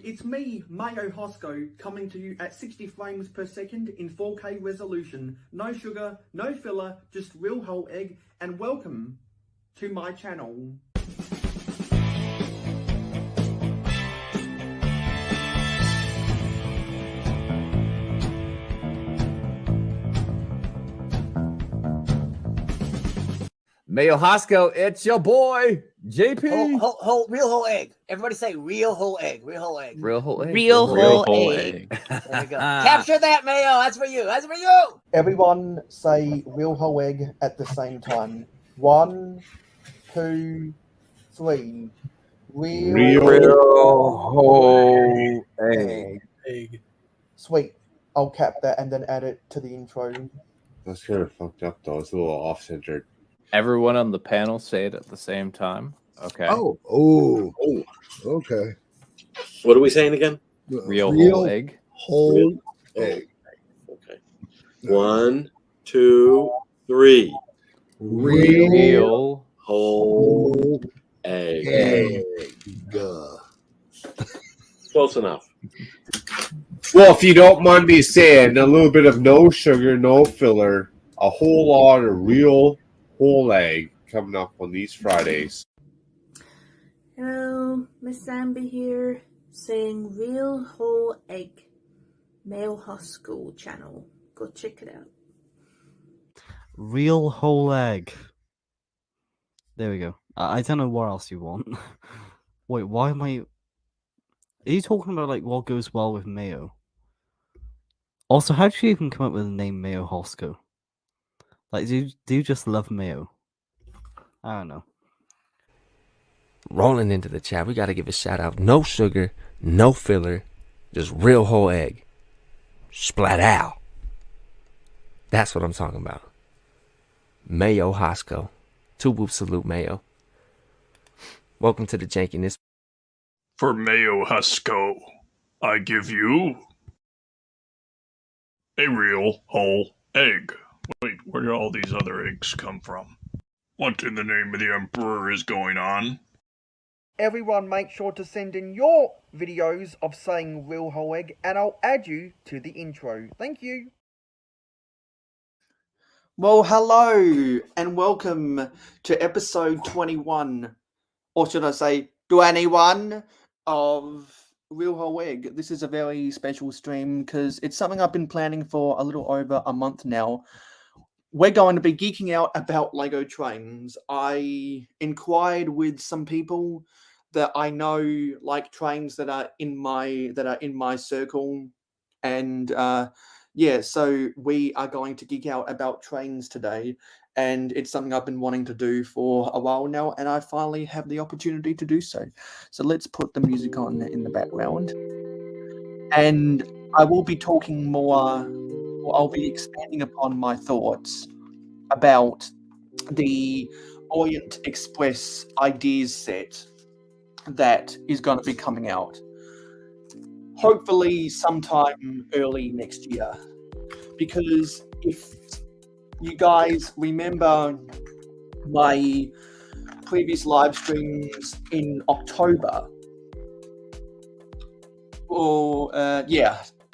it's me, mayohosko, coming to you at 60 frames per second in 4K resolution. No sugar, no filler, just real whole egg, and welcome to my channel. Mayohosko, it's your boy, JP. Real whole egg. Everybody say real whole egg. Real whole egg. Real whole egg. Real whole egg. There we go. Capture that, Mayo. That's for you. That's for you. Everyone say real whole egg at the same time. 1, 2, 3. Real whole egg. Sweet. I'll cap that and then add it to the intro. That's kind of fucked up, though. It's a little off-centered. Everyone on the panel say it at the same time. Okay. Oh, okay. What are we saying again? Real whole egg. Whole egg. Okay. 1, 2, 3. Real Whole egg. Egg. Close enough. Well, if you don't mind me saying, a little bit of no sugar, no filler, a whole lot of real whole egg coming up on these Fridays. Hello, Miss Zambi here, saying real whole egg, mayohosko channel. Go check it out. Real whole egg. There we go. I don't know what else you want. Wait, why am I... Are you talking about like what goes well with mayo? Also, how did you even come up with the name Mayohosko? Like, do you just love mayo? I don't know. Rolling into the chat, we got to give a shout out. No sugar, no filler, just real whole egg. Splat out. That's what I'm talking about. Mayohosko. 2 whoop salute, Mayo. Welcome to the jankiness. For Mayohosko, I give you a real whole egg. Wait, where did all these other eggs come from? What in the name of the Emperor is going on? Everyone make sure to send in your videos of saying real whole egg and I'll add you to the intro. Thank you. Well, hello and welcome to episode 21, or should I say 21 of Real Whole Egg. This is a very special stream because it's something I've been planning for a little over a month now. We're going to be geeking out about Lego trains. I inquired with some people that I know like trains that are in my circle, and yeah, so we are going to geek out about trains today, and it's something I've been wanting to do for a while now, and I finally have the opportunity to do so. So let's put the music on in the background, and I will be talking more. I'll be expanding upon my thoughts about the Orient Express ideas set that is going to be coming out. Hopefully sometime early next year. Because if you guys remember my previous live streams in October,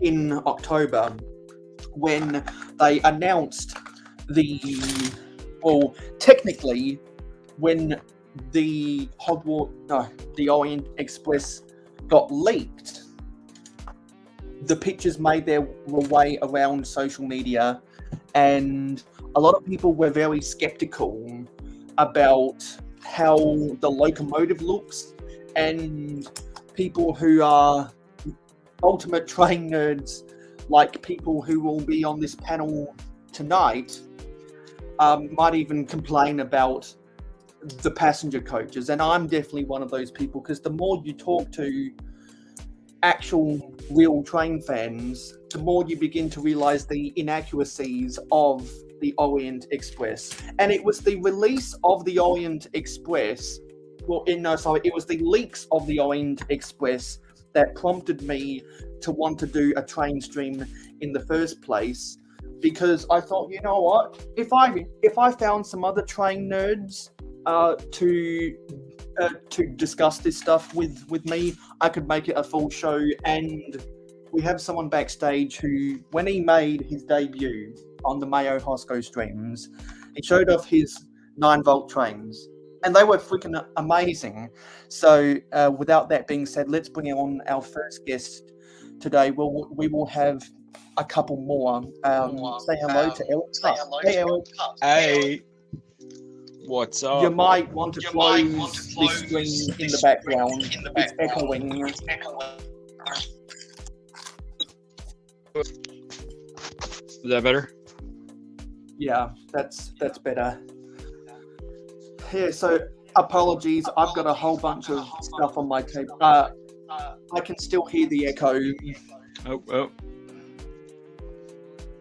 in October, when they announced technically when the the Orient Express got leaked, the pictures made their way around social media, and a lot of people were very skeptical about how the locomotive looks, and people who are ultimate train nerds, like people who will be on this panel tonight, might even complain about the passenger coaches. And I'm definitely one of those people, because the more you talk to actual real train fans, the more you begin to realize the inaccuracies of the Orient Express. And it was the release of the Orient Express, it was the leaks of the Orient Express that prompted me to want to do a train stream in the first place, because I thought, you know what, if I found some other train nerds to to discuss this stuff with me, I could make it a full show. And we have someone backstage who, when he made his debut on the mayohosko streams, he showed off his 9-volt trains, and they were freaking amazing. So, without that being said, let's bring on our first guest today. We will have a couple more. Say hello to Eric. Hey, Eric. Hey. What's up? You might want to close this screen in the background. It's echoing. Is that better? Yeah, that's better. Yeah, so apologies. I've got a whole bunch of stuff on my tape. I can still hear the echo. Oh.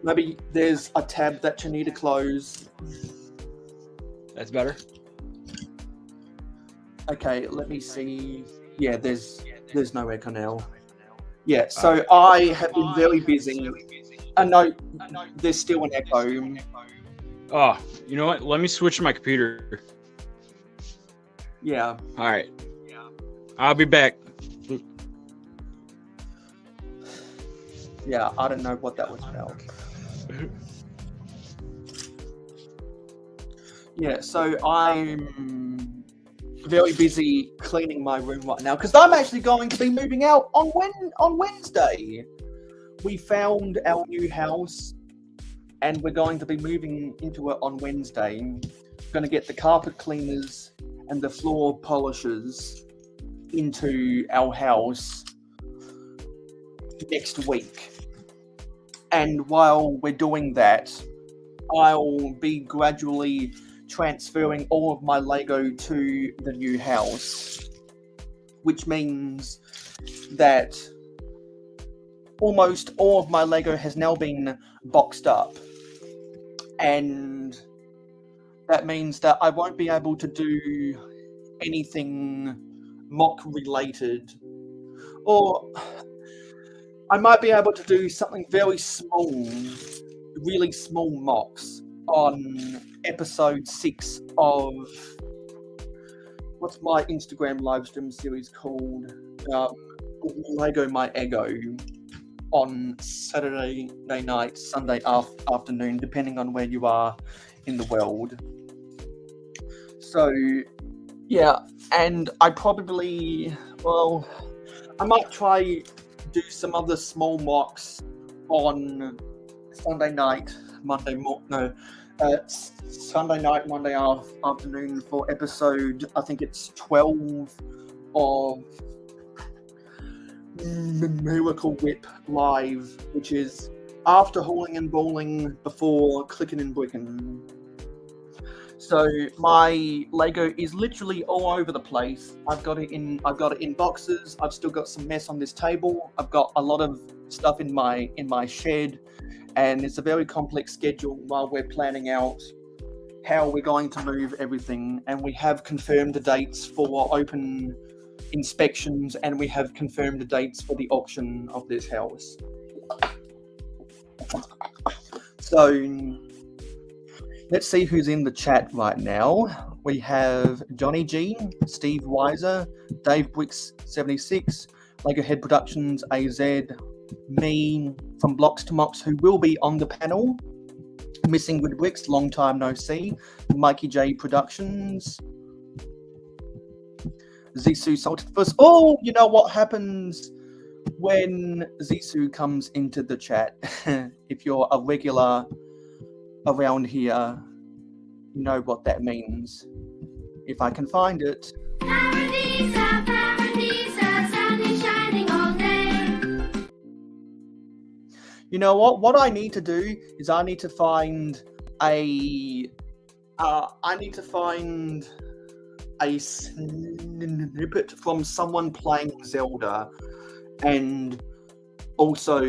Maybe there's a tab that you need to close. That's better. Okay, let me see. Yeah, there's no echo now. Yeah, so I have been very busy. No, there's still an echo. Oh, you know what? Let me switch to my computer. Yeah. All right. I'll be back. Yeah, I don't know what that was about. Yeah, so I'm very busy cleaning my room right now because I'm actually going to be moving out on Wednesday. We found our new house and we're going to be moving into it on Wednesday. Going to get the carpet cleaners and the floor polishers into our house next week. And while we're doing that, I'll be gradually transferring all of my Lego to the new house, which means that almost all of my Lego has now been boxed up, and that means that I won't be able to do anything mock related, or I might be able to do something very small, really small mocks on episode 6 of what's my Instagram live stream series called? Lego My Ego, on Saturday night, Sunday afternoon, depending on where you are in the world. So, yeah, and I might try do some other small mocks on Sunday night, Sunday night, Monday afternoon for episode, I think it's 12 of Miracle Whip Live, which is after hauling and bowling, before clicking and bricking. So my Lego is literally all over the place. I've got it in boxes. I've still got some mess on this table. I've got a lot of stuff in my shed, and it's a very complex schedule while we're planning out how we're going to move everything. And we have confirmed the dates for open inspections, and we have confirmed the dates for the auction of this house. So let's see who's in the chat right now. We have Johnny G, Steve Weiser, Dave Bricks 76, Lego Head Productions AZ, me from Blocks to Mocks, who will be on the panel, Missing Good Bricks, long time no see, Mikey J Productions, Zissou Salted First. Oh, you know what happens when Zissou comes into the chat? If you're a regular around here, you know what that means. If I can find it. Paradisa, Paradisa, sun is shining all day. You know what? What I need to do is I need to find a snippet from someone playing Zelda, and also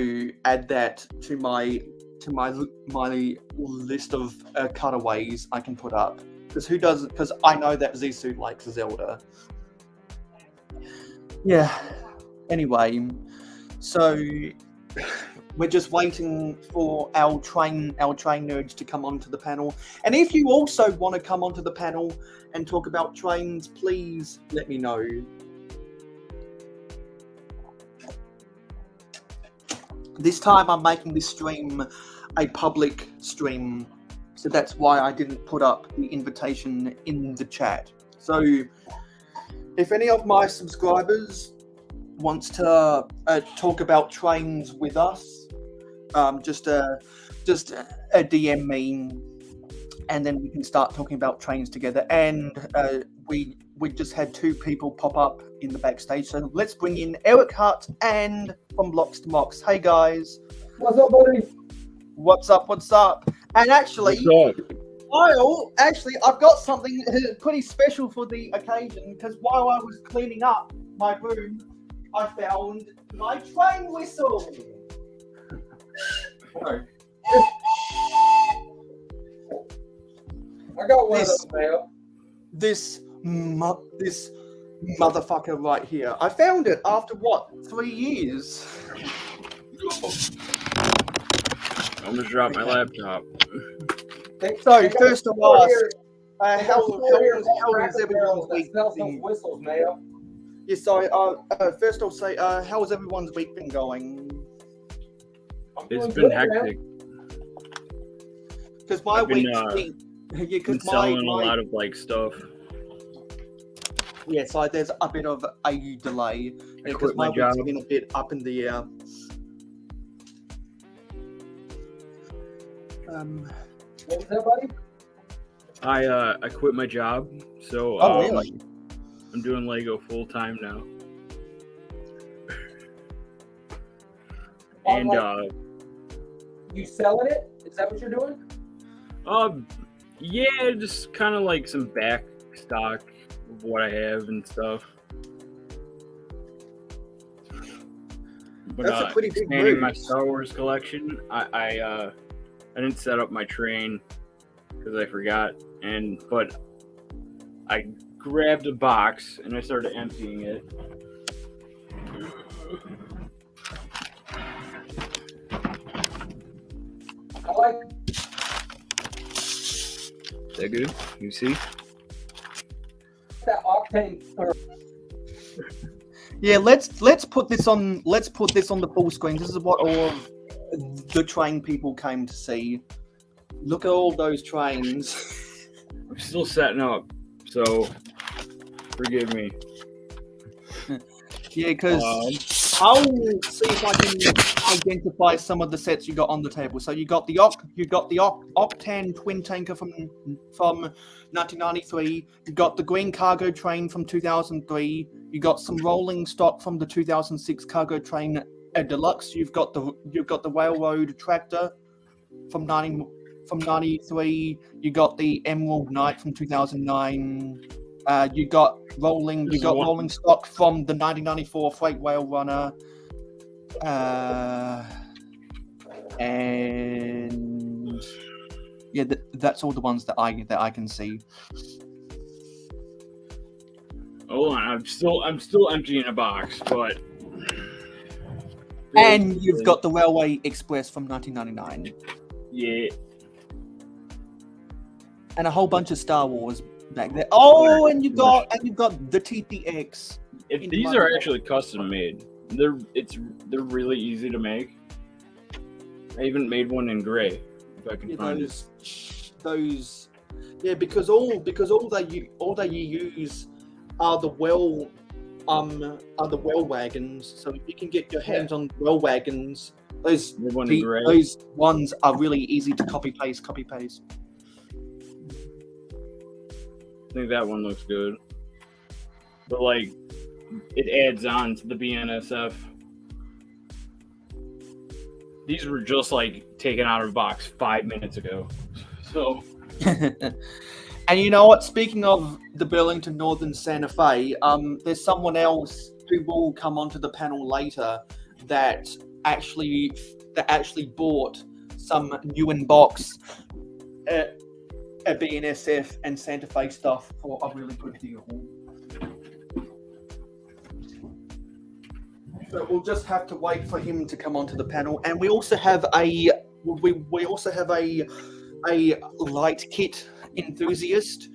add that to my list of cutaways I can put up. Because I know that Zissou likes Zelda. Yeah. Anyway, so we're just waiting for our train nerds to come onto the panel. And if you also want to come onto the panel and talk about trains, please let me know. This time I'm making this stream a public stream, so that's why I didn't put up the invitation in the chat. So if any of my subscribers wants to talk about trains with us, just a DM me, and then we can start talking about trains together. And we just had 2 people pop up in the backstage, so let's bring in Eric Hart and from Blocks to Mox. Hey guys, what's up, buddy? What's up? And actually, I've got something pretty special for the occasion, because while I was cleaning up my room, I found my train whistle. I got one of those, Mayo. This motherfucker right here. I found it after what, 3 years? I almost dropped my laptop. So first of all, how is everyone's week? Some whistles, Mayo. Yeah, sorry. First I'll say, how has everyone's week been going? It's been hectic. Because my week's been selling a lot of like stuff. Yeah, so there's a bit of a delay because my week's been a bit up in the air. What was that, buddy? I quit my job, so really? I'm doing Lego full time now. And you selling it? Is that what you're doing? Yeah, just kind of like some back stock of what I have and stuff. But that's a pretty big expanding move. my Star Wars collection. I didn't set up my train because I forgot, but I grabbed a box and I started emptying it. I like. Is that good? You see? That octane. Yeah, let's put this on the full screen. This is what all of the train people came to see. Look at all those trains. I'm still setting up, so forgive me. Yeah, because I'll see if I can identify some of the sets you got on the table. So you got the Octane twin tanker from 1993. You got the green cargo train from 2003. You got some rolling stock from the 2006 cargo train deluxe. You've got the railroad tractor from 93. You got the Emerald Knight from 2009. You got rolling stock from the 1994 Freight Rail Runner, and yeah, that's all the ones that I can see. Hold on, I'm still emptying a box, but. And you've got the Railway Express from 1999. Yeah. And a whole bunch of Star Wars back there. Oh, and you've got the TTX. These are actually custom made. They're really easy to make. I even made one in gray, if I can find it. Those, yeah, because all they use are the well wagons. So if you can get your hands on well wagons, those ones are really easy to copy paste. I think that one looks good. But like, it adds on to the BNSF. These were just like taken out of the box 5 minutes ago. So. And you know what? Speaking of the Burlington Northern Santa Fe, there's someone else who will come onto the panel later that actually bought some new in box a BNSF and Santa Fe stuff for a really good deal. So we'll just have to wait for him to come onto the panel, and we also have a light kit enthusiast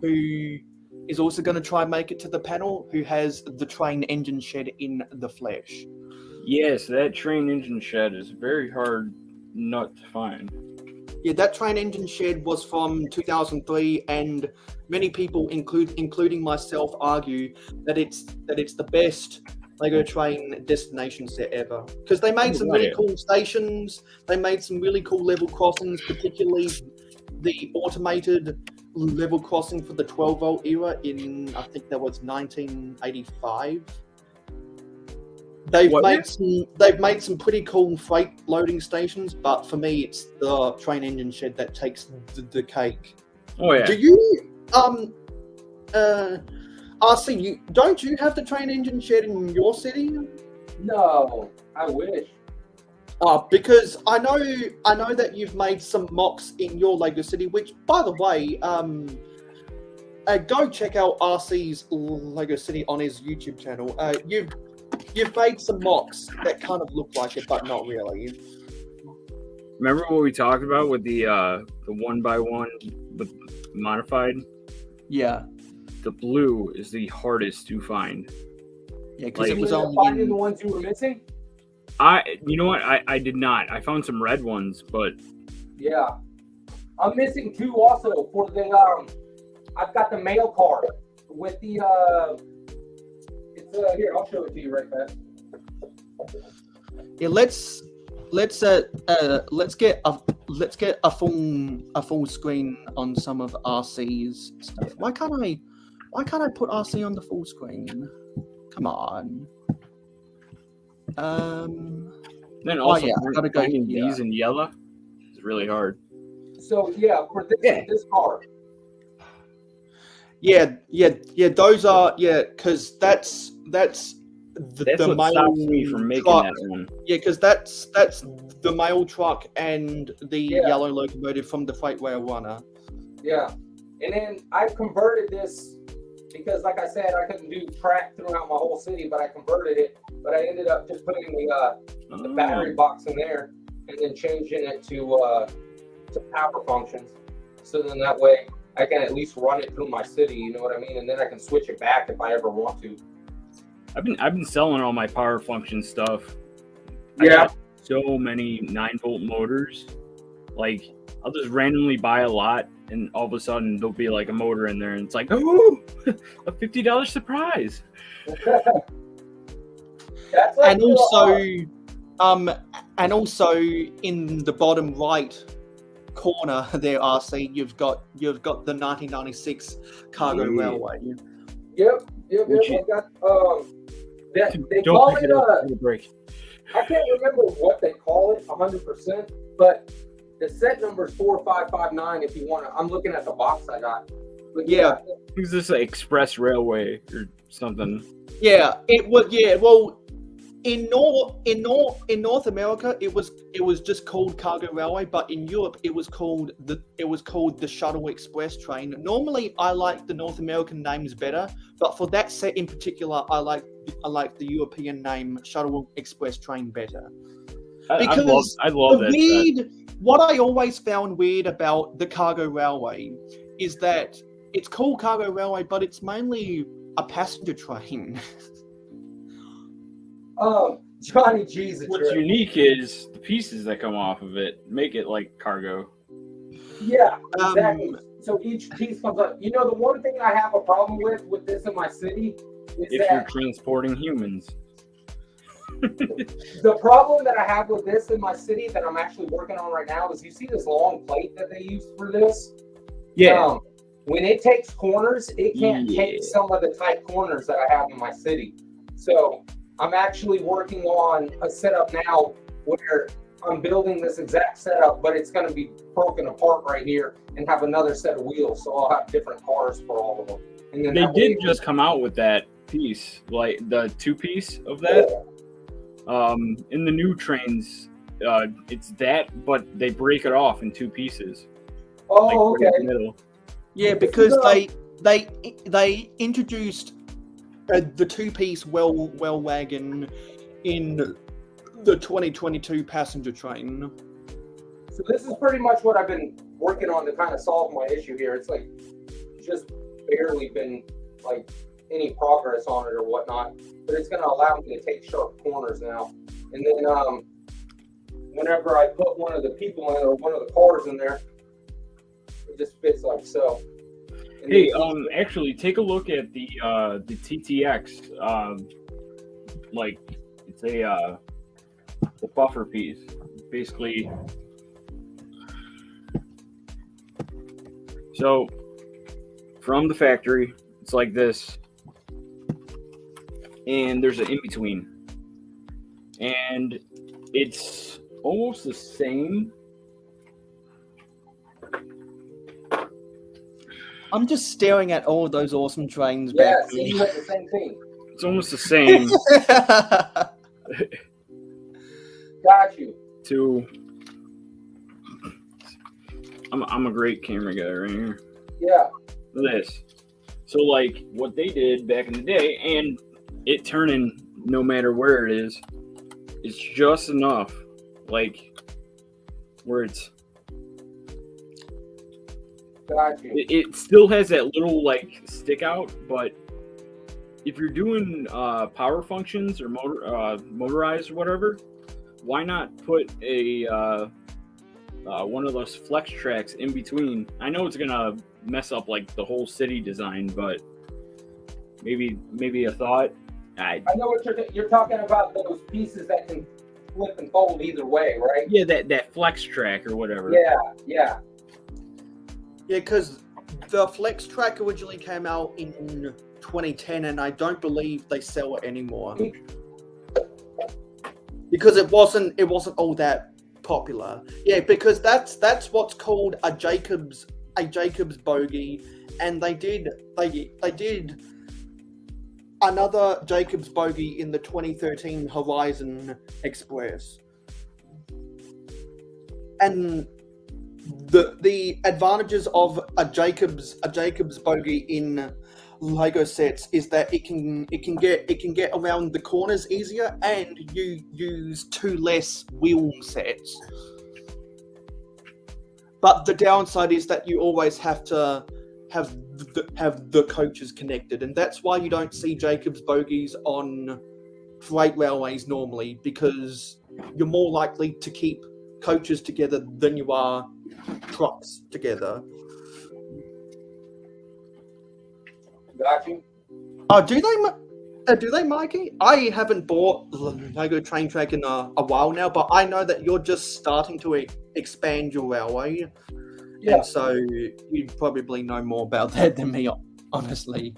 who is also going to try and make it to the panel, who has the train engine shed in the flesh. Yes, that train engine shed is a very hard nut to find. Yeah, that train engine shed was from 2003, and many people, including myself, argue that it's the best Lego train destination set ever, because they made some really cool stations. They made some really cool level crossings, particularly the automated level crossing for the 12-volt era in, I think that was 1985. They've made some pretty cool freight loading stations, but for me, it's the train engine shed that takes the cake. Oh yeah. Do you RC, don't you have the train engine shed in your city? No, I wish. Because I know that you've made some mocks in your Lego city, which, by the way, go check out RC's Lego city on his YouTube channel. You've made some mocks that kind of look like it, but not really. Remember what we talked about with the 1x1 with modified? Yeah. The blue is the hardest to find. Yeah, because it was only finding the ones you were missing. You know what? I did not. I found some red ones, but Yeah, I'm missing 2 also for the. I've got the mail card with the. It's here. I'll show it to you right fast. Yeah, let's get a full screen on some of RC's stuff. Why can't I put RC on the full screen? Come on. then also I gotta go finding here. these in yellow is really hard. So yeah, for this card. Yeah. Those are because that's the what mail stops me from making truck. that one. Yeah, because that's the mail truck and the yellow locomotive from the freight rail runner. Yeah, and then I converted this because, like I said, I couldn't do track throughout my whole city, but I converted it. But I ended up just putting the battery box in there and then changing it to power functions. So then that way I can at least run it through my city. You know what I mean? And then I can switch it back if I ever want to. I've been selling all my power function stuff. Yeah. I got so many 9-volt motors. Like, I'll just randomly buy a lot, and all of a sudden there'll be like a motor in there, and it's like, oh, a $50 surprise. That's like and also in the bottom right corner there, RC, you've got the 1996 cargo railway. Yep. I got they call it I can't remember what they call it 100%, but the set number is 4559. If you want to, I'm looking at the box I got. But Is this an express railway or something? Yeah, it was. Yeah, well, in North America, it was just called cargo railway, but in Europe, it was called the shuttle express train. Normally, I like the North American names better, but for that set in particular, I like the European name shuttle express train better. Because I love that. What I always found weird about the cargo railway is that it's called cargo railway, but it's mainly a passenger train. Johnny G's. What's unique is the pieces that come off of it make it like cargo. Yeah, exactly. So each piece comes up. You know, the one thing I have a problem with this in my city is if you're transporting humans. The problem that I have with this in my city that I'm actually working on right now is you see this long plate that they use for this? Yeah. When it takes corners, it can't take some of the tight corners that I have in my city. So I'm actually working on a setup now where I'm building this exact setup, but it's going to be broken apart right here and have another set of wheels. So I'll have different cars for all of them. And then they did just come out with that piece, like the 2-piece of that. In the new trains, it's that, but they break it off in 2 pieces. Oh, like okay. Right in the middle. Yeah, because they introduced the 2-piece well wagon in the 2022 passenger train. So this is pretty much what I've been working on to kind of solve my issue here. It's like just barely been like any progress on it or whatnot, but it's going to allow me to take sharp corners now. And then whenever I put one of the people in or one of the cars in there, it just fits like so. And Hey, actually, take a look at the TTX. Like, it's a the buffer piece. Basically, so from the factory, it's like this, and there's an in between, and it's almost the same. I'm just staring at all those awesome trains yeah, back see, there. you had the same thing. It's almost the same. Got you. I'm a great camera guy right here. Yeah. This. So like what they did back in the day, and it turning no matter where it is, it's just enough, like where it's. Got you. It still has that little like stick out, but if you're doing power functions or motorized or whatever, why not put a one of those flex tracks in between? I know it's gonna mess up like the whole city design, but maybe a thought. I know what you're talking about, those pieces that can flip and fold either way, right? Yeah, that flex track or whatever. Yeah, yeah. Yeah, because the Flex Track originally came out in 2010, and I don't believe they sell it anymore because it wasn't all that popular. Yeah, because that's what's called a Jacobs bogie, and they did another Jacobs bogie in the 2013 Horizon Express, and the advantages of a Jacobs bogie in Lego sets is that it can get around the corners easier, and you use two less wheel sets. But the downside is that you always have to have the coaches connected, and that's why you don't see Jacobs bogies on freight railways normally, because you're more likely to keep coaches together than you are trucks together. Got you. Oh, do they, Mikey? I haven't bought Lego Train Track in a while now, but I know that you're just starting to expand your railway. Yeah. And so you'd probably know more about that than me, honestly.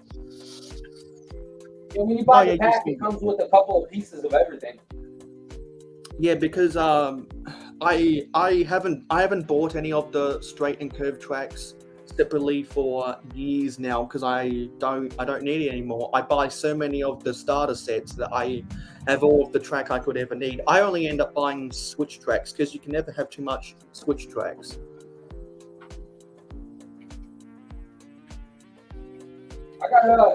Yeah, when you buy the pack, it comes with a couple of pieces of everything. Yeah, because I haven't bought any of the straight and curved tracks separately for years now, because I don't need it anymore. I buy so many of the starter sets that I have all of the track I could ever need. I only end up buying switch tracks because you can never have too much switch tracks. I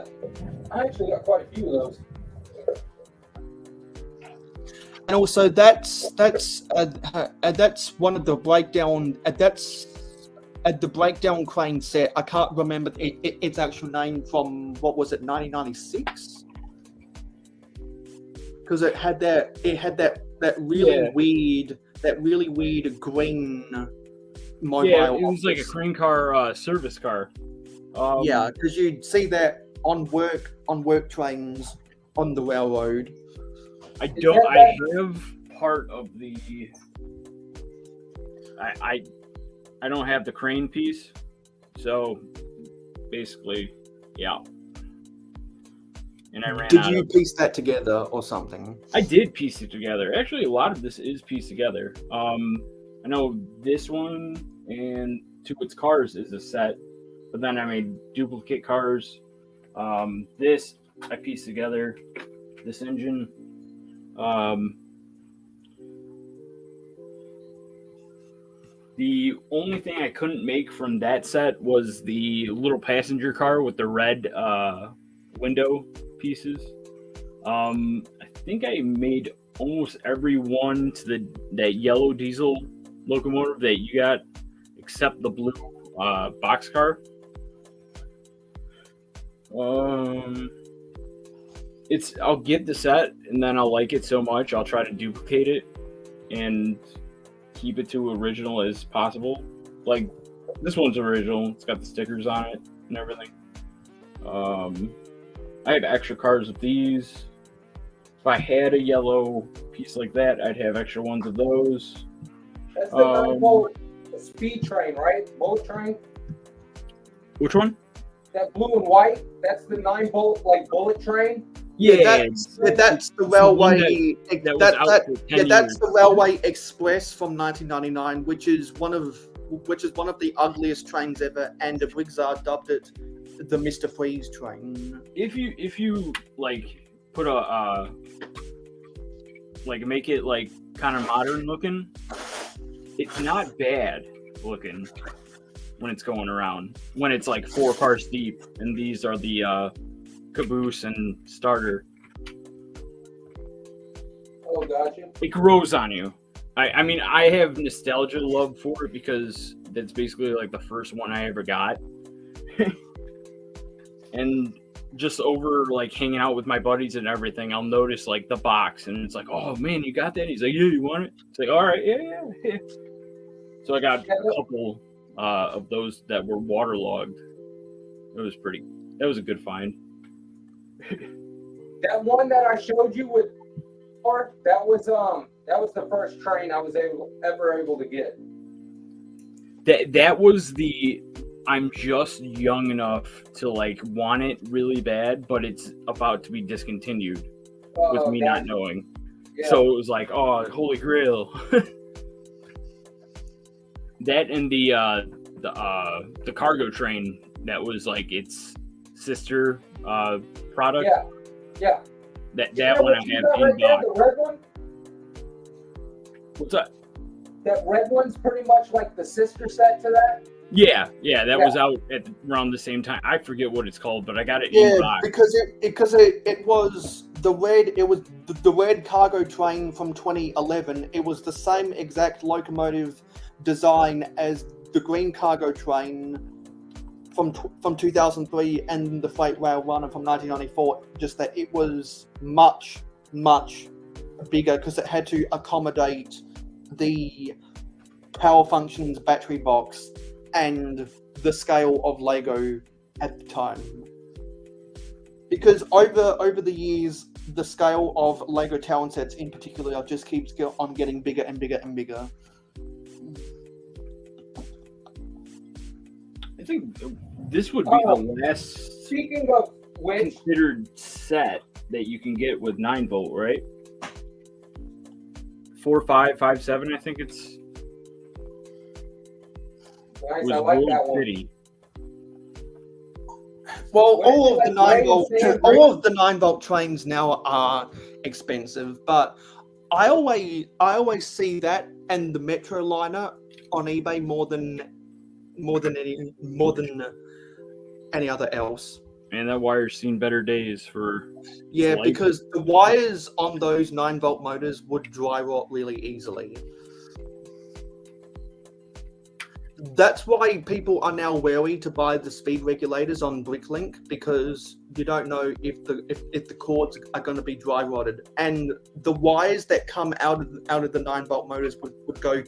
actually got quite a few of those. And also, that's one of the breakdown. That's the breakdown crane set. I can't remember its actual name from, what was it, 1996? Because it had that really weird green mobile. Yeah, it was like a crane car, service car. Yeah, because you'd see that on work trains on the railroad. I have part of the. I don't have the crane piece, so basically, yeah. And I ran. Did you piece that together or something? I did piece it together. Actually, a lot of this is pieced together. I know this one and two of its cars is a set, but then I made duplicate cars. This I pieced together. This engine. The only thing I couldn't make from that set was the little passenger car with the red window pieces. I think I made almost every one to that yellow diesel locomotive that you got, except the blue boxcar. I'll get the set and then I'll like it so much I'll try to duplicate it and keep it to original as possible. Like this one's original, it's got the stickers on it and everything. I have extra cars of these. If I had a yellow piece like that, I'd have extra ones of those. That's the 9-volt speed train, right? Bullet train. Which one? That blue and white. That's the 9-volt like bullet train. Yeah, that's the railway. That's that's the Railway Express from 1999, which is one of the ugliest trains ever, and the Briggsar dubbed it the Mr. Freeze train. If you like put a like make it like kind of modern looking, it's not bad looking when it's going around. When it's like 4 cars deep, and these are the caboose and starter. Oh, gotcha. It grows on you. I mean, I have nostalgia love for it because that's basically like the first one I ever got. And just over like hanging out with my buddies and everything, I'll notice like the box and it's like, oh man, you got that? He's like, yeah, you want it? It's like, all right, yeah. So I got a couple of those that were waterlogged. That was a good find. That one that I showed you with, that was the first train I was ever able to get. That was the. I'm just young enough to like want it really bad, but it's about to be discontinued with me not knowing. Yeah. So it was like, oh, holy grail. That and the cargo train that was like its sister product. Yeah. That one I have in box. The red one? What's that? That red one's pretty much like the sister set to that. Yeah, that was out at around the same time. I forget what it's called, but I got it in box. because it was the red. It was the red cargo train from 2011. It was the same exact locomotive design as the green cargo train from 2003 and the freight rail runner from 1994. Just that it was much bigger because it had to accommodate the power functions battery box and the scale of Lego at the time. Because over the years, the scale of Lego Town sets in particular just keeps on getting bigger and bigger and bigger. I think this would be the last speaking of which considered set that you can get with 9-volt, right? 4, 5, 5, 7, I think it's. Nice, I like that one. City. Well, all of the 9-volt trains now are expensive, but I always see that and the Metro liner on eBay more than any other else. And that wire's seen better days for. Yeah, because the wires on those 9-volt motors would dry rot really easily. That's why people are now wary to buy the speed regulators on Bricklink, because you don't know if the cords are going to be dry rotted, and the wires that come out of the 9-volt motors would go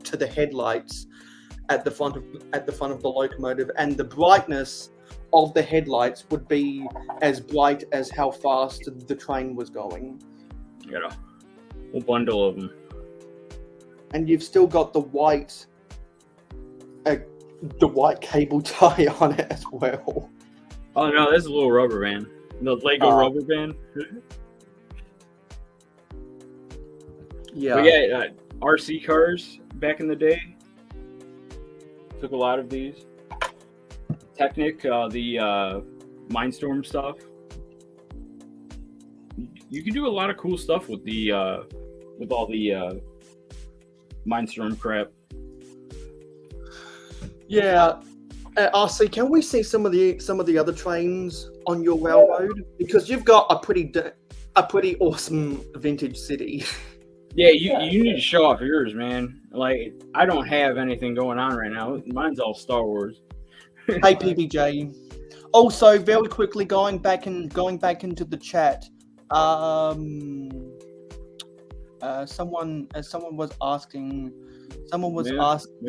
to the headlights at the front of the locomotive, and the brightness of the headlights would be as bright as how fast the train was going. You got a whole bundle of them, and you've still got the white cable tie on it as well. Oh no, that's a little rubber band. The Lego rubber band. Yeah. But yeah, RC cars back in the day. Took a lot of these. Technic, the Mindstorm stuff. You can do a lot of cool stuff with the with all the Mindstorm crap. Yeah, RC, can we see some of the other trains on your railroad? Because you've got a pretty a pretty awesome vintage city. Yeah, you need to show off yours, man. Like, I don't have anything going on right now. Mine's all Star Wars. Hey PBJ. Also, very quickly going back into the chat. Someone was asking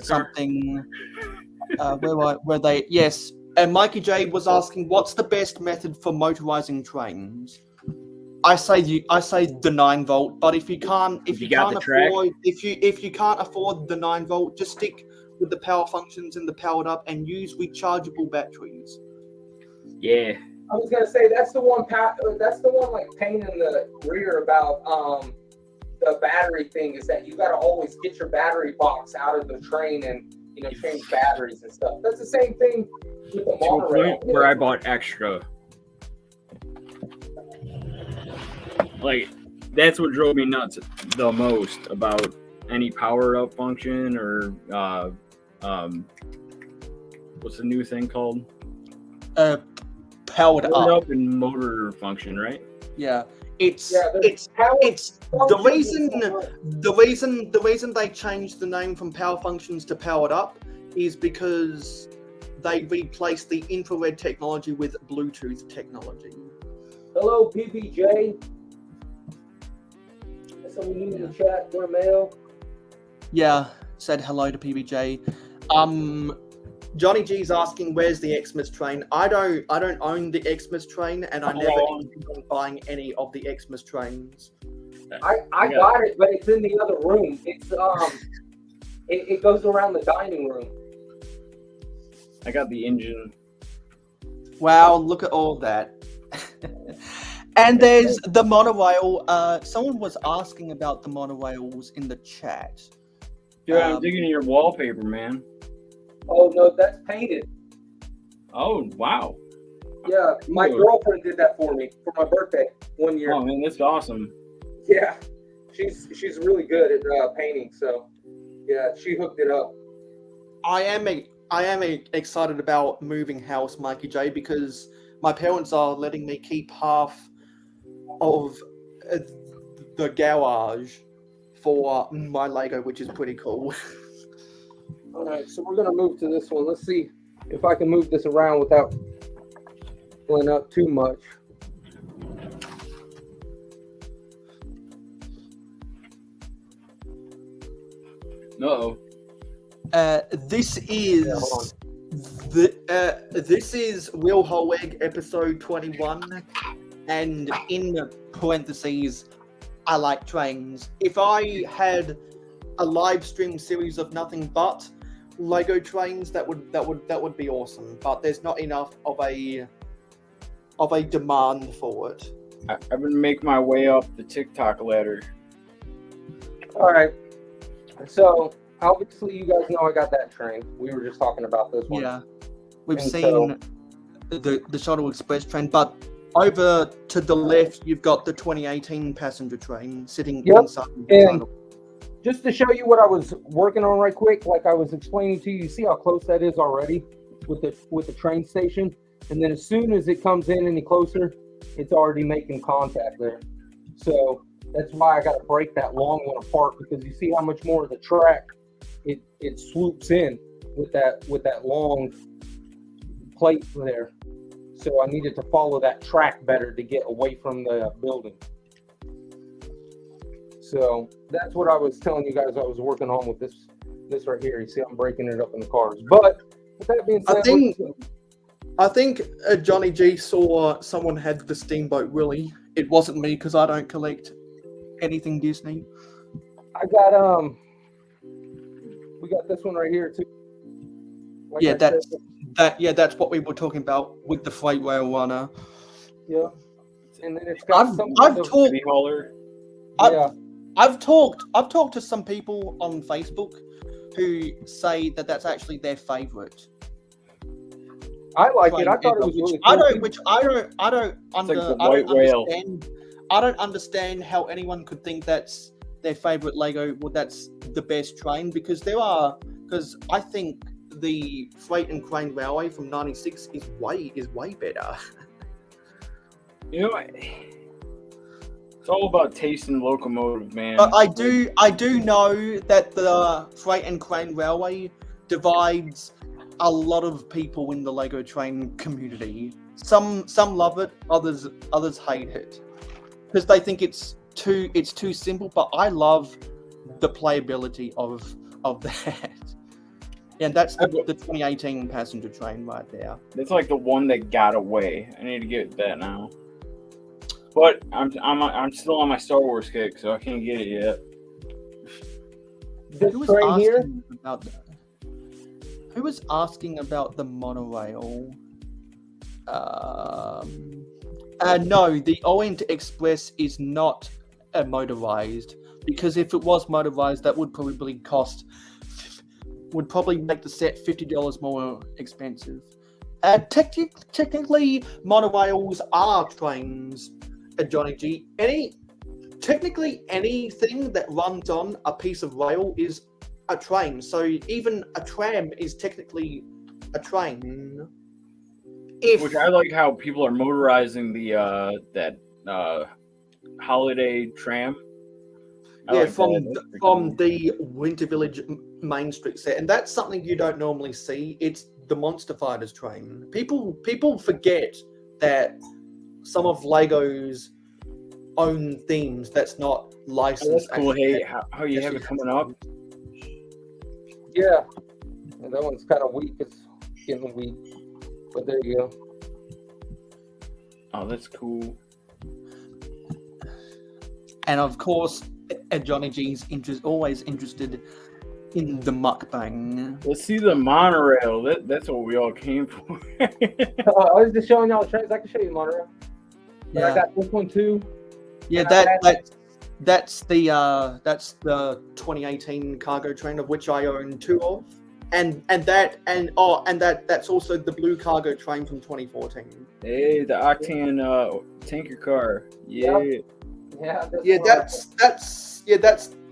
something. Where they? Yes, and Mikey J was asking, what's the best method for motorizing trains? I say the 9-volt, but if you can't afford the 9-volt, just stick with the power functions and the powered up and use rechargeable batteries. Yeah. I was gonna say that's the one like pain in the rear about the battery thing is that you gotta always get your battery box out of the train and change batteries and stuff. That's the same thing with the monorail. Where I bought extra. Like, that's what drove me nuts the most about any powered up function or what's the new thing called? Powered up and motor function, right? Yeah. It's the reason they changed the name from power functions to powered up is because they replaced the infrared technology with Bluetooth technology. Hello, PPJ. Someone new in the chat for mail. Yeah, said hello to PBJ. Johnny G's asking, where's the Xmas train? I don't own the Xmas train, and I never intend on buying any of the Xmas trains. I got it, but it's in the other room. It's it goes around the dining room. I got the engine. Wow, look at all that. And there's the monorail. Someone was asking about the monorails in the chat. Yeah, I'm digging in your wallpaper, man. Oh no, that's painted. Oh wow. Yeah, my girlfriend did that for me for my birthday one year. Oh man, that's awesome. Yeah, she's really good at painting. So yeah, she hooked it up. I am excited about moving house, Mikey J, because my parents are letting me keep half of the garage for my Lego, which is pretty cool. All right, so we're gonna move to this one. Let's see if I can move this around without pulling up too much. Uh-oh. This is Real Whole Egg episode 21, and in parentheses, I like trains. If I had a live stream series of nothing but Lego trains, that would be awesome. But there's not enough of a demand for it. I'm gonna make my way up the TikTok ladder. All right, so obviously you guys know I got that train. We were just talking about this one. Yeah, we've seen the Shuttle Express train, but over to the left you've got the 2018 passenger train sitting inside the tunnel. Just to show you what I was working on right quick, like I was explaining to you, see how close that is already with the train station? And then as soon as it comes in any closer, it's already making contact there. So that's why I got to break that long one apart, because you see how much more of the track it swoops in with that long plate there. So I needed to follow that track better to get away from the building. So that's what I was telling you guys I was working on with this right here. You see I'm breaking it up in the cars. But with that being said, I think Johnny G saw someone had the Steamboat Willie. It wasn't me, because I don't collect anything Disney. I got we got this one right here too. Like yeah, that's what we were talking about with the freight rail runner. Yeah, and then it's got I've talked to some people on Facebook who say that that's actually their favorite. I like it. I thought it was really cool. I don't understand how anyone could think that's their favorite Lego. Well, that's the best train, because I think the Freight and Crane Railway from '96 is way better. You know, It's all about taste and locomotive, man. But I do know that the freight and crane railway divides a lot of people in the Lego train community. Some love it, others hate it because they think it's too simple. But I love the playability of that. And that's the 2018 passenger train right there. That's like the one that got away. I need to get that now. But I'm still on my Star Wars kick, so I can't get it yet. This train here. Who was asking about the monorail? No, the Orient Express is not motorized, because if it was motorized, that would probably make the set $50 more expensive. Technically, monorails are trains, Johnny G. Technically, anything that runs on a piece of rail is a train. So even a tram is technically a train. Which I like how people are motorizing the that holiday tram. From the Winter Village Main Street set, and that's something you don't normally see. It's the Monster Fighters train. People forget that some of Lego's own themes that's not licensed. That's cool. Hey, how you have it coming up? Yeah, and that one's kind of weak. It's getting weak, but there you go. Oh, that's cool. And of course, Johnny G's always interested in the mukbang. Let's see the monorail. That's what we all came for. I was just showing y'all the trains. I can show you the monorail. But I got this one too. Yeah, that's the 2018 cargo train, of which I own 2 of, that's also the blue cargo train from 2014. Hey, the Octane tanker car. Yeah. That's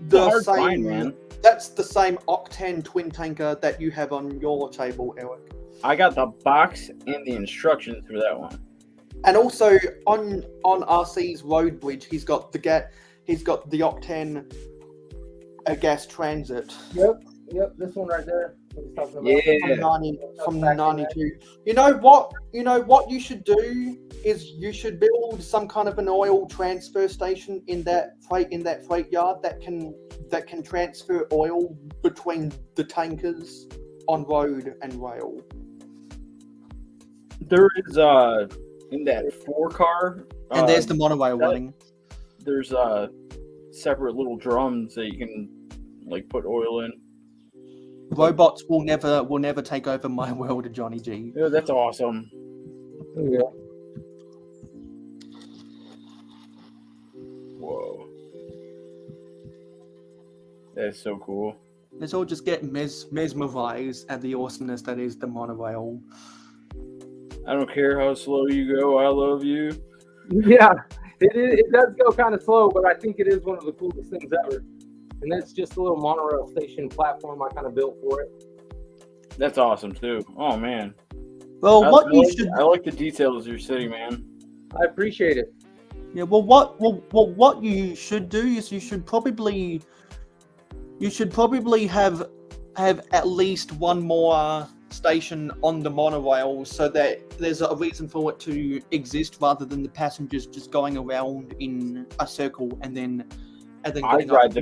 the hard same find, man. That's the same Octane twin tanker that you have on your table, Eric. I got the box and the instructions for that one. And also on RC's road bridge, he's got the Octane gas transit. Yep, this one right there. From 92. You know what you should do is you should build some kind of an oil transfer station in that freight yard that can transfer oil between the tankers on road and rail. There is in that 4-car, and there's the monorail running. There's separate little drums that you can like put oil in. Robots will never take over my world, Johnny G. Yeah, that's awesome. Yeah. Whoa. That's so cool. Let's all just get mesmerized at the awesomeness that is the monorail. I don't care how slow you go, I love you. Yeah, it does go kind of slow, but I think it is one of the coolest things ever. And that's just a little monorail station platform I kind of built for it. That's awesome too. Oh man. Well, I like the details of your city, man. I appreciate it. Yeah. Well, what you should do is you should probably have at least one more station on the monorail, so that there's a reason for it to exist, rather than the passengers just going around in a circle and then getting off.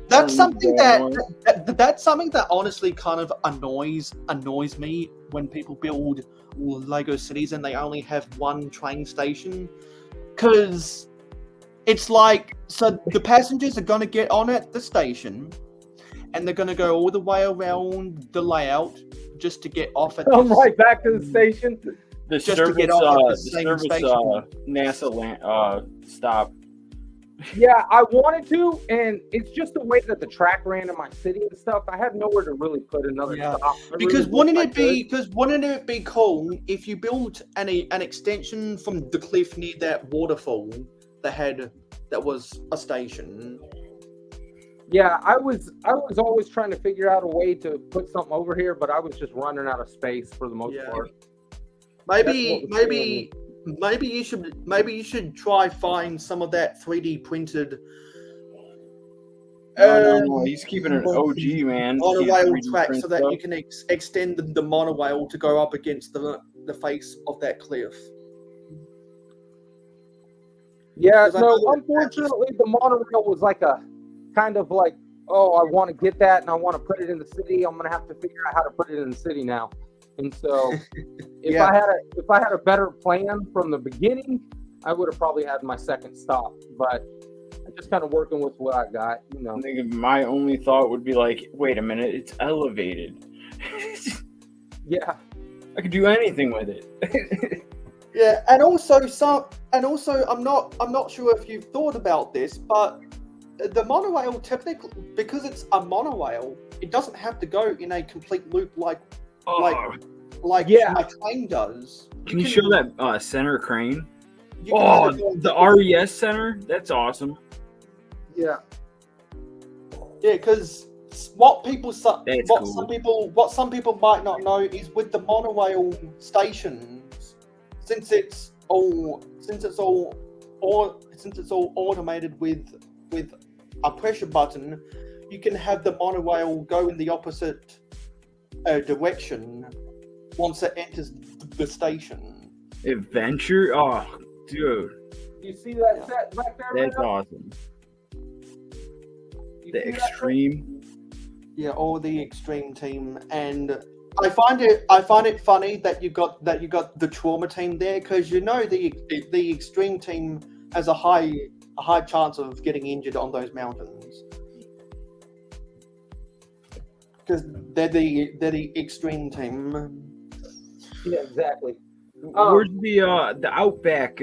That's something that honestly kind of annoys me when people build Lego cities and they only have one train station, because it's like, so the passengers are going to get on at the station and they're going to go all the way around the layout just to get off at right back to the station. The just service, to get off at the same station. NASA stop. Yeah, I wanted to, and it's just the way that the track ran in my city and stuff. I had nowhere to really put another stop. Because wouldn't it be cool if you built an extension from the cliff near that waterfall that was a station? Yeah, I was always trying to figure out a way to put something over here, but I was just running out of space for the most part. Maybe maybe you should try find some of that 3D printed. No, he's keeping an OG, man. Monorail 3D track print so that stuff. you can extend the monorail to go up against the face of that cliff. Yeah, 'Cause I no, know- unfortunately, the monorail was like a kind of like, oh, I want to get that and I want to put it in the city. I'm gonna have to figure out how to put it in the city now. And so, if Yeah. I had a better plan from the beginning, I would have probably had my second stop. But I'm just kind of working with what I got, you know. I think my only thought would be like, wait a minute, it's elevated. Yeah. I could do anything with it. Yeah, and also I'm not sure if you've thought about this, but the monorail technically, because it's a monorail, it doesn't have to go in a complete loop like Yeah. my train does. Can you show that center crane? You can have it Oh, going the RES center? That's awesome. Yeah. Yeah, because what some people might not know is with the monorail stations, since it's all automated with a pressure button, you can have the monorail go in the opposite direction once it enters the station. Adventure? Oh, dude, You see that set back there? that's Rita? awesome. You The see that extreme. Yeah, or the extreme team, and I find it funny that you got the trauma team there, because you know the extreme team has a high chance of getting injured on those mountains, because they're the extreme team. Yeah, exactly. Where's the Outback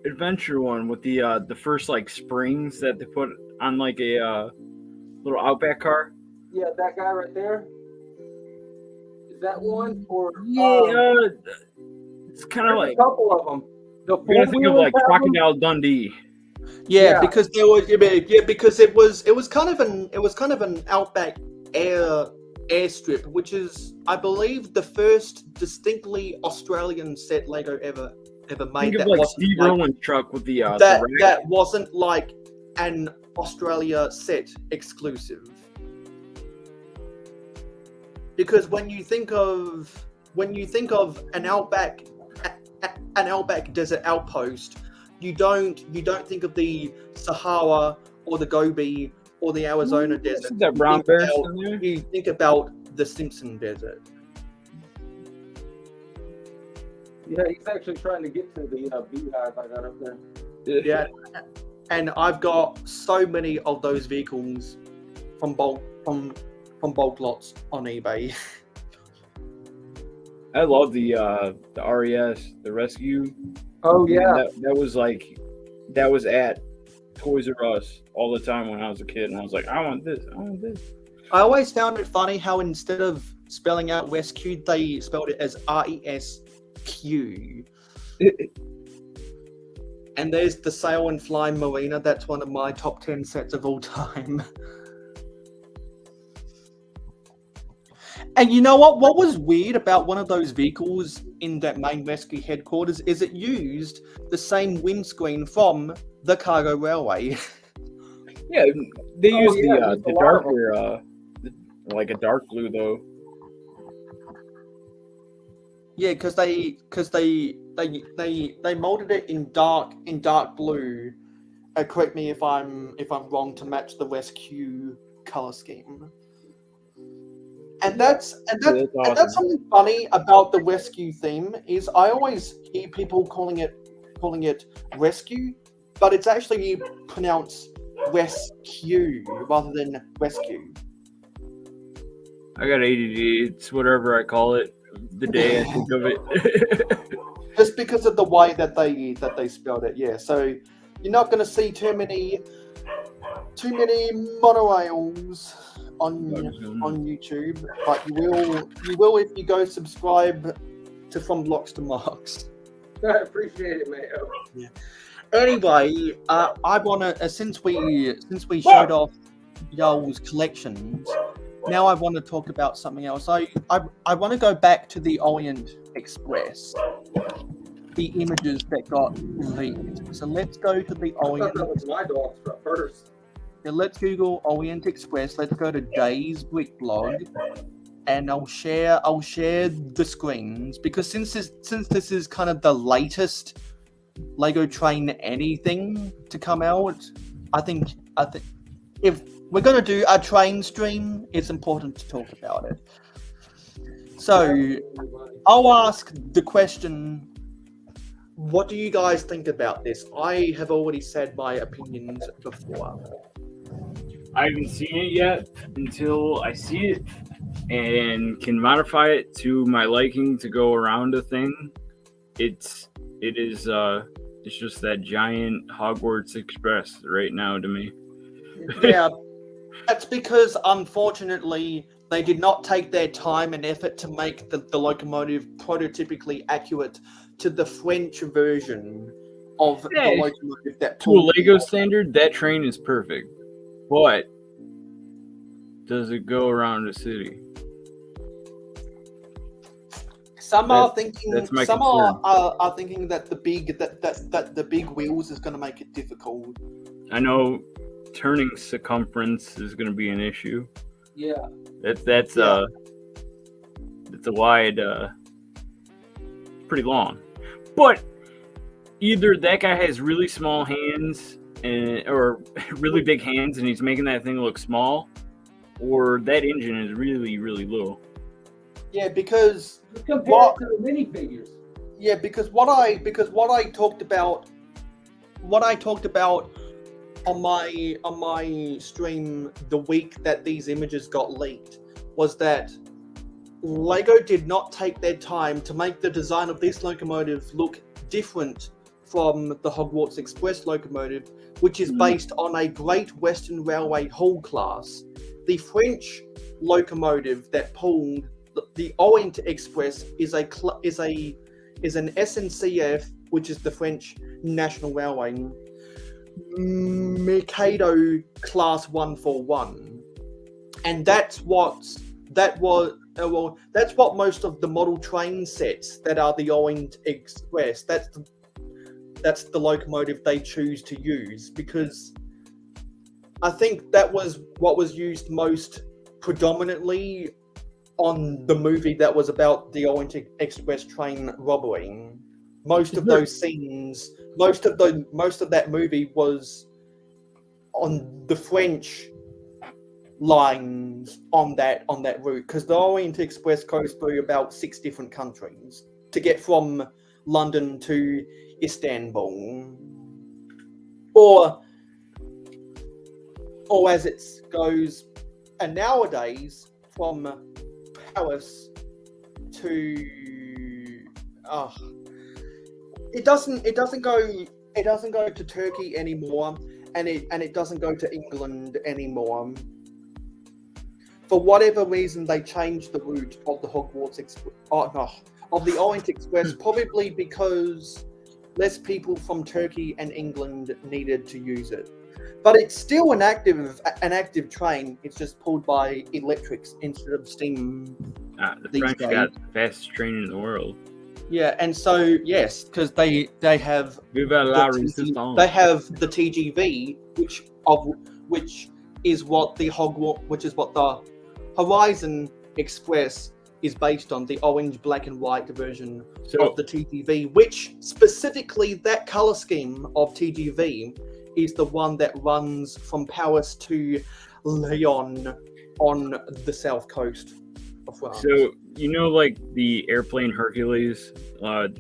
adventure one with the first like springs that they put on like a little Outback car? Yeah, that guy right there. Is that one or? It's kind of there's like a couple of them. The you gotta think of four-wheelers like have 'em. Crocodile Dundee. Yeah, because there was because it was kind of an Outback airstrip, which is, I believe, the first distinctly Australian set Lego ever made. Think of like Steve Irwin's truck with the that wasn't like an Australia set exclusive. Because when you think of an Outback desert outpost, you don't think of the Sahara or the Gobi or the Arizona desert. that brown bear You think about the Simpson Desert. Yeah, he's actually trying to get to the beehive I got up there. Yeah, and I've got so many of those vehicles from bulk lots on eBay. I love the RES, the rescue. Oh yeah, that was at Toys R Us all the time when I was a kid, and I was like, I want this. I always found it funny how instead of spelling out rescue, they spelled it as RESQ. And there's the Sail and Fly Marina. That's one of my top 10 sets of all time. And you know what? What was weird about one of those vehicles in that main rescue headquarters is it used the same windscreen from the cargo railway. Yeah, they Oh, use yeah, the darker, like a dark blue though. Yeah, because they molded it in dark blue. Correct me if I'm wrong, to match the rescue color scheme. And that's something funny about the rescue theme is I always hear people calling it rescue, but it's actually pronounced rescue rather than rescue. I got ADD. It's whatever I call it the day I think of it. Just because of the way that they spelled it, yeah. So you're not going to see too many monorails on YouTube, but you will if you go subscribe to From Blocks to Marks. I appreciate it, Mayo. Yeah. Anyway, I wanna since we showed off y'all's collections, now I want to talk about something else. I want to go back to the Orient Express. the images that got leaked. So let's go to the I thought Orient. that was my dogs first. Yeah, let's Google Orient Express. Let's go to Jay's Brick blog, and I'll share the screens because since this is kind of the latest Lego Train anything to come out, I think if we're gonna do a train stream, it's important to talk about it. So I'll ask the question: what do you guys think about this? I have already said my opinions before. I haven't seen it yet until I see it and can modify it to my liking to go around a thing. It's just that giant Hogwarts Express right now to me. Yeah, that's because unfortunately they did not take their time and effort to make the locomotive prototypically accurate to the French version of the locomotive that To a Lego standard, that train is perfect. But does it go around the city? Some are thinking. That's my Some concern. are thinking that the big wheels is going to make it difficult. I know turning circumference is going to be an issue. Yeah. That's a wide, pretty long. But either that guy has really small hands or really big hands, and he's making that thing look small, or that engine is really, really low. Yeah, because Compared to the minifigures. Yeah, because what I talked about on my stream the week that these images got leaked was that Lego did not take their time to make the design of this locomotive look different from the Hogwarts Express locomotive, which is based on a Great Western Railway Hall class. The French locomotive that pulled the Orient Express is an SNCF, which is the French National Railway, Mikado Class 141, and that's what most of the model train sets that are the Orient Express. That's the locomotive they choose to use because I think that was what was used most predominantly on the movie that was about the Orient Express train robbery. Most of those scenes, most of that movie was on the French lines on that route because the Orient Express goes through about 6 different countries to get from London to Istanbul, or as it goes, and nowadays from Paris to it doesn't go to Turkey anymore, and it doesn't go to England anymore. For whatever reason, they changed the route of the Hogwarts Express, of the Orient Express, probably because less people from Turkey and England needed to use it. But it's still an active train. It's just pulled by electrics instead of steam. The French got the fastest train in the world. Yeah, and so yes, because they have the TGV, which is what the Horizon Express is based on, the orange, black, and white version of the TGV, which specifically that color scheme of TGV is the one that runs from Paris to Lyon on the south coast of France. So like the airplane Hercules, not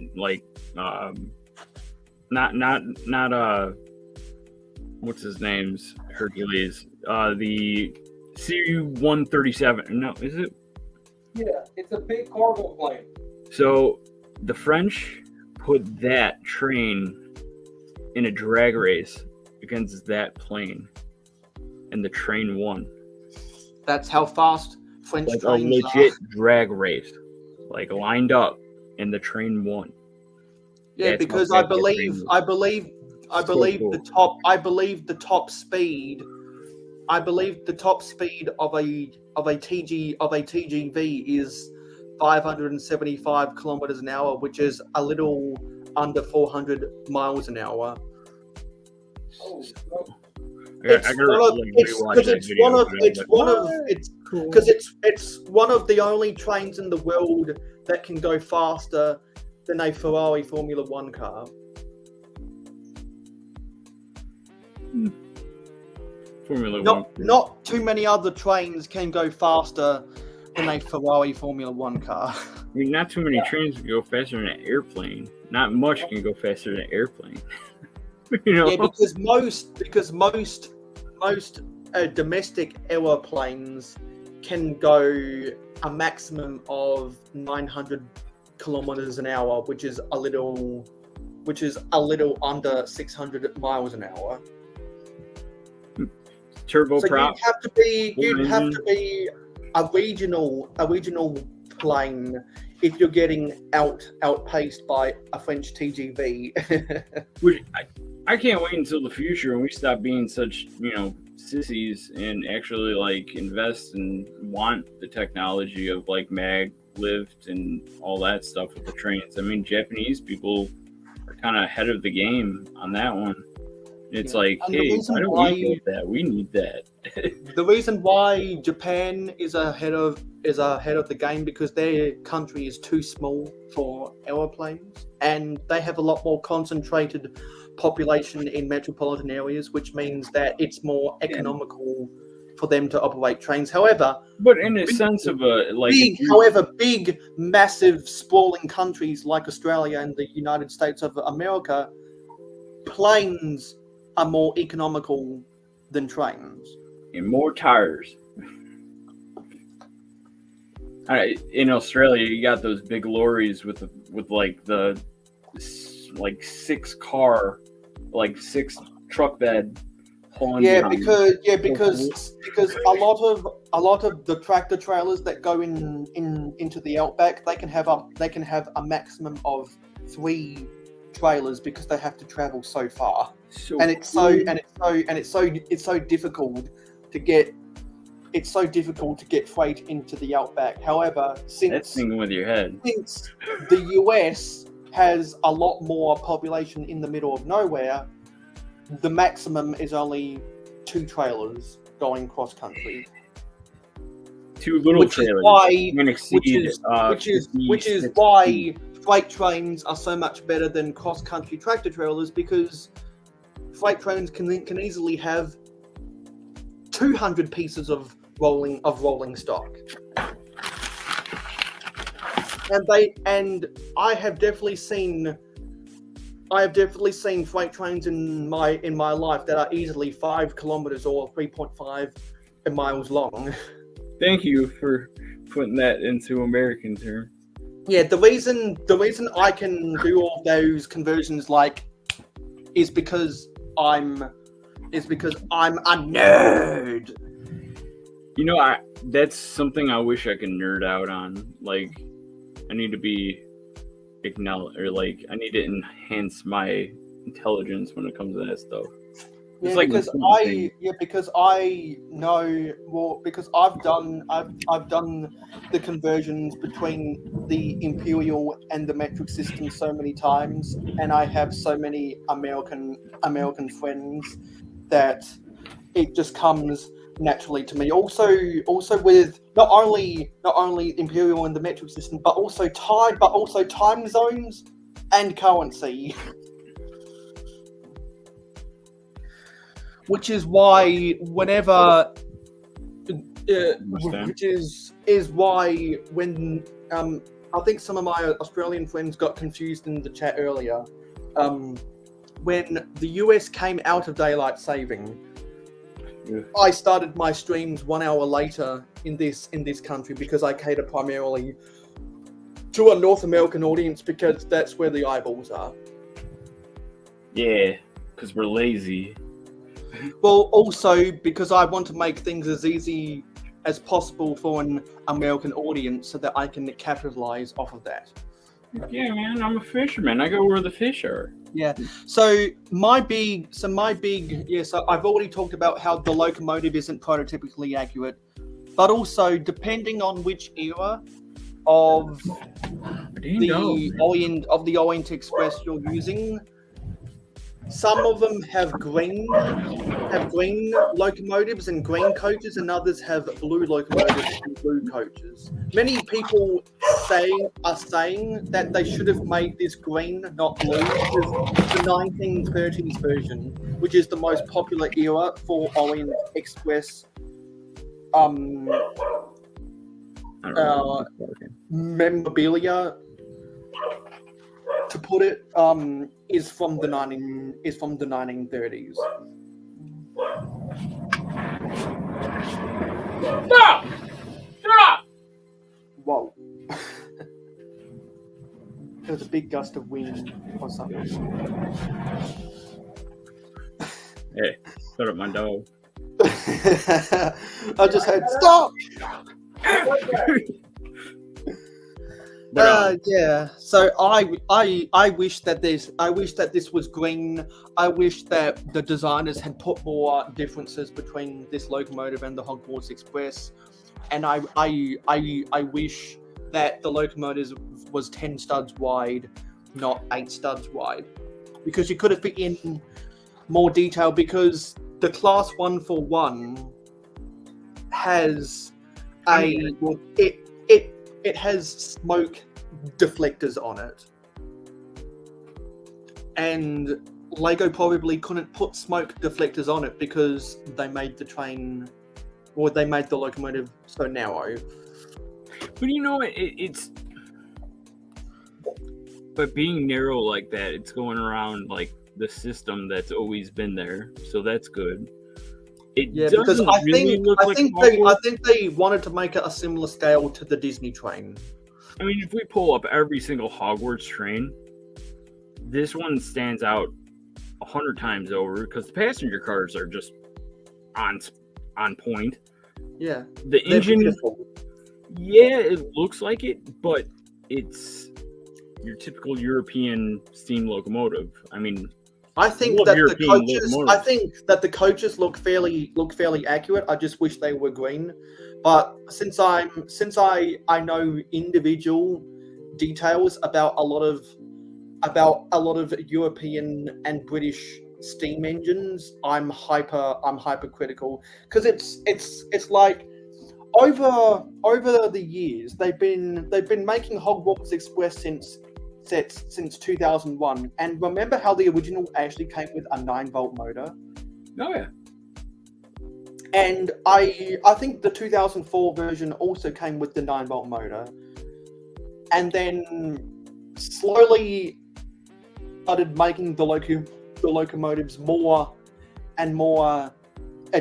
what's his name's Hercules, the C-137. No, is it? Yeah, it's a big cargo plane. So the French put that train in a drag race against that plane, and the train won. That's how fast French like trains a legit are. drag race, like lined up, and the train won. Yeah, That's because how I fast that believe train I was. believe I So believe cool. the top I believe the top speed of a TGV is 575 kilometers an hour, which is a little under 400 miles an hour. Oh, It's one of the only trains in the world that can go faster than a Ferrari Formula One car. Formula One. Not too many other trains can go faster than a Ferrari Formula One car. I mean, not too many trains can go faster than an airplane. Not much can go faster than an airplane. You know? Yeah, because most domestic aeroplanes can go a maximum of 900 kilometers an hour, which is a little under 600 miles an hour. Turboprop. You'd have to be a regional plane if you're getting outpaced by a French TGV. Which I can't wait until the future when we stop being such, sissies and actually like invest and want the technology of like mag lift and all that stuff with the trains. I mean, Japanese people are kind of ahead of the game on that one. It's like, And hey, why don't we need that? We need that. The reason why Japan is ahead of the game because their country is too small for aeroplanes, and they have a lot more concentrated population in metropolitan areas, which means that it's more economical for them to operate trains. However, but in a sense of a like, big, massive, sprawling countries like Australia and the United States of America, planes are more economical than trains. And more tires. In Australia, you got those big lorries with like the like six truck bed. Because a lot of the tractor trailers that go into the outback, they can have a maximum of 3 trailers because they have to travel so far. It's so difficult to get freight into the outback. However, That's thinking with your head. Since the US has a lot more population in the middle of nowhere, the maximum is only 2 trailers going cross country. 2 little trailers. Which is why freight trains are so much better than cross country tractor trailers, because freight trains can easily have 200 pieces of rolling stock. And I have definitely seen freight trains in my life that are easily 5 kilometers or 3.5 miles long. Thank you for putting that into American terms. Yeah, the reason I can do all those conversions is because I'm a nerd. That's something I wish I could nerd out on. Like, I need to be acknowledged, or like I need to enhance my intelligence when it comes to that stuff. Yeah, It's like because I know more, because I've done the conversions between the imperial and the metric system so many times, and I have so many American friends that it just comes naturally to me. Also with not only imperial and the metric system, but also time zones and currency. Which is why whenever, which is why when I think some of my Australian friends got confused in the chat earlier, when the US came out of daylight saving, I started my streams 1 hour later in this country because I cater primarily to a North American audience because that's where the eyeballs are. Yeah, because we're lazy. Well, also because I want to make things as easy as possible for an American audience so that I can capitalize off of that. Yeah, man, I'm a fisherman. I go where the fish are. Yeah. So I've already talked about how the locomotive isn't prototypically accurate, but also depending on which era of Dang the Orient Express you're using, some of them have green locomotives and green coaches, and others have blue locomotives and blue coaches. Many people are saying that they should have made this green, not blue, because the 1930s version, which is the most popular era for Orient Express memorabilia, to put it, is from the 1930s. Stop! Stop! Whoa. There was a big gust of wind or something. Hey, shut up, my dog. I just heard stop. Yeah. So I wish that this was green. I wish that the designers had put more differences between this locomotive and the Hogwarts Express, and I wish that the locomotive was 10 studs wide, not 8 studs wide, because you could have fit in more detail. Because the Class 141 has it has smoke deflectors on it, and Lego probably couldn't put smoke deflectors on it because they made the train, or they made the locomotive so narrow. But you know, it's but being narrow like that, it's going around like the system that's always been there, so that's good. Yeah, because I think they wanted to make it a similar scale to the Disney train. I mean, if we pull up every single Hogwarts train, this one stands out 100 times over because the passenger cars are just on point. Yeah, the engine. Beautiful. Yeah, it looks like it, but it's your typical European steam locomotive. I mean, I think that the coaches look fairly accurate. I just wish they were green. But since I know individual details about a lot of European and British steam engines, I'm hypercritical, because it's like over the years they've been making Hogwarts Express since 2001, and remember how the original actually came with a 9-volt motor? Oh yeah. And I think the 2004 version also came with the 9-volt motor, and then slowly started making the locomotives more and more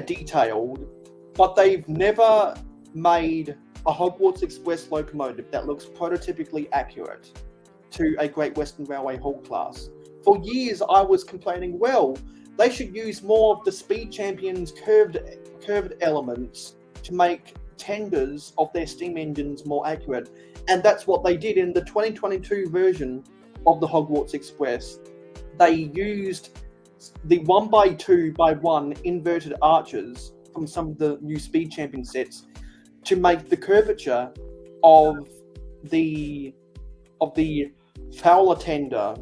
detailed, but they've never made a Hogwarts Express locomotive that looks prototypically accurate to a Great Western Railway Hall class. For years, I was complaining, well, they should use more of the Speed Champion's curved elements to make tenders of their steam engines more accurate. And that's what they did in the 2022 version of the Hogwarts Express. They used the 1x2x1 inverted arches from some of the new Speed Champion sets to make the curvature of the Fowler tender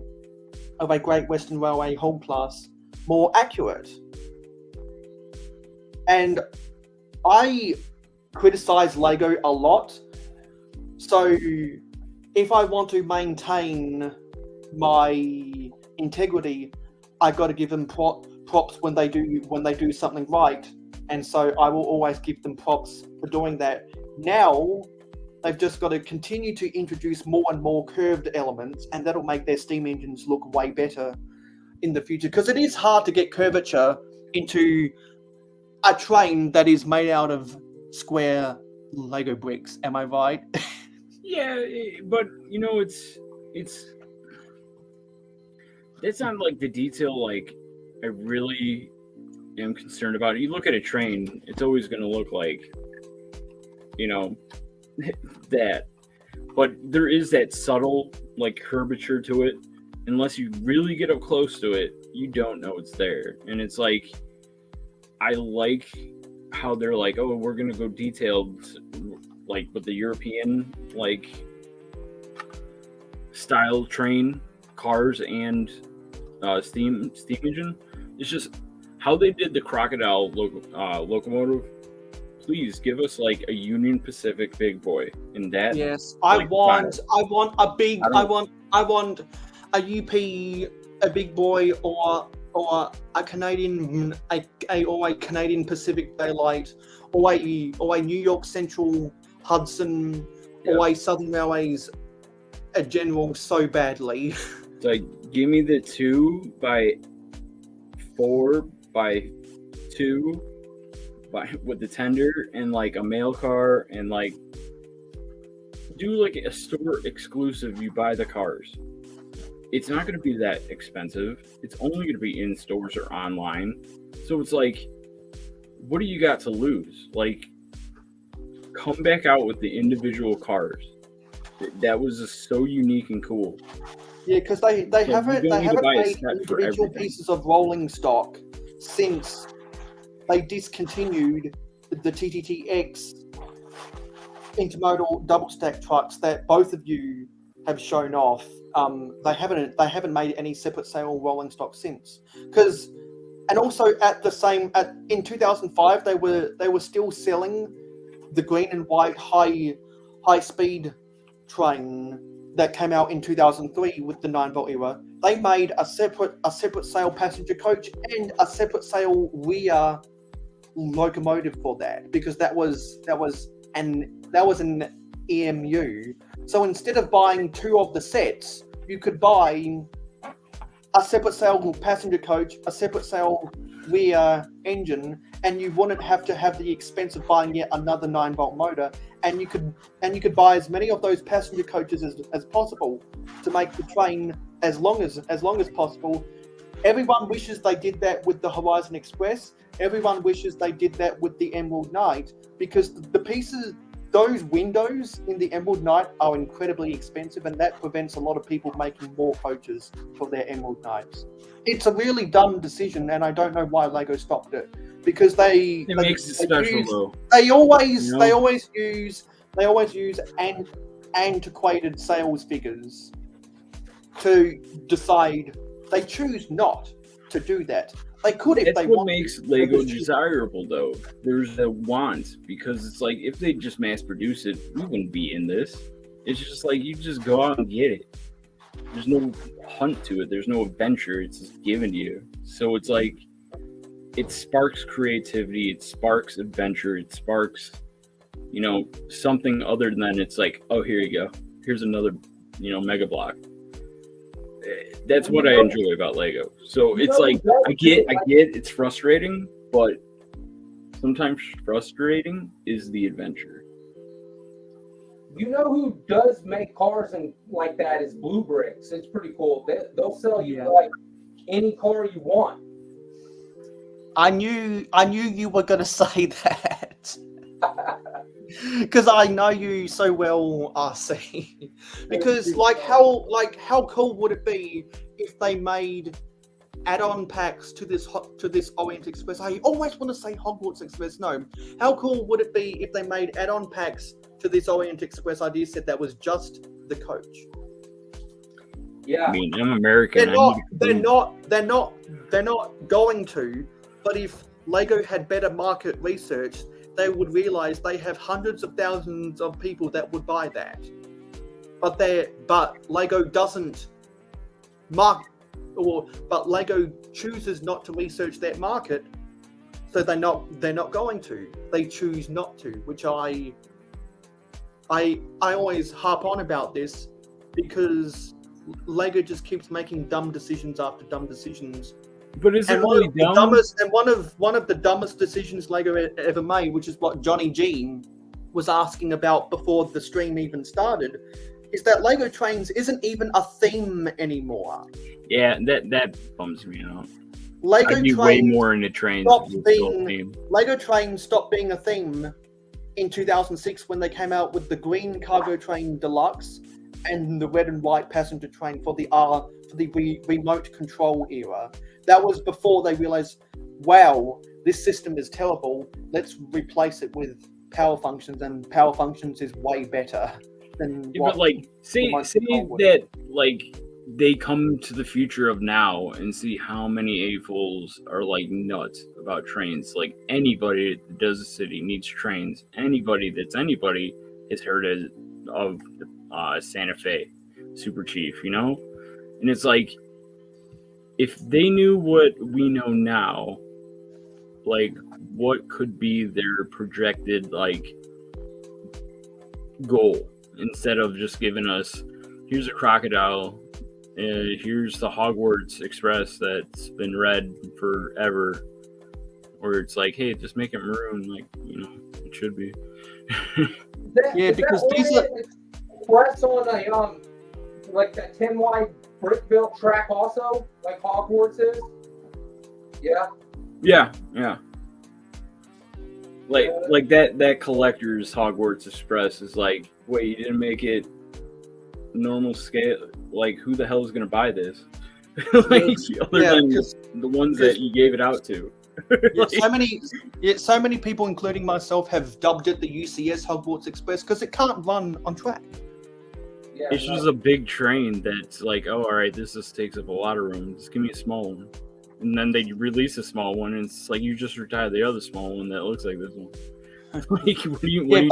of a Great Western Railway Hall class more accurate. And I criticize Lego a lot, so if I want to maintain my integrity, I got to give them props when they do something right, and so I will always give them props for doing that. Now they've just got to continue to introduce more and more curved elements, and that'll make their steam engines look way better in the future, because it is hard to get curvature into a train that is made out of square Lego bricks. Am I right? Yeah, but you know, it's that's not like the detail like I really am concerned about. You look at a train, it's always going to look like, you know, that, but there is that subtle like curvature to it. Unless you really get up close to it, you don't know it's there. And it's like, I like how they're like, oh, we're gonna go detailed, like with the European like style train cars and steam engine. It's just how they did the crocodile locomotive. Please give us like a Union Pacific big boy in that. Yes, like, I want a big. I want a UP, a big boy, or a Canadian, or a Canadian Pacific Daylight, or a New York Central Hudson, or a Southern Railways, a General so badly. It's like, give me the 2x4x2 with the tender and like a mail car, and like do like a store exclusive. You buy the cars. It's not going to be that expensive. It's only going to be in stores or online. So it's like, what do you got to lose? Like, come back out with the individual cars. That was just so unique and cool. Yeah, because they haven't made individual pieces of rolling stock since they discontinued the TTTX intermodal double stack trucks that both of you have shown off. They haven't made any separate sale rolling stock since. And also in 2005 they were still selling the green and white high speed train that came out in 2003 with the 9-volt era. They made a separate sale passenger coach and a separate sale rear locomotive for that, because that was an EMU. So instead of buying two of the sets, you could buy a separate sale passenger coach, a separate sale rear engine, and you wouldn't have to have the expense of buying yet another 9-volt motor, and you could buy as many of those passenger coaches as possible to make the train as long as possible. Everyone wishes they did that with the Horizon Express. Everyone wishes they did that with the Emerald Knight, because the pieces, those windows in the Emerald Knight are incredibly expensive, and that prevents a lot of people making more coaches for their Emerald Knights. It's a really dumb decision, and I don't know why Lego stopped it, because they makes it special though. They always use antiquated sales figures to decide. They choose not to do that. They could if they want. That's what makes Lego desirable, though. There's a want, because it's like, if they just mass produce it, we wouldn't be in this. It's just like, you just go out and get it. There's no hunt to it. There's no adventure. It's just given to you. So it's like, it sparks creativity. It sparks adventure. It sparks, something other than it's like, oh, here you go. Here's another, Mega Block. That's what I enjoy about Lego. So it's like, I get it's frustrating, but sometimes frustrating is the adventure. You know who does make cars and like that is Blue Bricks. It's pretty cool. They'll sell you like any car you want. I knew you were gonna say that. Because I know you so well, RC. Because how cool would it be if they made add-on packs to this Orient Express? I always want to say Hogwarts Express. No, how cool would it be if they made add-on packs to this Orient Express idea set that was just the coach? Yeah, I mean, I'm American. They're not going to. But if Lego had better market research, they would realize they have hundreds of thousands of people that would buy that. But Lego doesn't but Lego chooses not to research that market, so they're not going to. They choose not to, which I always harp on about this, because Lego just keeps making dumb decisions after dumb decisions. But is it really dumb? One of the dumbest decisions Lego ever made, which is what Johnny G was asking about before the stream even started, is that Lego Trains isn't even a theme anymore. Yeah, that bums me out. Lego I'd be way more into trains. Lego Trains stopped being a theme in 2006 when they came out with the green cargo train deluxe and the red and white passenger train for the remote control era. That was before they realized, wow, this system is terrible. Let's replace it with power functions, and power functions is way better than. Yeah, but like, say that like they come to the future of now and see how many A-Fools are like nuts about trains. Like anybody that does a city needs trains. Anybody has heard of Santa Fe Super Chief, you know? And it's like, if they knew what we know now, like what could be their projected like goal, instead of just giving us, here's a crocodile, here's the Hogwarts Express that's been red forever, or it's like, hey, just make it maroon, like, you know, it should be. Yeah, because these are Express on a like that 10 wide brick built track also, like Hogwarts is. Yeah. Yeah. Like that collector's Hogwarts Express is like, wait, you didn't make it normal scale? Like, who the hell is gonna buy this? Like, other than the ones that you gave it out to. So many people, including myself, have dubbed it the UCS Hogwarts Express because it can't run on track. Yeah, it's just a big train that's like, oh, all right, this just takes up a lot of room. Just give me a small one. And then they release a small one, and it's like, you just retired the other small one that looks like this one. Like, what are you doing?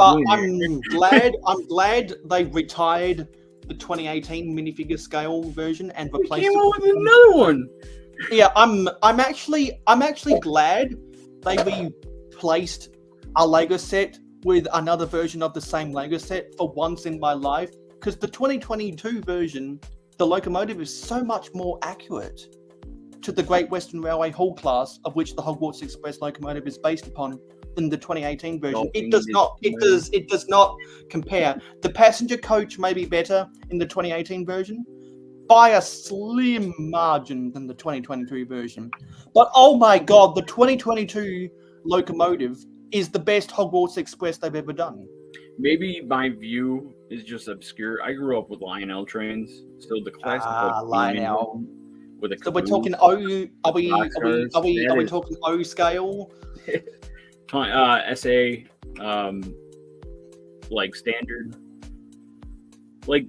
I'm glad they retired the 2018 minifigure scale version and replaced it with another one. Yeah, I'm actually glad they replaced a Lego set with another version of the same Lego set for once in my life, because the 2022 version, the locomotive is so much more accurate to the Great Western Railway Hall class, of which the Hogwarts Express locomotive is based upon, than the 2018 version. It does not compare. The passenger coach may be better in the 2018 version by a slim margin than the 2022 version. But oh my god, the 2022 locomotive is the best Hogwarts Express they've ever done. Maybe my view is just obscure. I grew up with Lionel trains, so the classic Lionel. With a So we're caboose, talking are we talking O scale? SA, like standard, like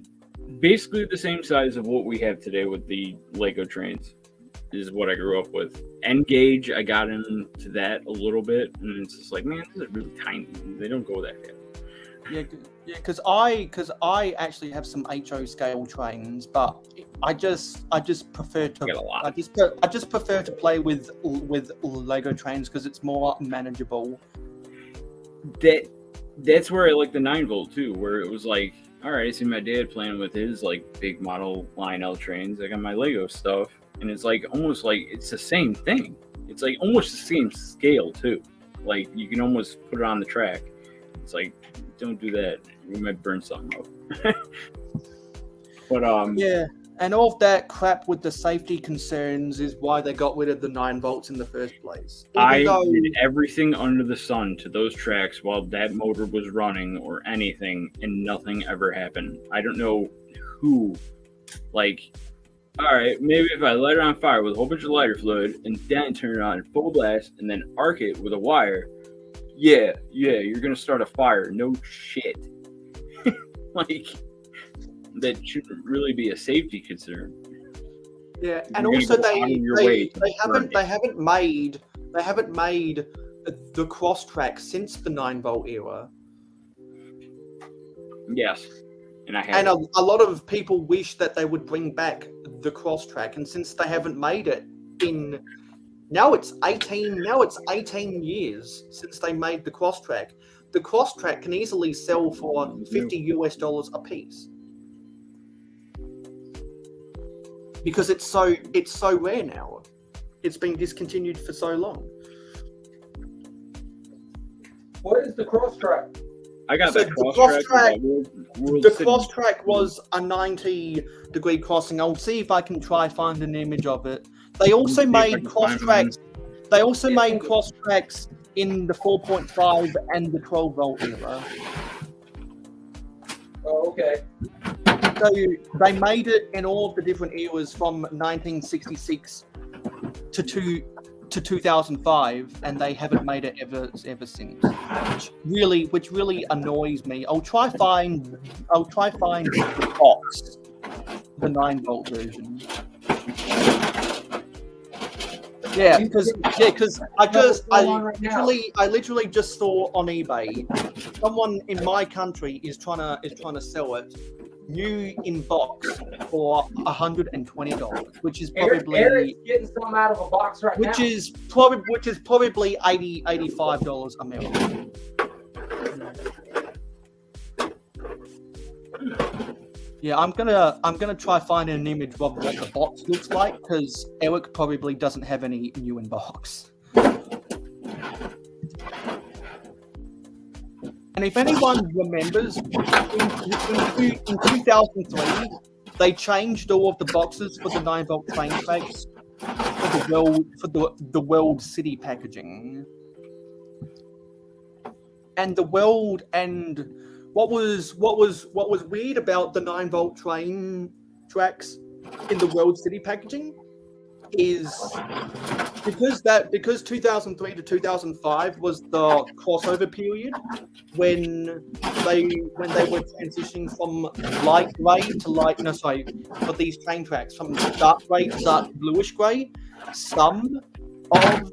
basically the same size of what we have today with the Lego trains is what I grew up with. N gauge, I got into that a little bit, and it's just like, man, these are really tiny. They don't go that fast. Yeah, because I actually have some HO scale trains, but I just prefer to I just prefer to play with Lego trains because it's more manageable. That's where I like the 9-volt too, where it was like, all right, I see my dad playing with his like big model Lionel trains. I got my Lego stuff, and it's like almost like it's the same thing. It's like almost the same scale too. Like you can almost put it on the track. It's like, don't do that. We might burn something up. But yeah, and all of that crap with the safety concerns is why they got rid of the 9 volts in the first place. I did everything under the sun to those tracks while that motor was running or anything, and nothing ever happened. I don't know who, like, all right, maybe if I light it on fire with a whole bunch of lighter fluid and then turn it on full blast and then arc it with a wire, yeah, you're gonna start a fire. No shit. Like, that shouldn't really be a safety concern. Yeah, and also they haven't made the cross track since the 9 volt era. Yes, and a lot of people wish that they would bring back the cross track, and since they haven't made it in now it's 18 years since they made the cross track. The cross track can easily sell for $50 a piece. Because it's so rare now. It's been discontinued for so long. What is the cross track? I got that cross track. The cross track was a 90-degree crossing. I'll see if I can try find an image of it. They also made cross tracks. They also made cross tracks in the 4.5 and the 12 volt era. Oh, okay. So they made it in all of the different eras from 1966 to 2005, and they haven't made it ever since. Which really annoys me. I'll try find the box the 9-volt version. Yeah, because I literally just saw on eBay, someone in my country is trying to sell it new in box for $120, which is probably Eric's getting some out of a box right now. which is probably $85 American. Yeah, I'm gonna try finding an image of what the box looks like, because Eric probably doesn't have any new in box. And if anyone remembers, in 2003, they changed all of the boxes for the 9-volt train tracks for the World City packaging. And the World and what was weird about the 9-volt train tracks in the World City packaging is because 2003 to 2005 was the crossover period when they were transitioning from light grey to for these train tracks from dark grey to dark bluish grey. Some of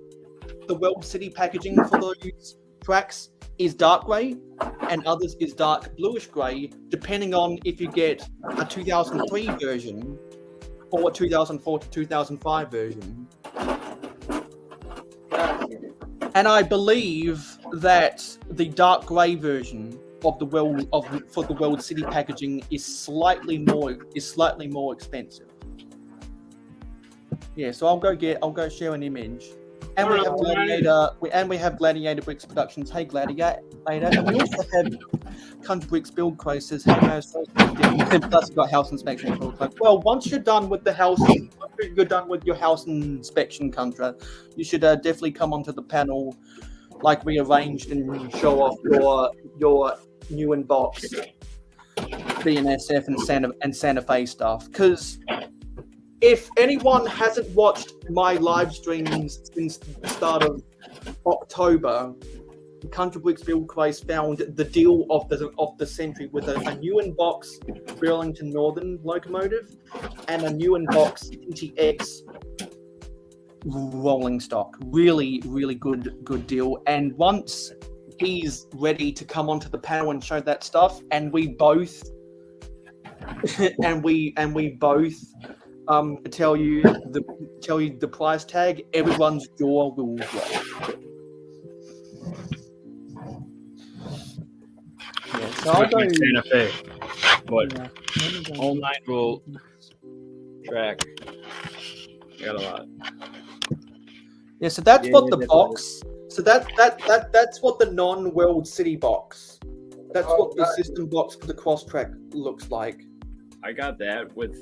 the World City packaging for those tracks is dark grey and others is dark bluish grey, depending on if you get a 2003 version or a 2004 to 2005 version. And I believe that the dark grey version of the World City packaging is slightly more expensive. Yeah, so I'll go share an image. And we have Gladiator Bricks Productions. Hey Gladiator, and we also have Country Bricks Build Crisis. Hey no, so plus we've got house inspection. Well, once you're done with your house inspection, Contra, you should definitely come onto the panel, like we arranged, and show off your new in box BNSF and Santa Fe stuff. Because if anyone hasn't watched my live streams since the start of October, Country Bricks Build Craze found the deal of the century with a new in box Burlington Northern locomotive and a new in box TTX rolling stock. Really, really good deal. And once he's ready to come onto the panel and show that stuff, and we both tell you the price tag, everyone's jaw will drop. Yeah, so I'll go Santa Fe, but all 9-volt track. Got a lot. Yeah, so that's what the box. So that's what the non-World City box. That's what the system box for the cross track looks like. I got that with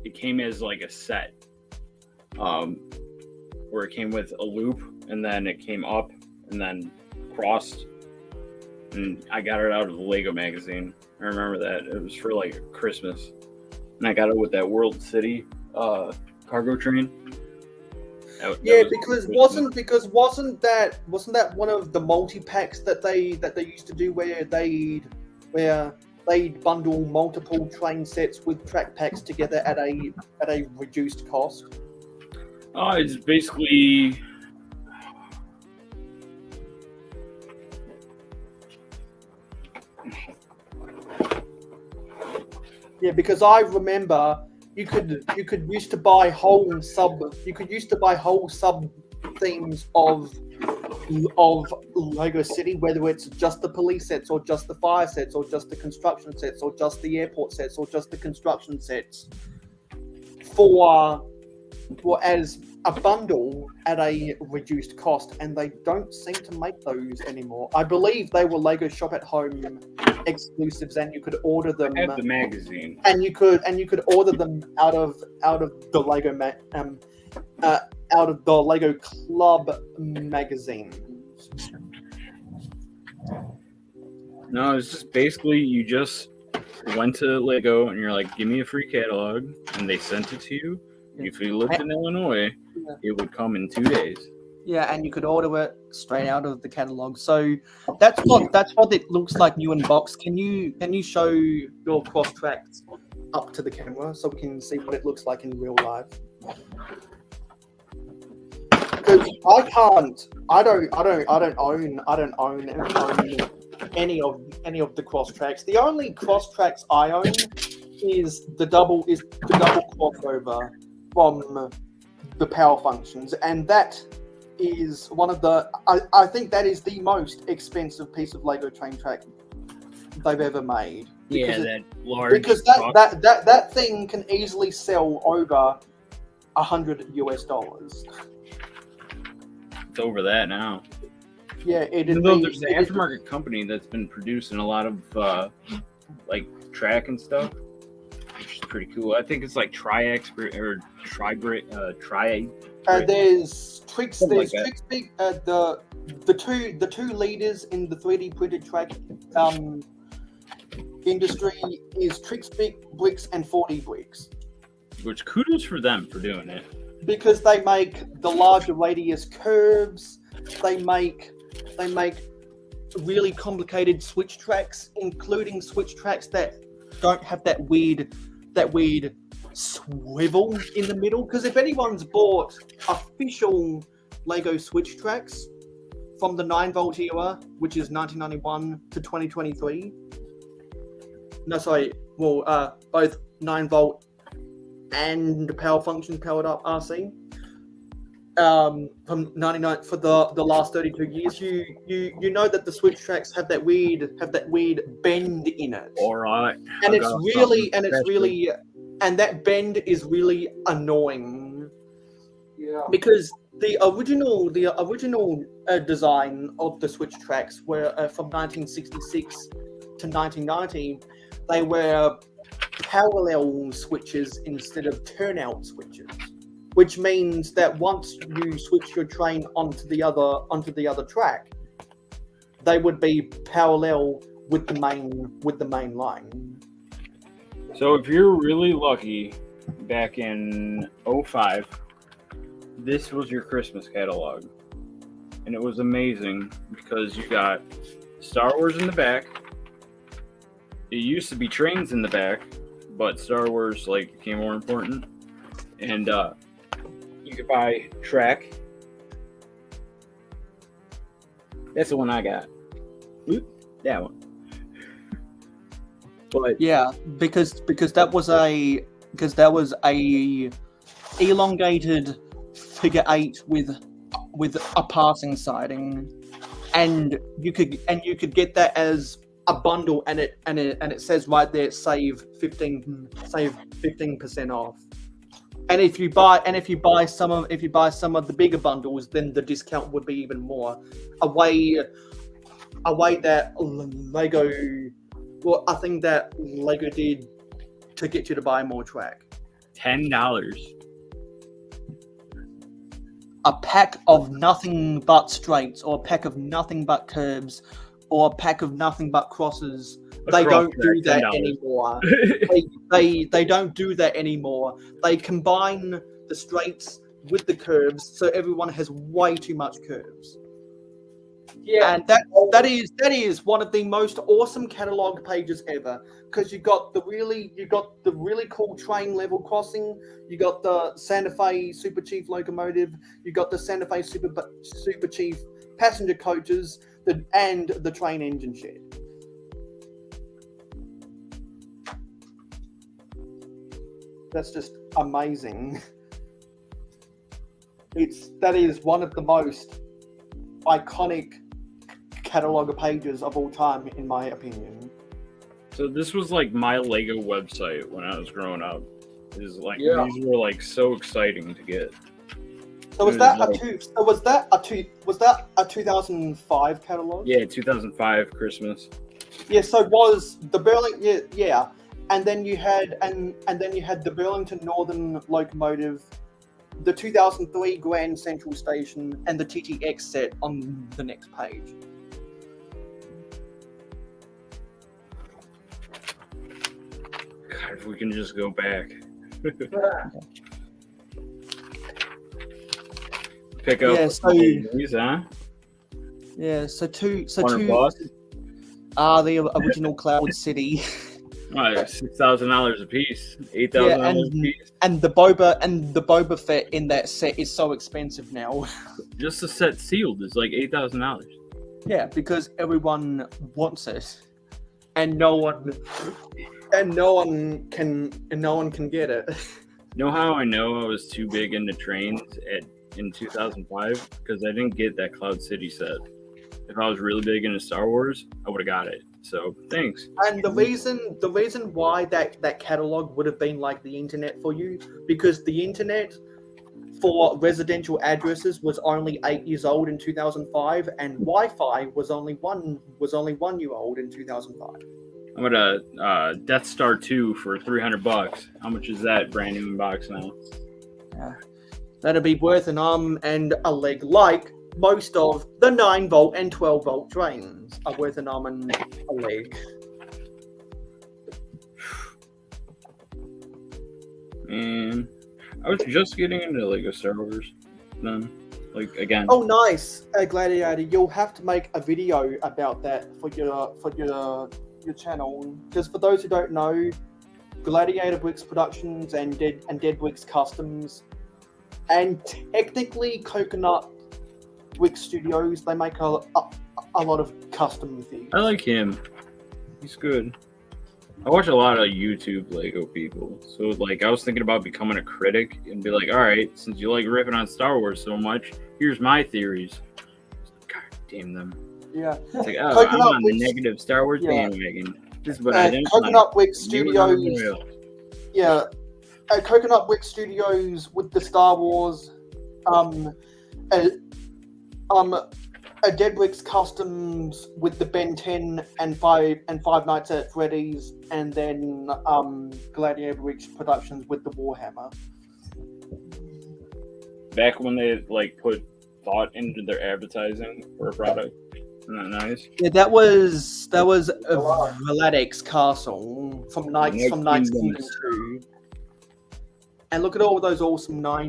it came as like a set, where it came with a loop and then it came up and then crossed, and I got it out of the Lego magazine. I remember that it was for like Christmas, and I got it with that World City cargo train. Because wasn't that one of the multi packs that they used to do where they'd bundle multiple train sets with track packs together at a reduced cost? It's basically because I remember you could used to buy whole sub themes of Lego City, whether it's just the police sets or just the fire sets or just the construction sets or just the airport sets or just the construction sets for as a bundle at a reduced cost, and they don't seem to make those anymore. I believe they were Lego Shop at Home exclusives, and you could order them. I have the magazine, and you could order them out of the Lego out of the Lego Club magazine. No, it's just basically you just went to Lego and you're like, give me a free catalog, and they sent it to you. If you lived in Illinois, it would come in 2 days. Yeah, and you could order it straight out of the catalog. So that's what it looks like new in box. Can you show your cross tracks up to the camera so we can see what it looks like in real life? Because I don't own any of the cross tracks. The only cross tracks I own is the double crossover from the power functions, and that is one of the I think that is the most expensive piece of Lego train track they've ever made. Yeah, that large. Because that thing can easily sell over $100 US. It's over that now. Yeah, even though there's an aftermarket company that's been producing a lot of like track and stuff, which is pretty cool. I think it's like Tri-X or Tri. There's Tricks. Something There's like Tricks. The two leaders in the 3D printed track industry is Tricks Bricks and 4D Bricks. Which kudos for them for doing it. Because they make the larger radius curves. They make really complicated switch tracks, including switch tracks that don't have that weird swivel in the middle. Because if anyone's bought official Lego switch tracks from the 9-volt era, which is 1991 to 2023, both 9-volt and power functions powered up RC from 99 for the last 32 years, you know that the switch tracks have that weird bend in it. All right. And that bend is really annoying. Yeah. Because the original design of the switch tracks were from 1966 to 1990. They were parallel switches instead of turnout switches, which means that once you switch your train onto the other track, they would be parallel with the main line. So if you're really lucky, back in 2005, this was your Christmas catalog, and it was amazing because you got Star Wars in the back. It used to be trains in the back, but Star Wars became more important, and you could buy track. That's the one I got. Oop, that one. But yeah, because that was a elongated figure 8 with a passing siding, and you could get that as a bundle, and it says right there, save 15% off. And if you buy some of the bigger bundles, then the discount would be even more. A way that Lego, well, I think that Lego did to get you to buy more track. $10. A pack of nothing but straights, or a pack of nothing but curves, or a pack of nothing but crosses. They don't do that anymore. They don't do that anymore. They combine the straights with the curves, so everyone has way too much curves. Yeah, and that is one of the most awesome catalog pages ever, because you got the really cool train level crossing, you got the Santa Fe Super Chief locomotive, you got the Santa Fe Super Chief passenger coaches, and the train engine shed. That's just amazing. That is one of the most iconic catalog pages of all time, in my opinion. So this was like my Lego website when I was growing up. These were so exciting to get. So was that a 2005 catalog? Yeah, 2005 Christmas. Yeah, so was the Burlington and then you had the Burlington Northern locomotive, the 2003 Grand Central Station, and the TTX set on the next page. God, if we can just go back. Pick up Yeah, a so- couple of these, huh? Yeah, so two 100 bucks? the original Cloud City. $6,000 a piece, Yeah, $8,000 a piece. and the Boba Fett in that set is so expensive now. Just the set sealed is like $8,000. Yeah, because everyone wants it, and no one can get it. Know how I know I was too big into trains in 2005? Because I didn't get that Cloud City set. If I was really big into Star Wars, I would have got it. So thanks. And the reason why that catalog would have been like the internet for you, because the internet for residential addresses was only 8 years old in 2005, and Wi-Fi was only 1 year old in 2005. I'm at a Death Star 2 for $300. How much is that brand new in box now? Yeah, that'd be worth an arm and a leg, like most of the 9-volt and 12-volt trains are worth an arm and a leg. And I was just getting into Lego Star Wars then. Like, again. Oh, nice, Gladiator. You'll have to make a video about that for your channel. Because for those who don't know, Gladiator Bricks Productions and Dead Bricks Customs, and technically Coconut Brick Studios, they make a lot of custom things. I like him. He's good. I watch a lot of YouTube Lego people. So, like, I was thinking about becoming a critic and be like, all right, since you like ripping on Star Wars so much, here's my theories. God damn them. Yeah. It's like, oh, I'm on the negative Star Wars Yeah. bandwagon. This is what I didn't Coconut like. Brick Maybe not Studios. real. Yeah. Coconut Brick Studios with the Star Wars. A Dead Bricks Customs with the Ben 10 and Five Nights at Freddy's, and then Gladiator Bricks Productions with the Warhammer. Back when they like put thought into their advertising for a product. Isn't that nice? Yeah, that was Vladek's Castle from Knight's Kingdom 2. And look at all those awesome not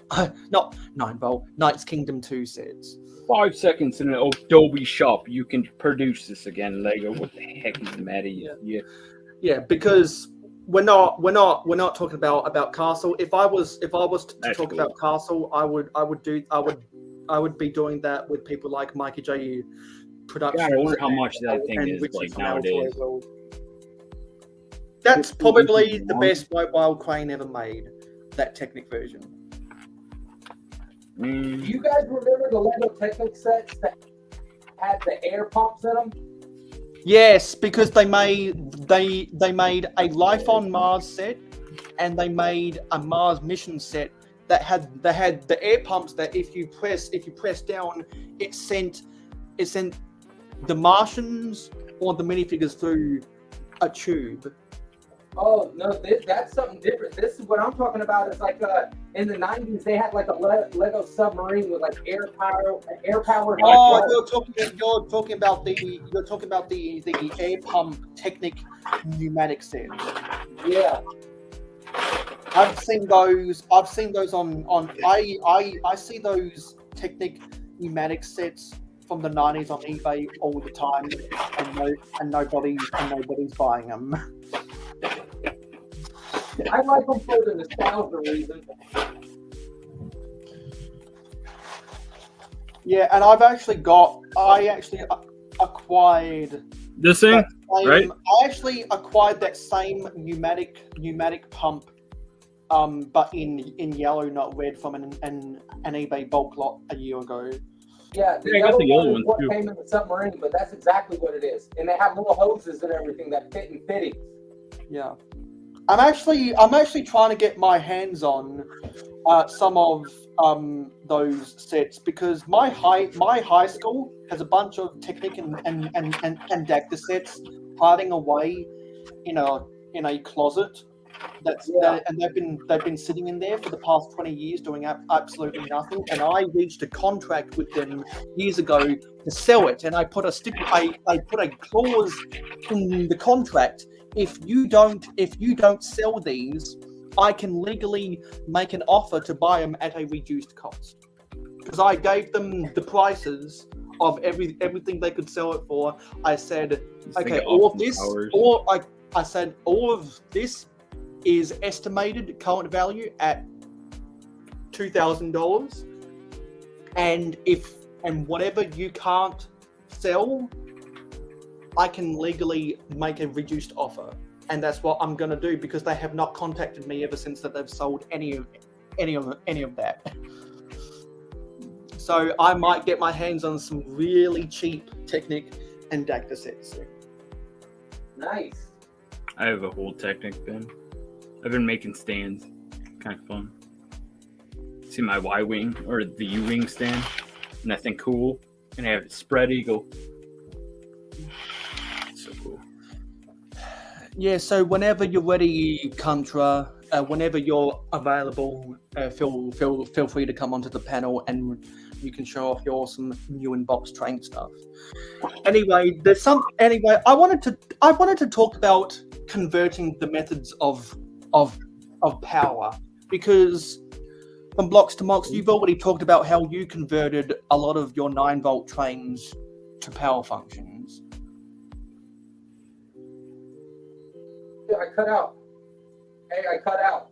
9-volt, Knight's Kingdom 2 sets. 5 seconds in an Adobe shop, you can produce this again, Lego. What the heck is the matter? Yeah, because we're not talking about Castle. If I was to talk cool. about Castle, I would be doing that with people like Mikey J. Productions. God, I wonder how much that thing and is Richard like from nowadays. Altoid. That's probably the best mobile crane ever made. That Technic version. Do you guys remember the Lego Technic sets that had the air pumps in them? Yes, because they made a Life on Mars set, and they made a Mars mission set that had the air pumps that if you press down, it sent the Martians or the minifigures through a tube. Oh no, that's something different. This is what I'm talking about. It's like in the 90s they had like a Lego submarine with like air power. Oh, you're talking about the air pump Technic pneumatic set. Yeah. I've seen those on I see those Technic pneumatic sets from the 90s on eBay all the time, and nobody's buying them. I like them for the nostalgia reason. Yeah, and I actually acquired this thing, right? I actually acquired that same pneumatic pump, but in yellow, not red, from an eBay bulk lot a year ago. Yeah, the I got the yellow one one is what too. came in the submarine, but that's exactly what it is. And they have little hoses and everything that fit in fittings. Yeah. I'm actually trying to get my hands on some of those sets, because my high school has a bunch of Technic and Dacta sets hiding away in a closet. And they've been sitting in there for the past 20 years doing absolutely nothing. And I reached a contract with them years ago to sell it, and I put a clause in the contract. If you don't sell these, I can legally make an offer to buy them at a reduced cost. because I gave them the prices of everything they could sell it for. I said, okay, all of this, I said all of this is estimated current value at $2,000, and whatever you can't sell, I can legally make a reduced offer, and that's what I'm gonna do because they have not contacted me ever since that they've sold any of that. So I might get my hands on some really cheap Technic and Dagda sets soon. Nice. I have a whole Technic bin. I've been making stands. Kind of fun. See my Y-wing or the U-wing stand? Nothing cool. And I have it spread eagle. So cool. Yeah, so whenever you're ready, Contra, whenever you're available, feel free to come onto the panel and you can show off your awesome new in-box train stuff. Anyway, I wanted to talk about converting the methods of power, because from Blocks to Mox, you've already talked about how you converted a lot of your 9-volt trains to power functions. I cut out. Hey, I cut out.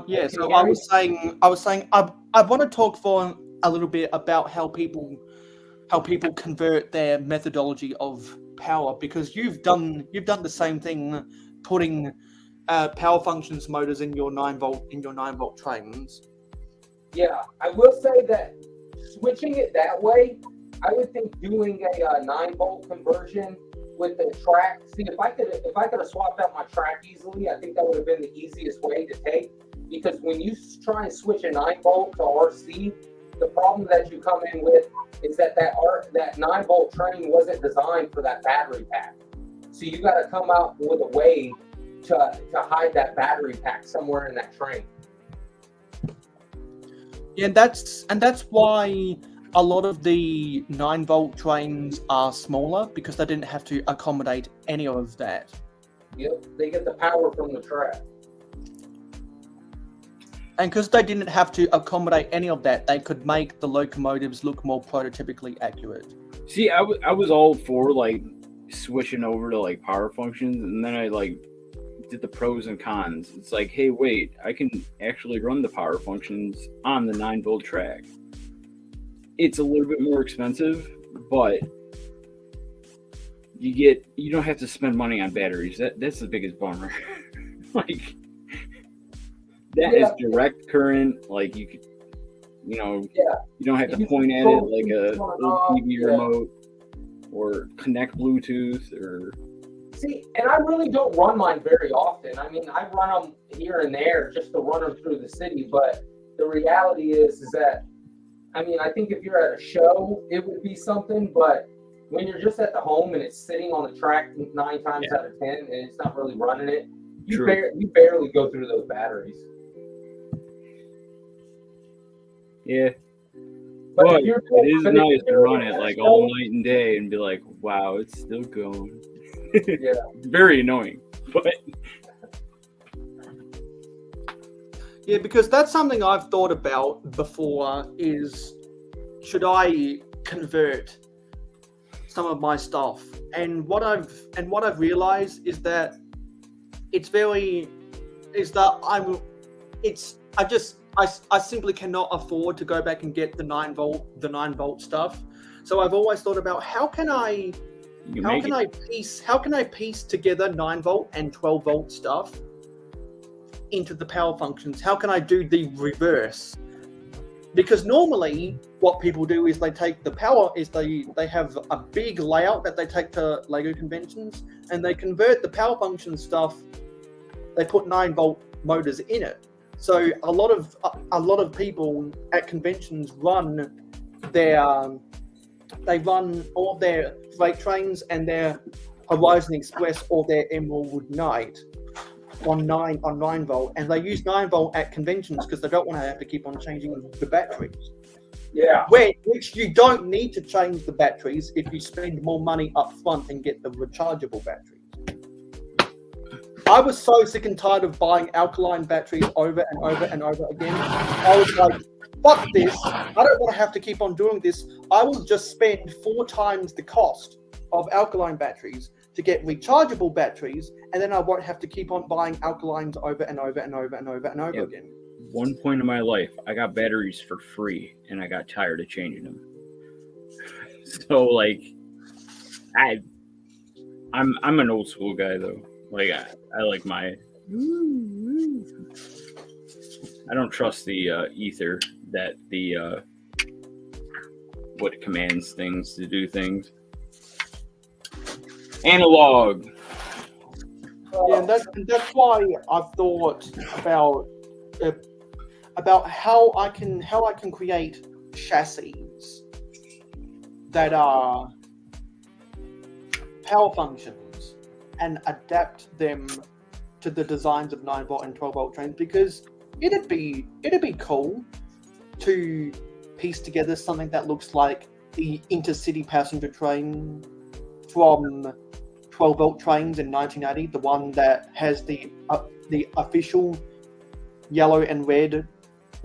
Yeah, so I was saying I want to talk for a little bit about how people convert their methodology of power, because you've done the same thing, putting power functions motors in your 9-volt trains. Yeah, I will say that switching it that way, I would think doing a 9-volt conversion with the track. See, if I could have swapped out my track easily, I think that would have been the easiest way to take. Because when you try and switch a 9-volt to RC, the problem that you come in with is that 9-volt train wasn't designed for that battery pack. So you got to come out with a way to hide that battery pack somewhere in that train. Yeah, and that's why a lot of the 9-volt trains are smaller, because they didn't have to accommodate any of that. Yep, they get the power from the track. And because they didn't have to accommodate any of that, they could make the locomotives look more prototypically accurate. See, I was all for like switching over to like power functions, and then I like did the pros and cons. It's like, hey, wait, I can actually run the power functions on the 9-volt track. It's a little bit more expensive, but you don't have to spend money on batteries. That's the biggest bummer. Like, that is direct current. Like, you could, you don't have to point at it like a old TV remote or connect Bluetooth or. See, and I really don't run mine very often. I mean, I run them here and there just to run them through the city. But the reality is that, I mean, I think if you're at a show, it would be something. But when you're just at the home and it's sitting on the track 9 times out of 10 and it's not really running it, you barely go through those batteries. Yeah. But it is nice to run it like all night and day and be like, wow, it's still going. Yeah. It's very annoying. But yeah, because that's something I've thought about before, is should I convert some of my stuff? And what I've realized is that I simply cannot afford to go back and get the 9-volt stuff. So I've always thought about how can I piece together 9-volt and 12-volt stuff into the power functions? How can I do the reverse? Because normally what people do is they take the power, they have a big layout that they take to LEGO conventions, and they convert the power function stuff. They put 9-volt motors in it. So a lot of people at conventions run all their freight trains and their Horizon Express or their Emerald Knight on 9-volt, and they use 9-volt at conventions because they don't want to have to keep on changing the batteries. Yeah. Which you don't need to change the batteries if you spend more money up front and get the rechargeable batteries. I was so sick and tired of buying alkaline batteries over and over and over again. I was like, fuck this. I don't want to have to keep on doing this. I will just spend 4 times the cost of alkaline batteries to get rechargeable batteries, and then I won't have to keep on buying alkalines over and over and over and over and over again. One point in my life, I got batteries for free, and I got tired of changing them. So, like, I'm an old school guy though. Like, I like my. I don't trust the ether that the what commands things to do things. Analog. Yeah, and that's why I've thought about how I can create chassis that are power functions and adapt them to the designs of 9-volt and 12-volt trains, because it'd be cool to piece together something that looks like the intercity passenger train from 12-volt trains in 1980, the one that has the official yellow and red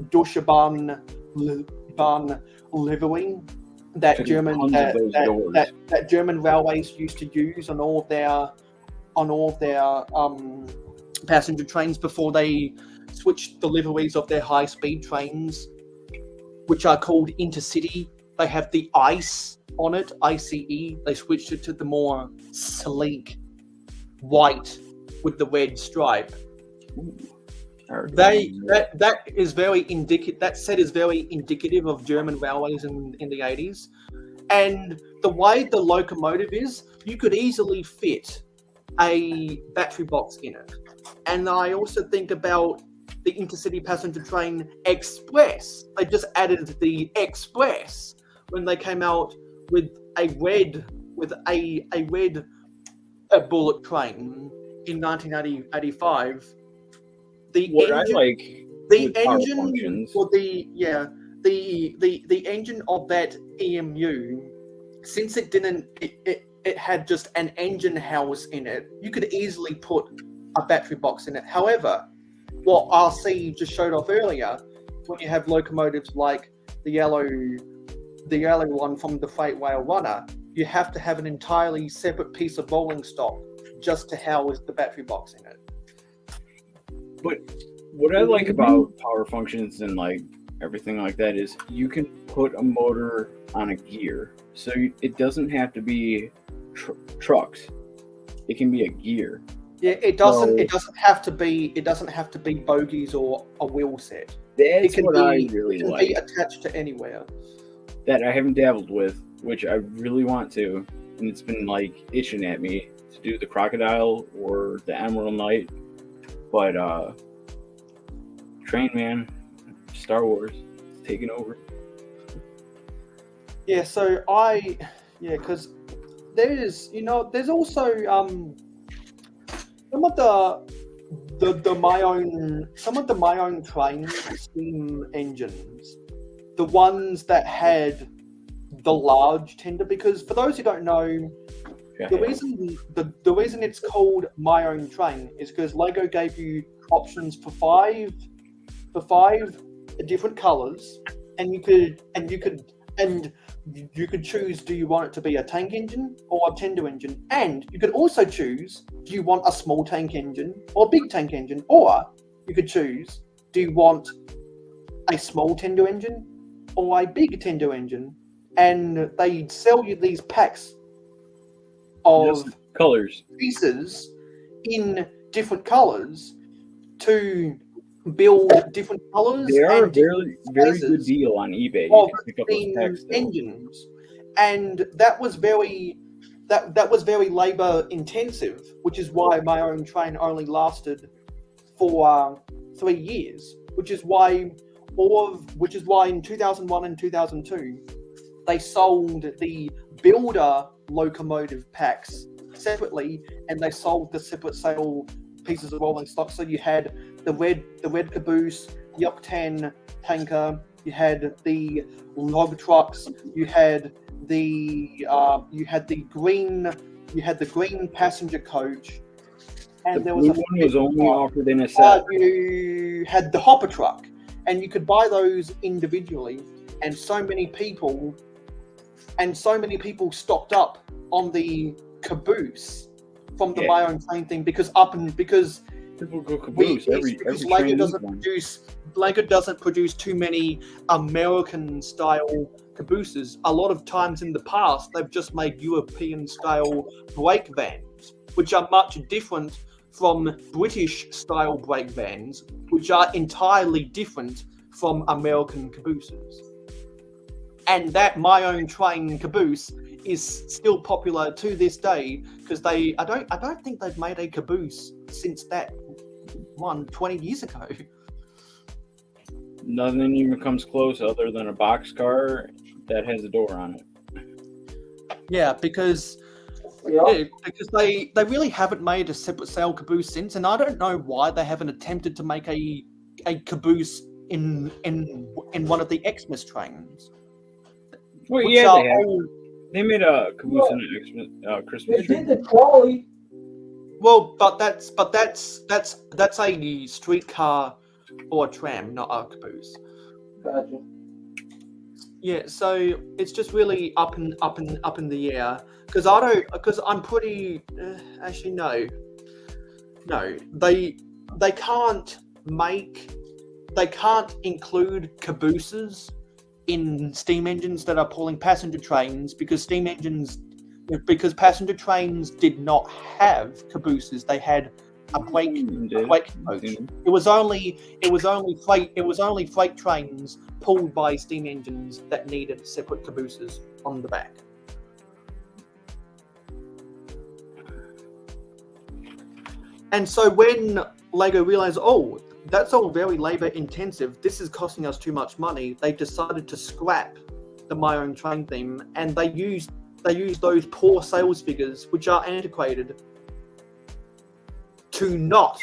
Dushabahn livery that German railways used to use on all of their passenger trains before they switched the liveries of their high-speed trains, which are called intercity. They have the ICE on it, ICE. They switched it to the more sleek white with the red stripe. That is very indicative. That set is very indicative of German railways in the 80s. And the way the locomotive is, you could easily fit a battery box in it. And I also think about the intercity passenger train Express. They just added the Express when they came out with a red bullet train in 1985. The engine of that EMU, since it had just an engine house in it, you could easily put a battery box in it. However, what RC just showed off earlier, when you have locomotives like the yellow one from the Freight Rail Runner, you have to have an entirely separate piece of rolling stock just to house the battery box in it. But what I like about power functions and like everything like that is you can put a motor on a gear, so it doesn't have to be trucks. It can be a gear. Yeah, it doesn't have to be bogies or a wheel set. That's what I really like. Be attached to anywhere. That I haven't dabbled with, which I really want to, and it's been like itching at me to do the Crocodile or the Emerald Knight. But Train Man, Star Wars, is taking over. Yeah, so because there's also some of my own train steam engines, the ones that had the large tender, because for those who don't know, the reason it's called My Own Train is because Lego gave you options for five different colors, and you could choose, do you want it to be a tank engine or a tender engine? And you could also choose, do you want a small tank engine or a big tank engine? Or you could choose, do you want a small tender engine or a big tender engine? And they'd sell you these packs of colors pieces in different colors to build different colors. They are a very good deal on eBay. You can pick up those packs engines, and that was very labor intensive, which is why My Own Train only lasted for 3 years. Which is why in 2001 and 2002 they sold the builder locomotive packs separately, and they sold the separate sale pieces of rolling stock. So you had the red caboose, the Octane tanker, you had the log trucks, you had the green passenger coach, and there was one was only offered in a set. You had the hopper truck, and you could buy those individually, and so many people stocked up on the caboose from the My Own Train thing because people go caboose every Lego train doesn't one. produce too many American style cabooses. A lot of times in the past, they've just made European style brake vans, which are much different from British style brake vans, which are entirely different from American cabooses. And that My Own Train caboose is still popular to this day because I don't think they've made a caboose since that one 20 years ago. Nothing even comes close other than a boxcar that has a door on it. Yeah, because they really haven't made a separate sale caboose since, and I don't know why they haven't attempted to make a caboose in one of the Xmas trains. Well, which yeah, are they have. all- They made a caboose in an Christmas They tree. did the trolley. Well, but that's a streetcar or a tram, not a caboose. Gotcha. Yeah, so it's just really up in the air because I'm pretty actually no, they can't include cabooses in steam engines that are pulling passenger trains because passenger trains did not have cabooses. They had a brake coach. It was only freight trains pulled by steam engines that needed separate cabooses on the back. And so when Lego realized, oh, that's all very labor intensive, this is costing us too much money, they decided to scrap the My Own Train theme, and they used those poor sales figures, which are antiquated, to not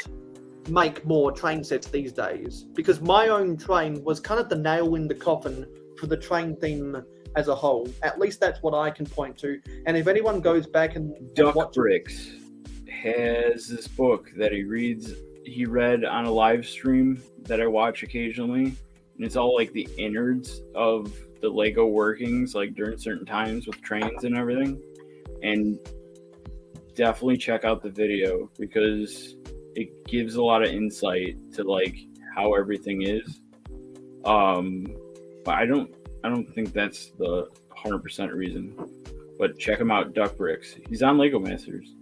make more train sets these days. Because My Own Train was kind of the nail in the coffin for the train theme as a whole. At least that's what I can point to. And if anyone goes back and Duck Bricks has this book that he read on a live stream that I watch occasionally, and it's all like the innards of the Lego workings, like during certain times with trains and everything. And definitely check out the video because it gives a lot of insight to like how everything is. But I don't think that's the 100% reason. But check him out, Duck Bricks. He's on Lego Masters.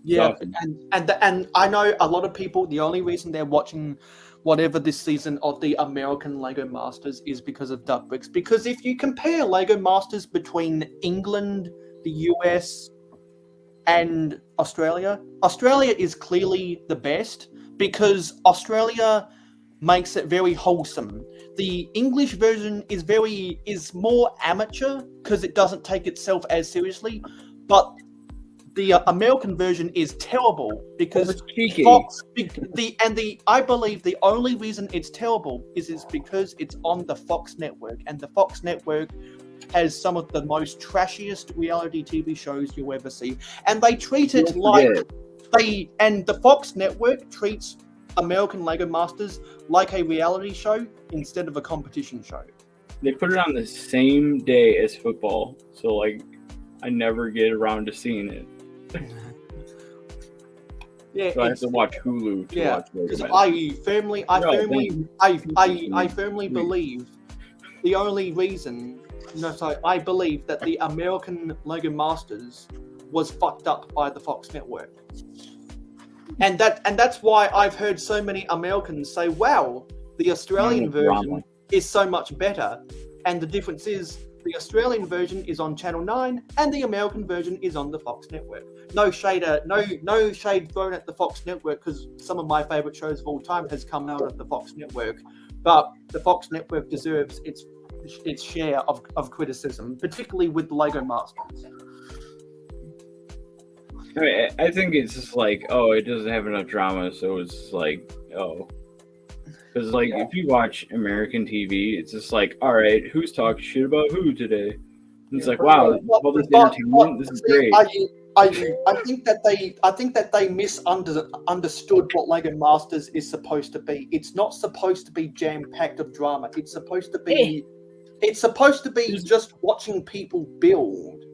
Yeah, Awesome. and I know a lot of people, the only reason they're watching whatever this season of the American Lego Masters is because of Duck Bricks. Because if you compare Lego Masters between England, the US, and Australia, Australia is clearly the best because Australia makes it very wholesome. The English version is more amateur because it doesn't take itself as seriously, but the American version is terrible because Fox. I believe the only reason it's terrible is because it's on the Fox network, and the Fox network has some of the most trashiest reality TV shows you'll ever see, and they treat it the Fox network treats American Lego Masters like a reality show instead of a competition show. They put it on the same day as football, so like I never get around to seeing it. Yeah, so I have to watch Hulu to watch Lego because Masters. I firmly believe the only reason. I believe that the American Lego Masters was fucked up by the Fox network, and that's why I've heard so many Americans say, "Wow, the Australian version is so much better," and the difference is the Australian version is on Channel 9 and the American version is on the Fox network. No shade thrown at the Fox network because some of my favorite shows of all time has come out of the Fox network, but the Fox network deserves its share of criticism, particularly with the Lego Masters. I think it's just like, oh, it doesn't have enough drama, so it's like, oh. Because, like, if you watch American TV, it's just like, all right, who's talking shit about who today? And it's like, wow, all this entertainment, this is great. I think that they misunderstood what Lego Masters is supposed to be. It's not supposed to be jam-packed of drama. It's supposed to be just watching people build.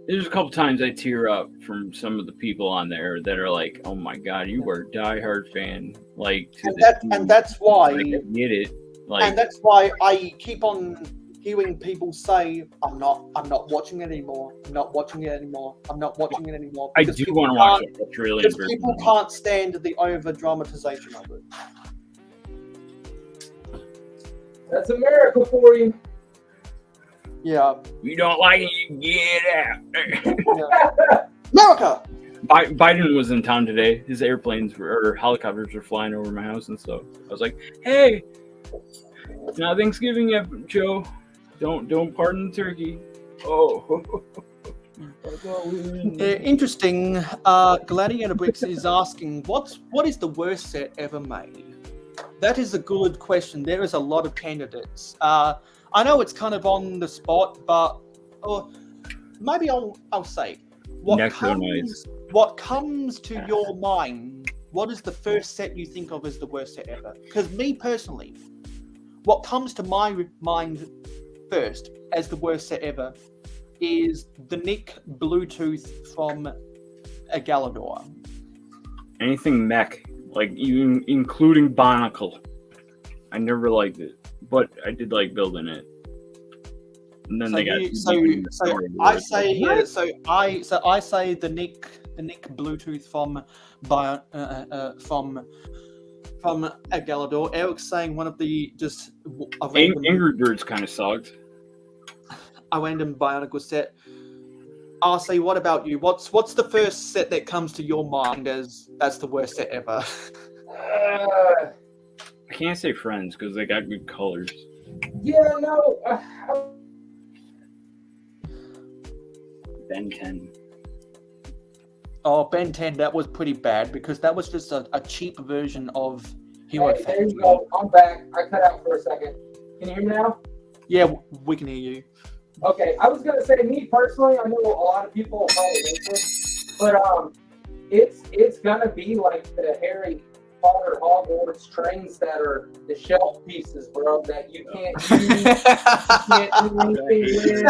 There's a couple times I tear up from some of the people on there that are like, "Oh my god, you are a diehard fan!" Like, And that's why I get it. Like, and that's why I keep on hearing people say, "I'm not watching it anymore. I'm not watching it anymore. I'm not watching it anymore." I do want to watch it. It's really because people can't stand the over dramatization of it. That's America for you. Yeah. You don't like it, you get out. America. Biden was in town today. His helicopters were flying over my house and stuff. I was like, "Hey, it's not Thanksgiving yet, Joe. Don't pardon the turkey." Oh. Interesting. Gladiator Bricks is asking, what is the worst set ever made? That is a good question. There is a lot of candidates. I know it's kind of on the spot, but maybe I'll say what comes to your mind. What is the first set you think of as the worst set ever? Because me personally, what comes to my mind first as the worst set ever is the Nick Bluetooth from a Galador. Anything mech, like even including Barnacle. I never liked it, but I did like building it. And then I say the Nick Bluetooth from a Galador. Eric's saying one of the just a random Angry Birds kind of sucked. A random Bionicle set. RC, what about you? What's the first set that comes to your mind as that's the worst set ever? I can't say Friends because they got good colors. Yeah, no. Ben 10. Oh, Ben 10, that was pretty bad because that was just a cheap version of Hero Hey, there you go. I'm back. I cut out for a second. Can you hear me now? Yeah, we can hear you. Okay, I was gonna say, me personally, I know a lot of people will probably hate this, but it's gonna be like the Harry Potter Hogwarts trains that are the shelf pieces, bro, that you can't use, you can't do anything with.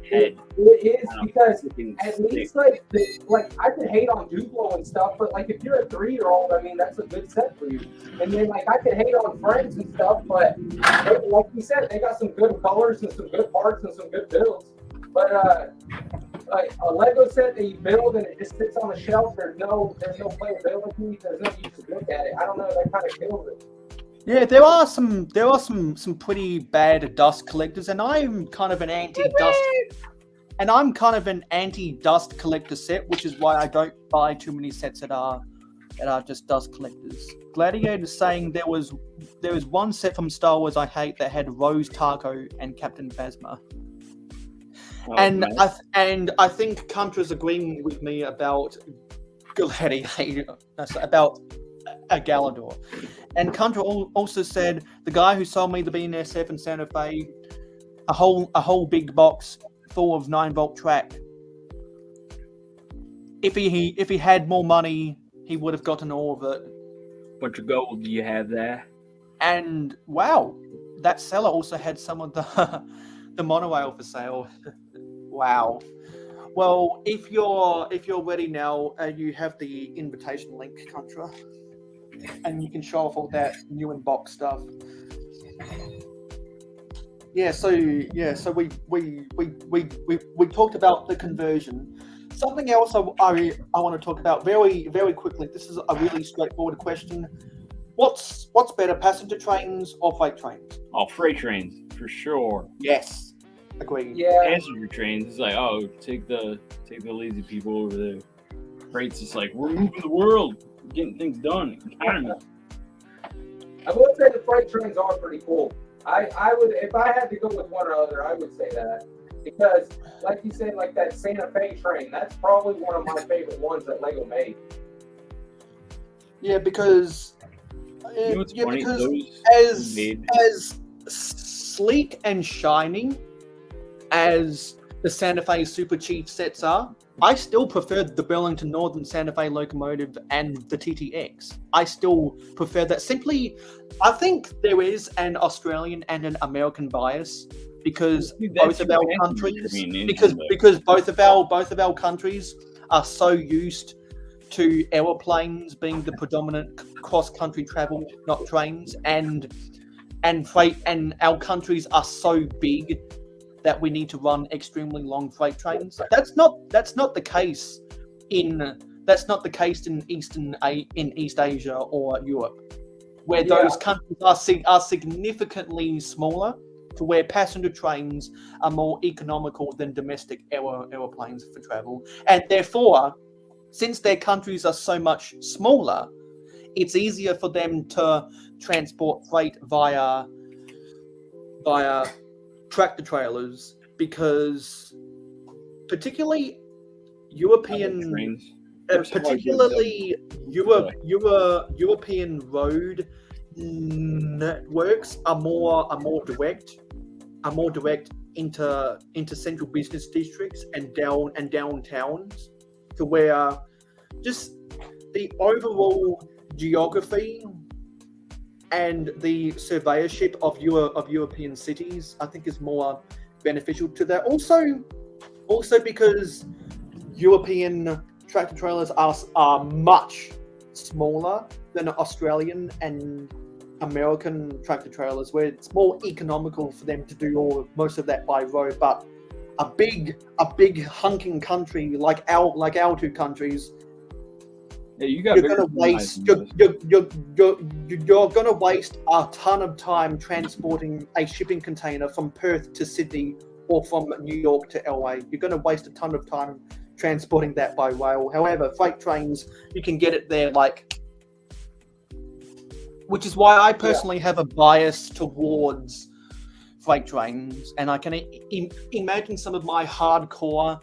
It is because at least like I could hate on Duplo and stuff, but like if you're a 3-year-old, I mean that's a good set for you. And then like I could hate on Friends and stuff, but like you said, they got some good colors and some good parts and some good builds. But like a Lego set that you build and it just sits on the shelf, there's no playability, there's no you just look at it. I don't know, that kind of kills it. Yeah, there are some pretty bad dust collectors, and I'm kind of an anti-dust collector set, which is why I don't buy too many sets that are just dust collectors. Gladiator's saying there was one set from Star Wars I hate that had Rose Tarko and Captain Phasma. Oh, and I think Contra's agreeing with me about Gladiator, about a Galador. And Contra also said the guy who sold me the BNSF in Santa Fe, a whole big box full of 9-volt track. If he had more money, he would have gotten all of it. Bunch of gold do you have there? And wow, that seller also had some of the monorail for sale. Wow. Well, if you're ready now, you have the invitation link, Contra, and you can show off all that new in-box stuff. So we talked about the conversion. Something else I want to talk about very, very quickly. This is a really straightforward question. What's better, passenger trains or freight trains? Oh, freight trains for sure. Yes, agreed. Yeah. Passenger trains, it's like, oh, take the lazy people over there. Freight's just like, we're moving the world, we're getting things done. I would say the freight trains are pretty cool. I would, if I had to go with one or other, I would say that. Because, like you said, like that Santa Fe train, that's probably one of my favorite ones that Lego made. Yeah, because as sleek and shining as the Santa Fe Super Chief sets are, I still prefer the Burlington Northern Santa Fe locomotive and the TTX. I still prefer that. Simply, I think there is an Australian and an American bias because both of our countries, because both of our countries are so used to aeroplanes being the predominant cross-country travel, not trains, and freight, and our countries are so big that we need to run extremely long freight trains. That's not the case in East Asia or Europe, where those countries are significantly smaller, to where passenger trains are more economical than domestic aeroplanes for travel, and therefore, since their countries are so much smaller, it's easier for them to transport freight via tractor trailers, because particularly European road networks are more direct into central business districts and downtowns, to where just the overall geography and the surveyorship of European cities, I think, is more beneficial to that. Also because European tractor trailers are much smaller than Australian and American tractor trailers, where it's more economical for them to do most of that by road. But a big hunking country like our two countries, you're gonna waste a ton of time transporting a shipping container from Perth to Sydney or from New York to LA. You're gonna waste a ton of time transporting that by rail. However, freight trains, you can get it there, which is why I personally have a bias towards freight trains, and I can imagine some of my hardcore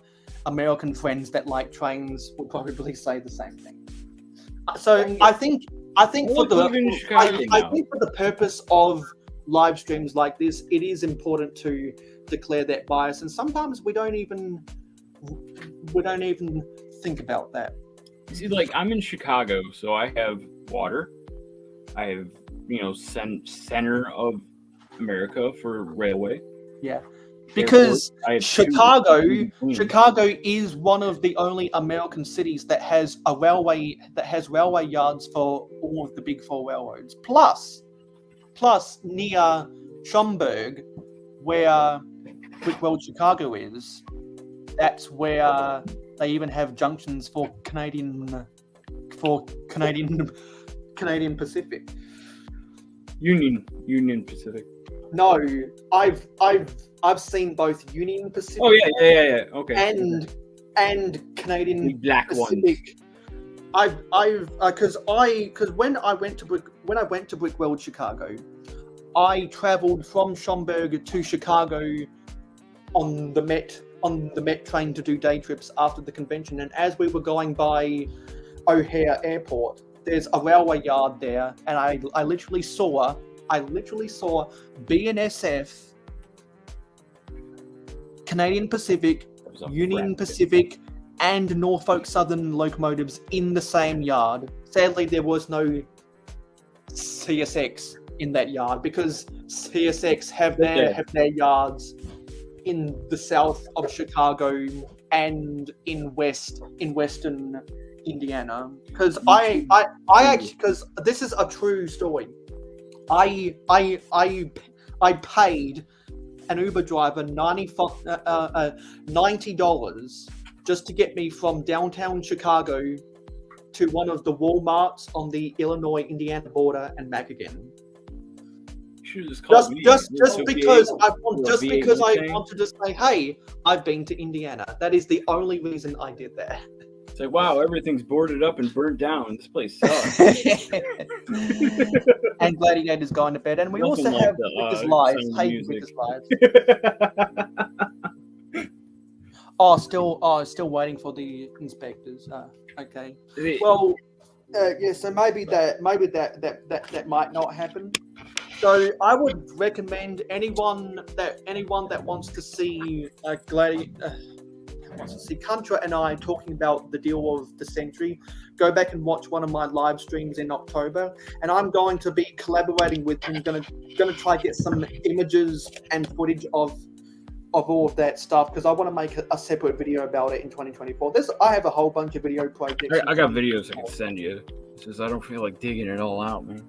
American friends that like trains would probably say the same thing. So I think for the purpose of live streams like this, it is important to declare that bias, and sometimes we don't even think about that. See, I'm in Chicago, so I have water. I have, center of America for railway. Yeah. Because Chicago is one of the only American cities that has railway yards for all of the big four railroads. Plus near Schaumburg, where Brickwell Chicago is, that's where they even have junctions for Canadian Pacific. Union Pacific. No, I've seen both Union Pacific. Oh yeah. Okay. And Canadian the black Pacific. Because when I went to Brickwell Chicago, I traveled from Schaumburg to Chicago on the Met train to do day trips after the convention, and as we were going by O'Hare Airport, there's a railway yard there, and I literally saw BNSF, Canadian Pacific, Union Pacific, and Norfolk Southern locomotives in the same yard. Sadly, there was no CSX in that yard, because CSX have their yards in the south of Chicago and in western Indiana. Because I actually, because this is a true story. I paid an Uber driver $90 just to get me from downtown Chicago to one of the Walmarts on the Illinois-Indiana border and back again. Just because I wanted to say, hey, I've been to Indiana. That is the only reason I did that. It's like, wow, everything's boarded up and burned down. This place sucks. And Gladiator's going to bed. And we also have Witches Lives. Hey, Witches Lives. Still waiting for the inspectors. Okay. Well, yeah. So maybe that might not happen. So I would recommend anyone that wants to see wants to see Contra and I talking about the deal of the century, go back and watch one of my live streams in October, and I'm going to be collaborating with him. Going to try to get some images and footage of all of that stuff because I want to make a separate video about it in 2024. I have a whole bunch of video projects. I got videos I can send you. It's just I don't feel like digging it all out, man.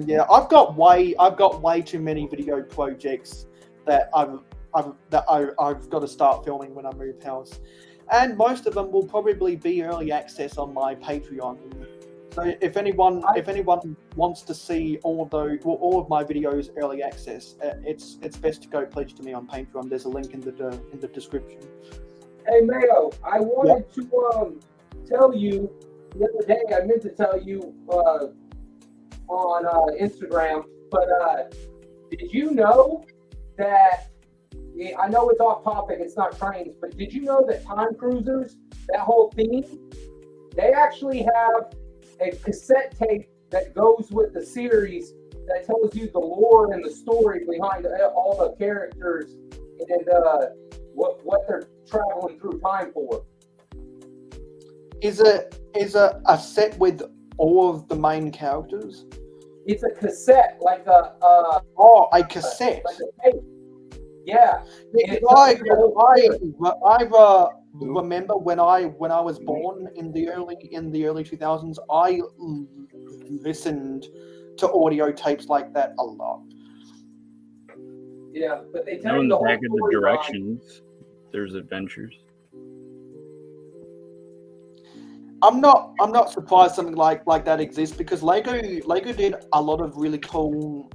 Yeah, I've got way too many video projects that I've got to start filming when I move house, and most of them will probably be early access on my Patreon. So if anyone wants to see all of my videos early access, it's best to go pledge to me on Patreon. There's a link in the description. Hey Mayo, I wanted to tell you the other day. I meant to tell you on Instagram, but did you know that? I know it's off topic. It's not trains, but did you know that time cruisers, that whole theme, they actually have a cassette tape that goes with the series that tells you the lore and the story behind all the characters and what they're traveling through time for. Is a set with all of the main characters? It's a cassette, like a cassette. Like a tape. Yeah. I remember when I was born in the early 2000s, I listened to audio tapes like that a lot. Yeah, but they Now tell you in the the whole back of the story directions, there's adventures. I'm not surprised something like that exists because Lego did a lot of really cool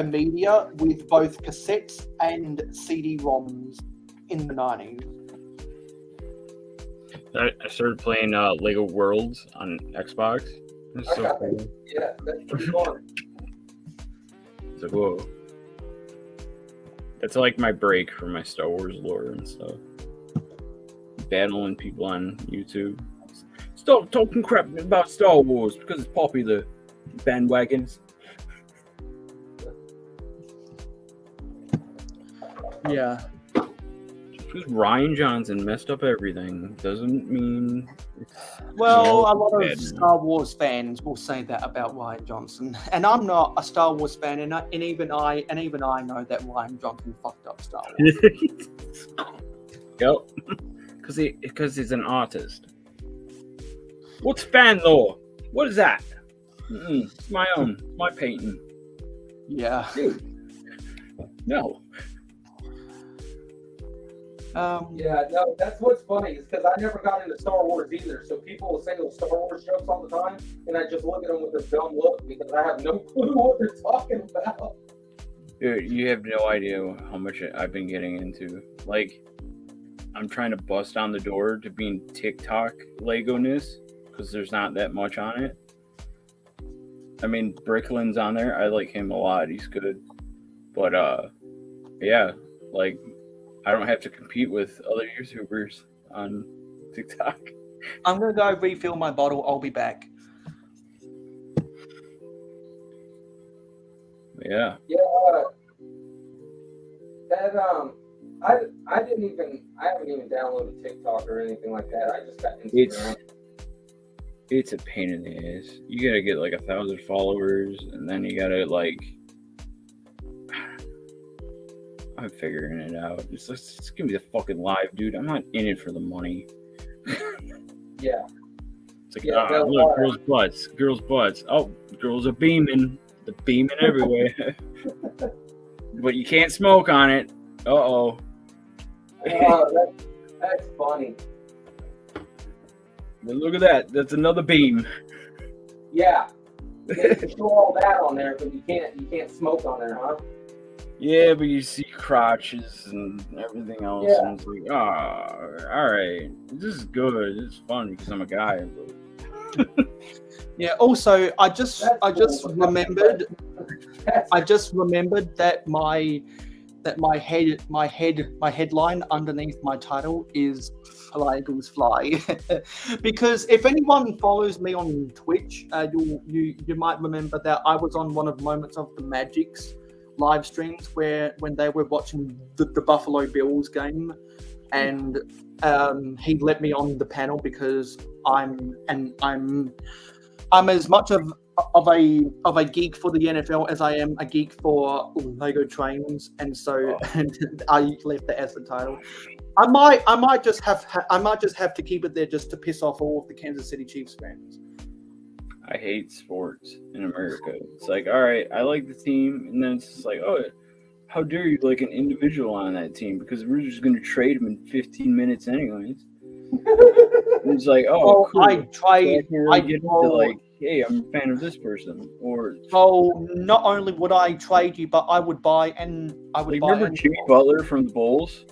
media with both cassettes and CD-ROMs in the 90s. I started playing Lego Worlds on Xbox. It's so cool. Yeah, that's pretty fun. It's like, whoa. It's like my break from my Star Wars lore and stuff. Battling people on YouTube. Stop talking crap about Star Wars because it's popular. Bandwagons. Yeah. Because Ryan Johnson messed up everything doesn't mean. Well, a lot of Star Wars fans will say that about Ryan Johnson, and I'm not a Star Wars fan, and even I know that Ryan Johnson fucked up Star Wars. Yep, because he's an artist. What's fan lore? What is that? It's my own, my painting. Yeah, dude. No. Yeah, no, that's what's funny is because I never got into Star Wars either. So people will say those Star Wars jokes all the time, and I just look at them with this dumb look because I have no clue what they're talking about. Dude, you have no idea how much I've been getting into. Like, I'm trying to bust down the door to being TikTok Lego-ness because there's not that much on it. I mean, Bricklin's on there. I like him a lot. He's good. But, yeah, like, I don't have to compete with other YouTubers on TikTok. I'm gonna go refill my bottle. I'll be back. Yeah. Yeah. That I haven't even downloaded TikTok or anything like that. I just got Instagram. It's a pain in the ass. You gotta get like 1,000 followers, and then you gotta like. I'm figuring it out. Just give me the fucking live, dude. I'm not in it for the money. Yeah. It's like, look, girls' butts. Oh, girls are beaming. They're beaming everywhere. But you can't smoke on it. Uh-oh. That's funny. But look at that. That's another beam. Yeah. You can show all that on there, but you can't smoke on there, huh? Yeah, but you see crotches and everything else, Yeah. and it's like, all right, this is good. It's fun because I'm a guy. But... Yeah. Also, I just remembered that my headline underneath my title is "Fly Eagles Fly," because if anyone follows me on Twitch, you might remember that I was on one of Moments of the Magic's live streams when they were watching the Buffalo Bills game and he let me on the panel because I'm as much of a geek for the NFL as I am a geek for Lego trains, and so and I left that as the title. I might just have to keep it there just to piss off all of the Kansas City Chiefs fans. I hate sports in America. It's like, all right, I like the team, and then it's just like, oh, how dare you like an individual on that team because we're just going to trade him in 15 minutes anyways. It's like, oh, cool. I get into like, hey, I'm a fan of this person, or not only would I trade you, but I would buy and I would buy. Remember Jimmy Butler from the Bulls?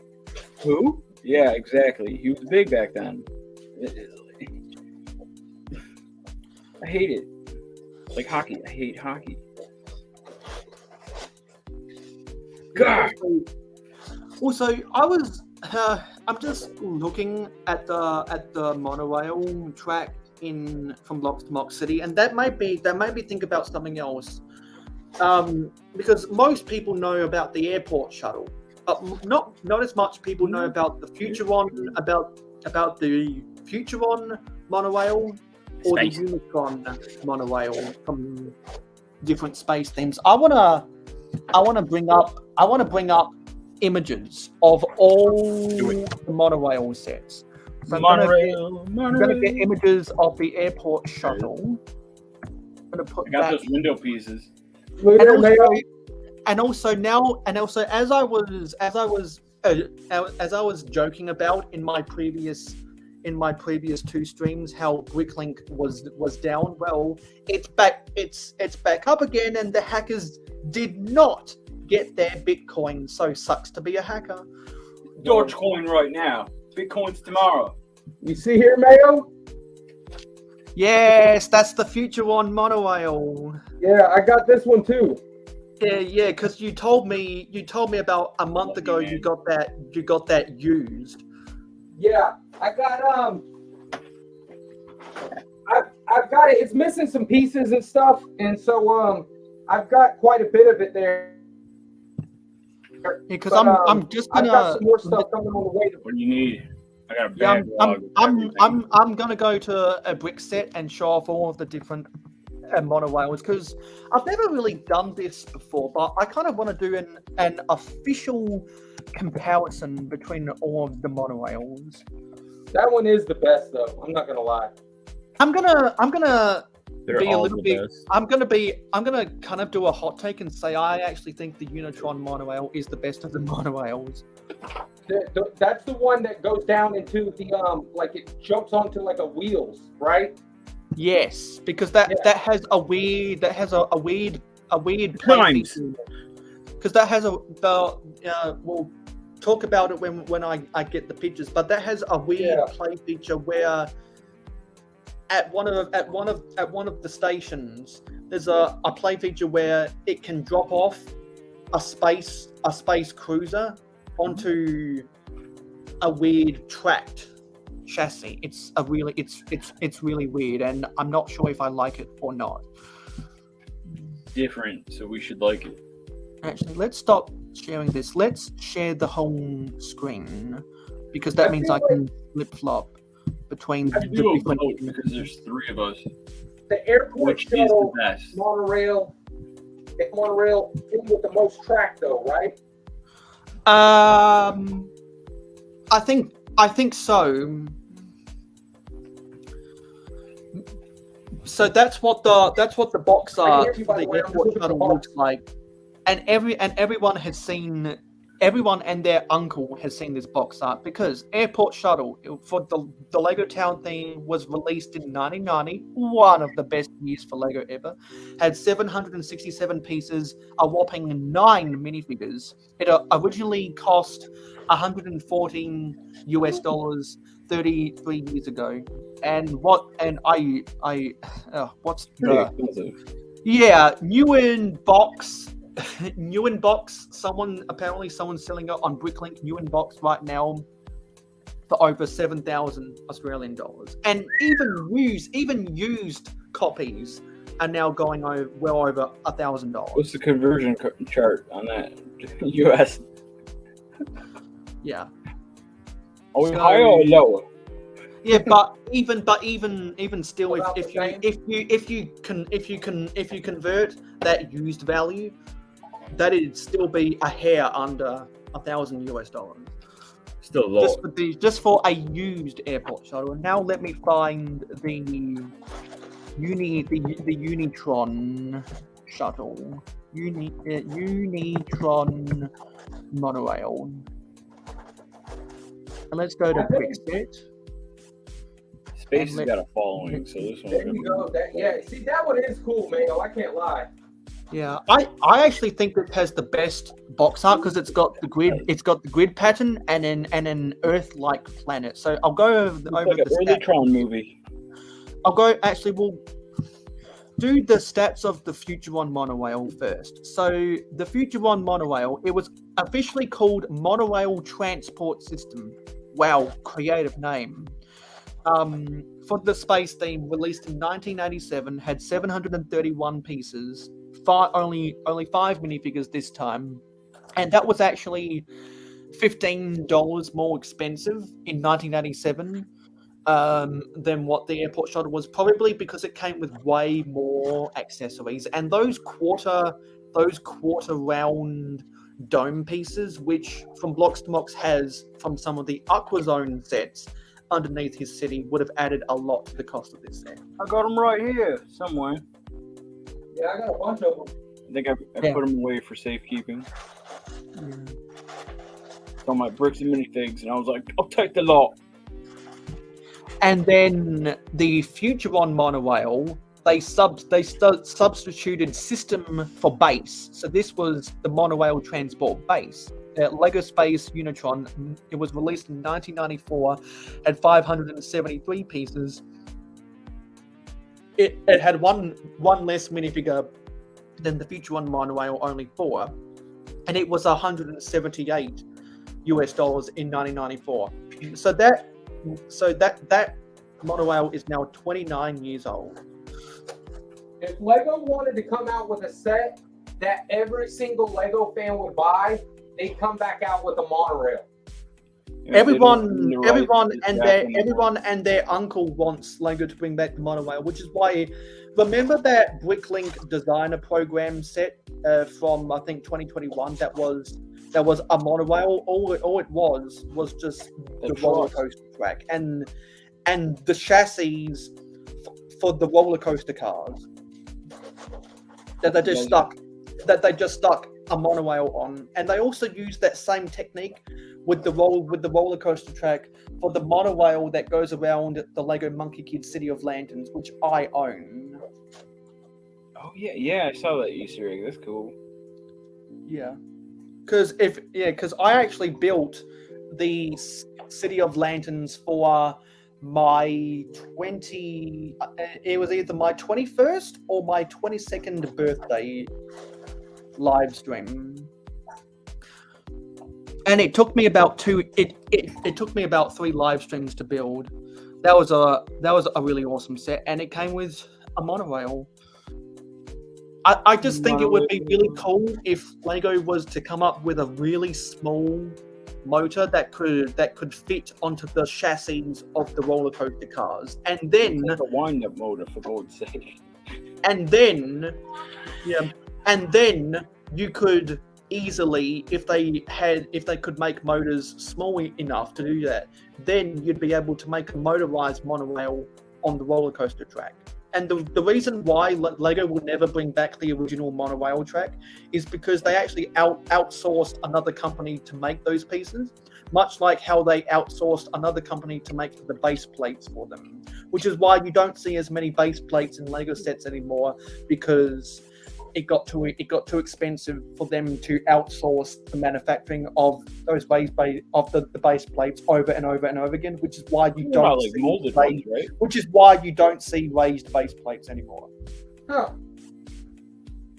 Who? Yeah, exactly. He was big back then. I hate it. Like hockey. I hate hockey. God. Also, I'm just looking at the monorail track from Lock to Mock City, and that made me think about something else. Because most people know about the airport shuttle, but not as much people know about the Futuron monorail or the Unicron monorail from different space themes. I wanna bring up images of all the monorail sets. So I'm gonna get images of the airport shuttle. I'm gonna put I got those window pieces. And also as I was joking about in my previous two streams how Bricklink was down. Well, it's back up again, and the hackers did not get their Bitcoin. So sucks to be a hacker. Dogecoin right now. Bitcoin's tomorrow. You see here, Mayo? Yes, that's the Futuron monorail. Yeah, I got this one too. Yeah, because you told me about a month ago you got that used. Yeah, I got I've got it. It's missing some pieces and stuff, and so I've got quite a bit of it there. Because I'm just gonna. I've got some more stuff coming on the way. What do you need? I got a bad I'm gonna go to a brick set and show off all of the different monorails because I've never really done this before, but I kind of want to do an official comparison between all of the monorails. That one is the best, though. I'm not gonna lie. I'm gonna They're be a all little the bit. best. I'm gonna kind of do a hot take and say I actually think the Unitron monorail is the best of the monorails. That's the one that goes down into the like it jumps onto like a wheels, right? Yes, because that has a weird play feature. Because that has we'll talk about it when I get the pictures, but that has a weird play feature where at one of the stations there's a play feature where it can drop off a space cruiser onto a weird tracked chassis. It's really weird, and I'm not sure if I like it or not. Different, so we should like it. Actually, let's stop sharing this. Let's share the whole screen because that means I can flip-flop between the different. Because there's three of us. The airport Which shuttle is the best? monorail is with the most track, though, right? I think so. So that's what the box art for the airport shuttle looks like, and everyone and their uncle has seen this box art because airport shuttle for the Lego Town theme was released in 1990, one of the best years for Lego ever. Had 767 pieces, a whopping 9 minifigures. It originally cost $114 33 years ago. And what's the new in box. New in box, someone's selling it on Bricklink new in box right now for over 7,000 Australian dollars. And even used copies are now going well over $1,000. What's the conversion chart on that? US. Yeah. Are we So- higher or lower? Yeah, but even still, About if the same? you convert that used value, that'd still be a hair under $1,000. Still low. Just for a used airport shuttle. And now let me find the Unitron shuttle. Unitron monorail. And let's go to Quickset. Space has got a following, so this one's There gonna you be. go. See, that one is cool, Mayo. I can't lie. Yeah, I actually think it has the best box art because it's got the grid pattern and an Earth-like planet. So I'll go over It's like an the early stats. Tron movie. We'll do the stats of the Future One monorail first. So the Future One monorail, it was officially called Monorail Transport System. Wow, creative name. For the space theme, released in 1987, had 731 pieces. Only 5 minifigures this time, and that was actually $15 more expensive in 1987 than what the airport shuttle was, probably because it came with way more accessories and those quarter round dome pieces, which from Blocks to Mox has from some of the Aquazone sets underneath his city, would have added a lot to the cost of this set. I got them right here somewhere. Yeah, I got a bunch of them. I think I put them away for safekeeping. So my bricks and minifigs, and I was like, I'll take the lot. And then the Future One monorail, they substituted system for base. So this was the monorail transport base. Lego Space Unitron. It was released in 1994, had 573 pieces. It had one less minifigure than the Future One monorail, only 4, and it was $178 in 1994. So that monorail is now 29 years old. If Lego wanted to come out with a set that every single Lego fan would buy, they'd come back out with a monorail. Everyone and their uncle wants Lego to bring back the monorail, which is why. Remember that Bricklink designer program set from I think 2021 that was a monorail. All it was just the roller coaster track and the chassis for the roller coaster cars that they just stuck a monorail on, and they also used that same technique with the roller coaster track for the monorail that goes around the Lego Monkey Kid City of Lanterns, which I own. Oh yeah, I saw that Easter egg. That's cool. Yeah, because I actually built the City of Lanterns for my it was either my 21st or my 22nd birthday live stream. And it took me about it took me about 3 live streams to build. That was a really awesome set, and it came with a monorail. I just think it would be really cool if Lego was to come up with a really small motor that could fit onto the chassis of the roller coaster cars, and then a wind-up motor, for God's sake. And then you could easily, if they could make motors small enough to do that, then you'd be able to make a motorized monorail on the roller coaster track. And the reason why Lego will never bring back the original monorail track is because they actually outsourced another company to make those pieces, much like how they outsourced another company to make the base plates for them, which is why you don't see as many base plates in Lego sets anymore, because it got too expensive for them to outsource the manufacturing of those base plates over and over and over again, which is why you don't see molded ones, right? Which is why you don't see raised base plates anymore. Huh.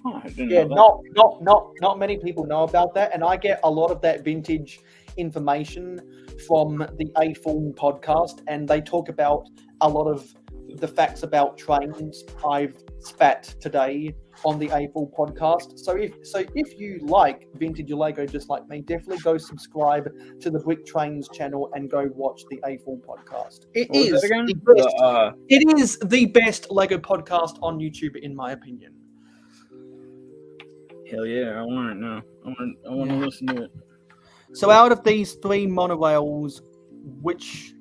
I didn't Yeah, know that. not many people know about that, and I get a lot of that vintage information from the A-Form podcast, and they talk about a lot of the facts about trains I've spat today on the A4 podcast. So if you like vintage Lego just like me, definitely go subscribe to the Brick Trains channel and go watch the A4 podcast. It What was is that again? the best. It is the best Lego podcast on YouTube, in my opinion. Hell yeah, I want it now. I want to listen to it. So out of these 3 monorails, which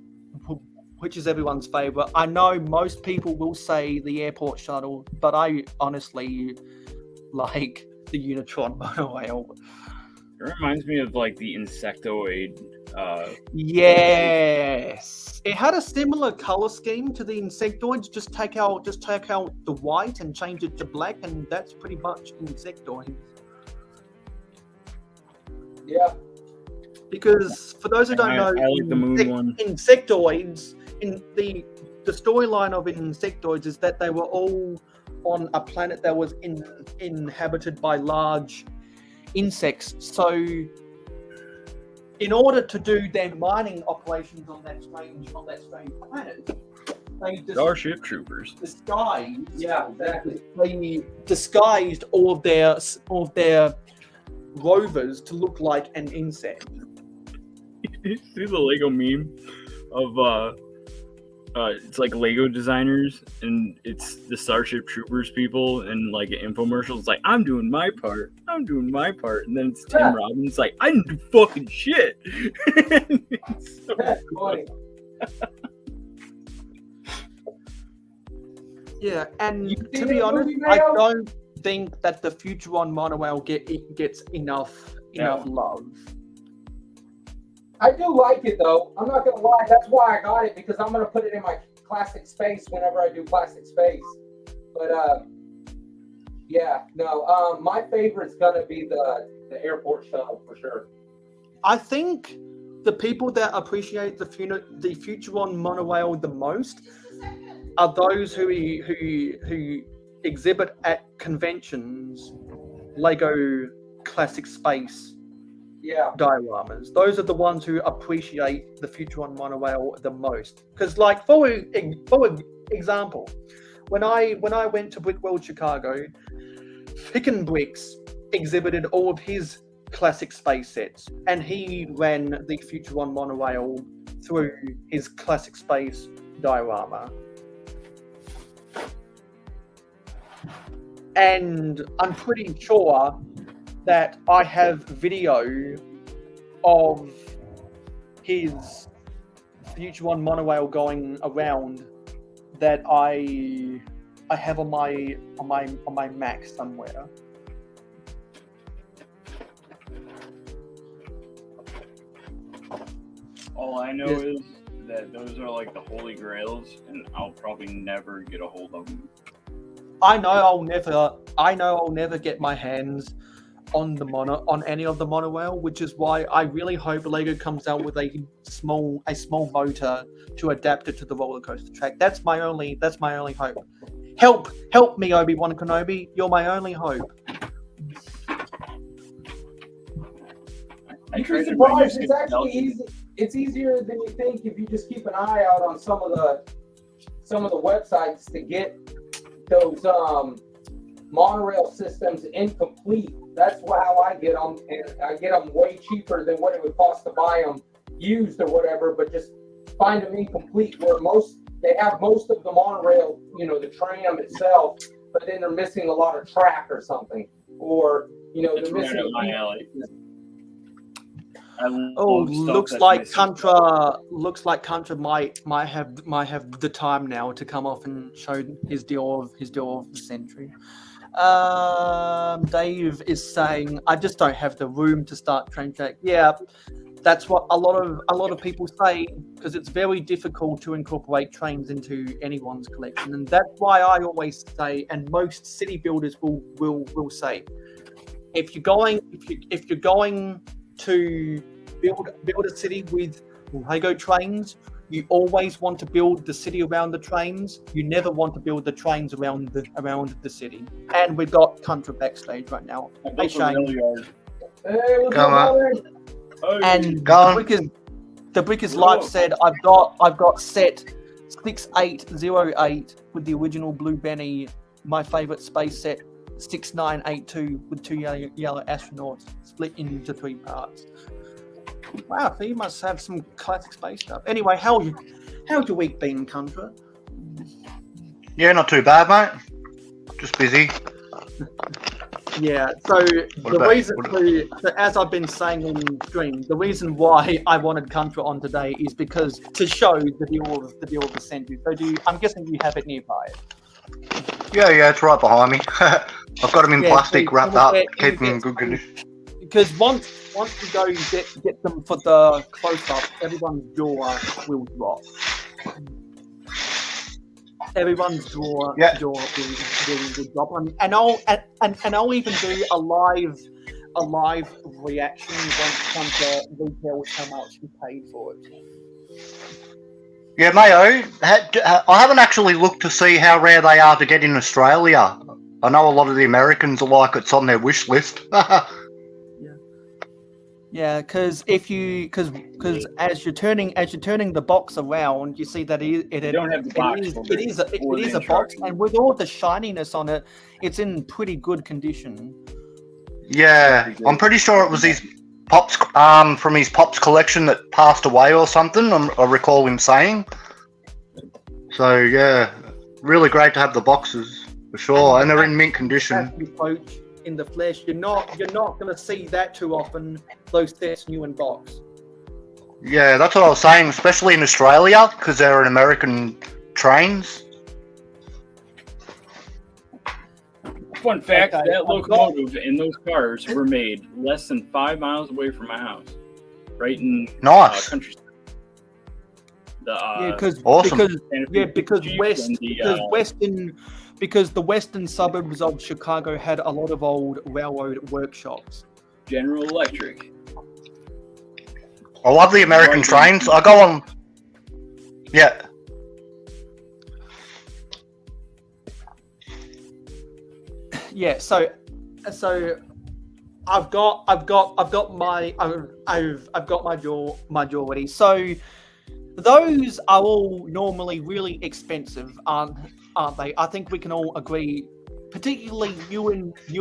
is everyone's favorite? I know most people will say the airport shuttle, but I honestly like the Unitron monorail. It reminds me of like the insectoid. Yes, it had a similar color scheme to the insectoids. Just take out the white and change it to black, and that's pretty much insectoid. Yeah. Because for those who don't know, I like the moon one. Insectoids, in the storyline of insectoids is that they were all on a planet that was inhabited by large insects. So in order to do their mining operations on that strange planet, they Starship Troopers. disguised. Yeah, exactly. They disguised all of their rovers to look like an insect. You see the Lego meme of it's like Lego designers and it's the Starship Troopers people and like an infomercial. It's like, I'm doing my part, and then it's Tim Robbins like, I didn't do fucking shit. It's so funny. Yeah, and see to be the honest, movie, I Mayo? don't think that the Futuron monorail gets enough love. I do like it though. I'm not gonna lie. That's why I got it, because I'm gonna put it in my classic space whenever I do classic space. But my favorite's gonna be the airport shuttle for sure. I think the people that appreciate the Futuron monorail the most are those who exhibit at conventions Lego Classic Space dioramas. Those are the ones who appreciate the Futuron monorail the most. Because, like, for example, when I went to Brick World Chicago, Ficken Bricks exhibited all of his classic space sets, and he ran the Futuron monorail through his classic space diorama. And I'm pretty sure that I have video of his Futuron monorail going around that I have on my Mac somewhere. All I know is that those are like the holy grails, and I'll probably never get a hold of them. I know I'll never get my hands on any of the monorail, which is why I really hope Lego comes out with a small motor to adapt it to the roller coaster track. That's my only hope. Help me, Obi-Wan Kenobi. You're my only hope. You'd be surprised. It's actually easy. It's easier than you think if you just keep an eye out on some of the websites to get those monorail systems incomplete. That's how I get them, and I get them way cheaper than what it would cost to buy them used or whatever. But just find them incomplete, where they have most of the monorail, the tram itself, but then they're missing a lot of track or something, or they're missing. Right my alley. Looks like Contra might have the time now to come off and show his deal of the century. Dave is saying, I just don't have the room to start train track. Yeah, that's what a lot of people say, because it's very difficult to incorporate trains into anyone's collection, and that's why I always say, and most city builders will say, if you're going to build a city with Lego trains, you always want to build the city around the trains. You never want to build the trains around the city. And we've got Contra backstage right now. Hey, Shane. Hey, what's Come up, on. brother? And Go on. the Brickers Live said, I've got set 6808 with the original Blue Benny, my favorite space set 6982 with 2 yellow astronauts split into 3 parts. Wow, so you must have some classic space stuff. Anyway, how's your week been, Contra? Yeah, not too bad, mate. Just busy. Yeah, so as I've been saying on stream, the reason why I wanted Contra on today is because to show the deal of the century. So I'm guessing you have it nearby. Yeah, it's right behind me. I've got them in plastic, wrapped up, keep them in good condition. Because once you go get them for the close-up, everyone's jaw will drop. Everyone's jaw will drop, and I'll even do a live reaction once Contra retails how much he paid for it. Yeah, Mayo, I haven't actually looked to see how rare they are to get in Australia. I know a lot of the Americans are like it's on their wish list. Yeah, because as you're turning the box around, you see that it is a box, and with all the shininess on it, it's in pretty good condition. Yeah, I'm pretty sure it was his Pops from his Pops collection that passed away or something. I recall him saying. So yeah, really great to have the boxes for sure, and they're in mint condition. In the flesh, you're not going to see that too often. Those sets new in box. Yeah, that's what I was saying, especially in Australia because they're in American trains. Fun fact: that locomotive and those cars were made less than 5 miles away from my house, right in countryside. Because the western suburbs of Chicago had a lot of old railroad workshops. General Electric. I love the American trains. I go on. Yeah. Yeah. So I've got my jaw ready. So those are all normally really expensive, aren't they? I think we can all agree. Particularly new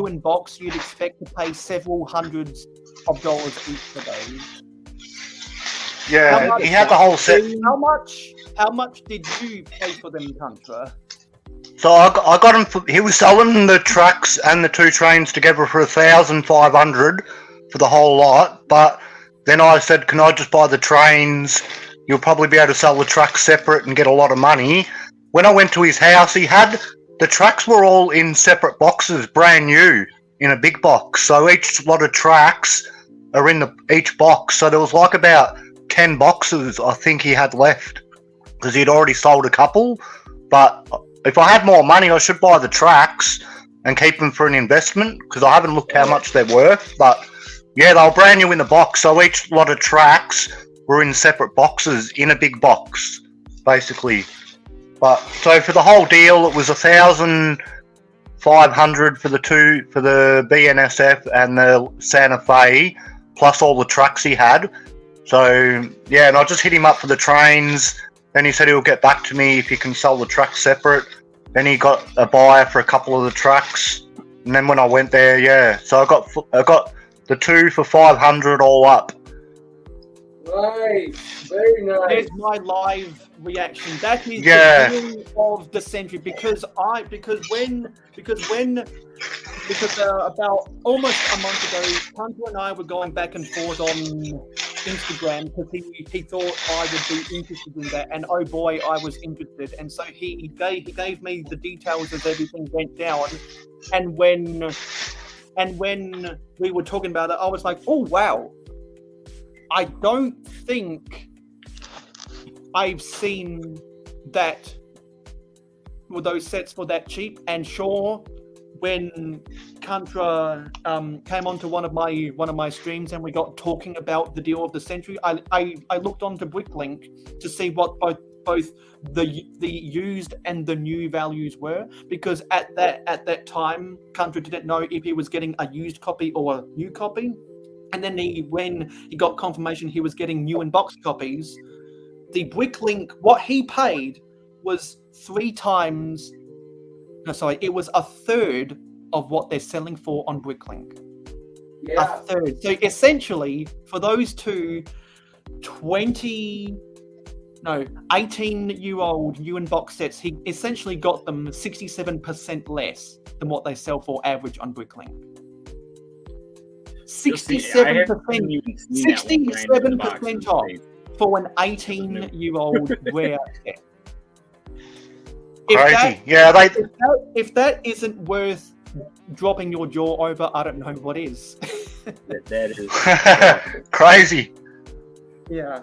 in box, you'd expect to pay several hundreds of dollars each for those. Yeah, he had the whole set. How much did you pay for them, Contra? So I got him for. He was selling the trucks and the 2 trains together for $1,500 for the whole lot. But then I said, "Can I just buy the trains? You'll probably be able to sell the trucks separate and get a lot of money." When I went to his house, the tracks were all in separate boxes, brand new, in a big box. So each lot of tracks are in each box. So there was like about 10 boxes I think he had left because he'd already sold a couple. But if I had more money, I should buy the tracks and keep them for an investment because I haven't looked how much they're worth. But yeah, they were brand new in the box. So each lot of tracks were in separate boxes in a big box, basically. But so for the whole deal, it was $1,500 for the BNSF and the Santa Fe, plus all the trucks he had. So yeah, and I just hit him up for the trains. Then he said he'll get back to me if he can sell the trucks separate. Then he got a buyer for a couple of the trucks, and then when I went there, yeah, so I got the 2 for $500 all up. Nice, very nice. There's my live reaction. That is the deal of the century because about almost a month ago, Hunter and I were going back and forth on Instagram because he thought I would be interested in that, and oh boy, I was interested. And so he gave me the details as everything went down, and when we were talking about it, I was like, oh wow. I don't think I've seen that with those sets for that cheap. And sure, when Contra came onto one of my streams and we got talking about the deal of the century, I looked onto Bricklink to see what both the used and the new values were, because at that time Contra didn't know if he was getting a used copy or a new copy. And then when he got confirmation he was getting new in box copies, the Bricklink, what he paid was 3 times. No, sorry, it was a third of what they're selling for on Bricklink. Yeah. A third. So essentially, for those two 18-year-old new in-box sets, he essentially got them 67% less than what they sell for average on Bricklink. 67% off for an 18-year-old rare set. Crazy. If that isn't worth dropping your jaw over, I don't know what is. That is crazy. Yeah,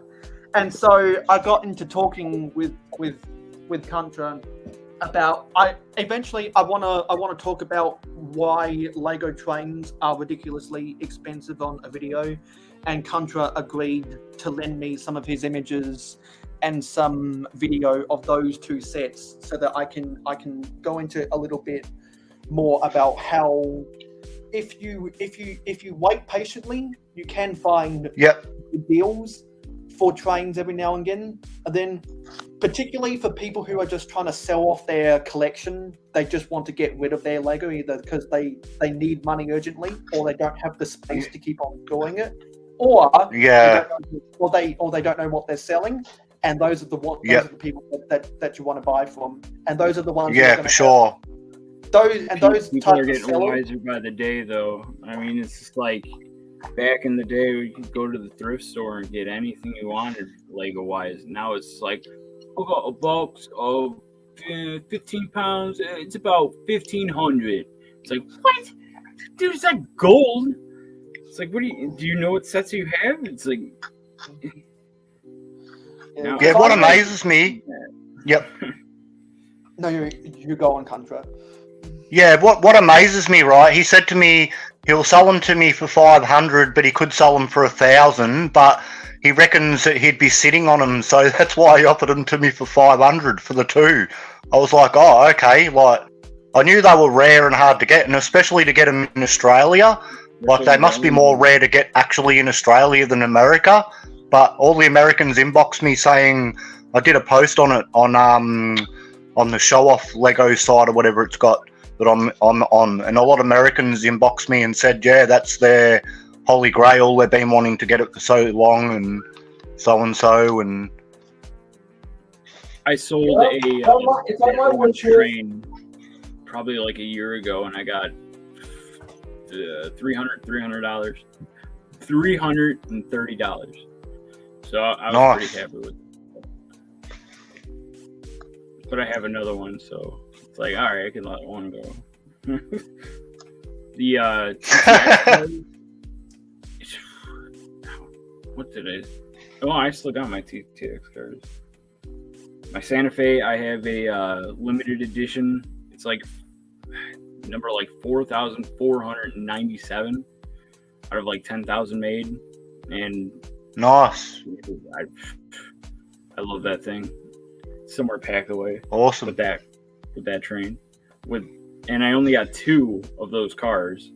and so I got into talking with Contra about I want to talk about why Lego trains are ridiculously expensive on a video, and Contra agreed to lend me some of his images and some video of those 2 sets so that I can go into a little bit more about how if you wait patiently, you can find deals for trains every now and again. And then particularly for people who are just trying to sell off their collection, they just want to get rid of their Lego either because they need money urgently, or they don't have the space to keep on doing it, or they don't know what they're selling. And those are the people that you want to buy from, and those are the ones. Yeah, for sure. Those people are getting sellers, wiser by the day, though. I mean, it's just like back in the day, you could go to the thrift store and get anything you wanted Lego-wise. Now it's like, I got a box of 15 pounds. It's about 1,500. It's like, what? Dude, is that gold? It's like, do you know what sets you have? It's like. Yeah, what amazes me. Yep. No, you go on, Contra. Yeah, what amazes me, right? He said to me he'll sell them to me for 500, but he could sell them for 1,000. But he reckons that he'd be sitting on them, so that's why he offered them to me for 500 for the 2. I was like, oh, okay. Like, I knew they were rare and hard to get, and especially to get them in Australia. Like, they must be more rare to get actually in Australia than America. But all the Americans inboxed me saying, I did a post on it on the show off Lego site or whatever it's got that I'm on, and a lot of Americans inboxed me and said, yeah, that's their holy grail. They've been wanting to get it for so long, and so. And I sold a train probably like a year ago, and I got $330. So I was pretty happy with it. But I have another one, so it's like, all right, I can let one go. What did I? Oh, I still got my TX cards. My Santa Fe, I have a limited edition. It's like number 4,497 out of 10,000 made, and nice. I love that thing. Somewhere packed away. Awesome. With that train. And I only got 2 of those cars.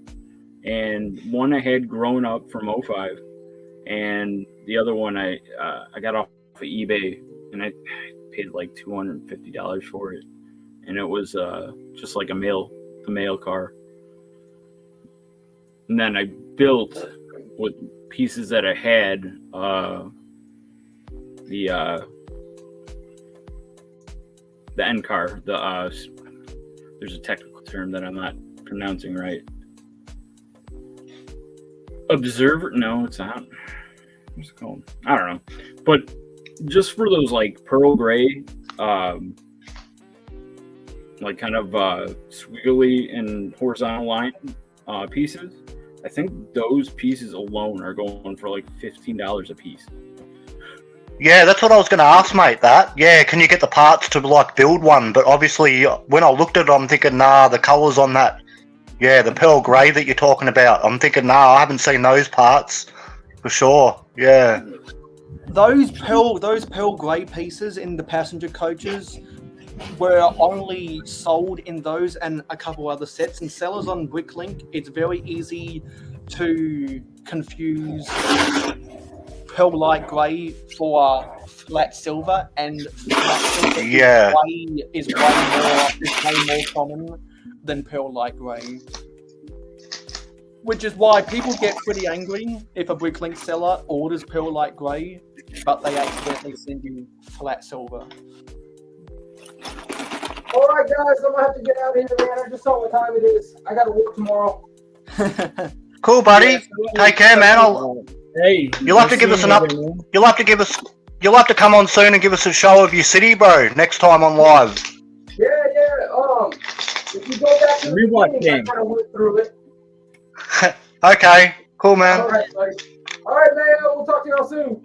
And one I had grown up from 05. And the other one I got off of eBay, and I paid $250 for it. And it was just like a mail car. And then I built with pieces that I had the end car, there's a technical term that I'm not pronouncing right. Observer? No, it's not. What's it called? I don't know. But just for those pearl gray, kind of squiggly and horizontal line pieces, I think those pieces alone are going for $15 a piece. Yeah, that's what I was going to ask, mate. Can you get the parts to build one? But obviously, when I looked at it, I'm thinking, nah, the colours on that, the pearl grey that you're talking about, I'm thinking, nah, I haven't seen those parts for sure. Yeah, those pearl grey pieces in the passenger coaches were only sold in those and a couple other sets. And sellers on Bricklink, it's very easy to confuse pearl light grey for flat silver, and flat silver Yeah. is way more common than pearl light grey. Which is why people get pretty angry if a Bricklink seller orders pearl light grey, but they accidentally send you flat silver. All right, guys, I'm gonna have to get out of here, man. I just saw what time it is. I gotta work tomorrow. Cool, buddy. Take care, man. Hey, You'll have to give us an up. You'll have to give us. You'll have to come on soon and give us a show of your city, bro. Next time on live. Yeah. If you go back to the beginning, I kind of went through it. Okay. Cool, man. All right, buddy. All right, man. We'll talk to y'all soon.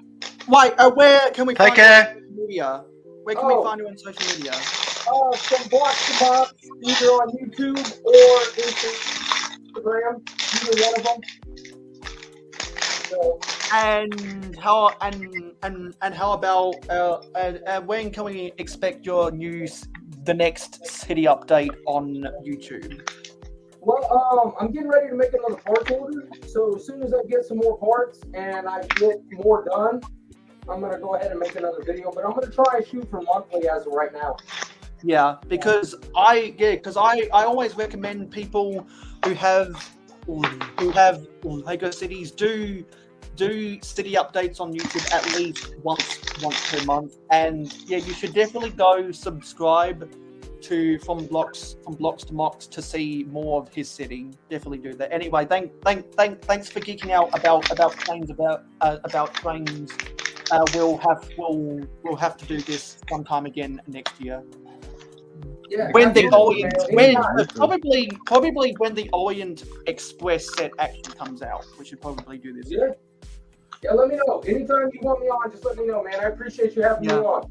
Wait, where can we Take find care. you on social media? Where can we find you on social media? From Blocks to Box, either on YouTube or Instagram, either one of them. So, And how about when can we expect your news, the next city update on YouTube? well, I'm getting ready to make another parts order. So as soon as I get some more parts and I get more done, I'm gonna go ahead and make another video. But I'm gonna try and shoot for monthly as of right now. Yeah, because I always recommend people who have Lego cities do city updates on YouTube at least once per month, and yeah, you should definitely go subscribe to from blocks to mocks to see more of his city. Definitely do that. Anyway, thanks for geeking out about trains about trains. We'll have to do this sometime again next year. Yeah, When the absolutely, Orient, man. probably when the Orient Express set actually comes out, we should probably do this. Yeah, let me know. Anytime you want me on, just let me know, man. I appreciate you having me on.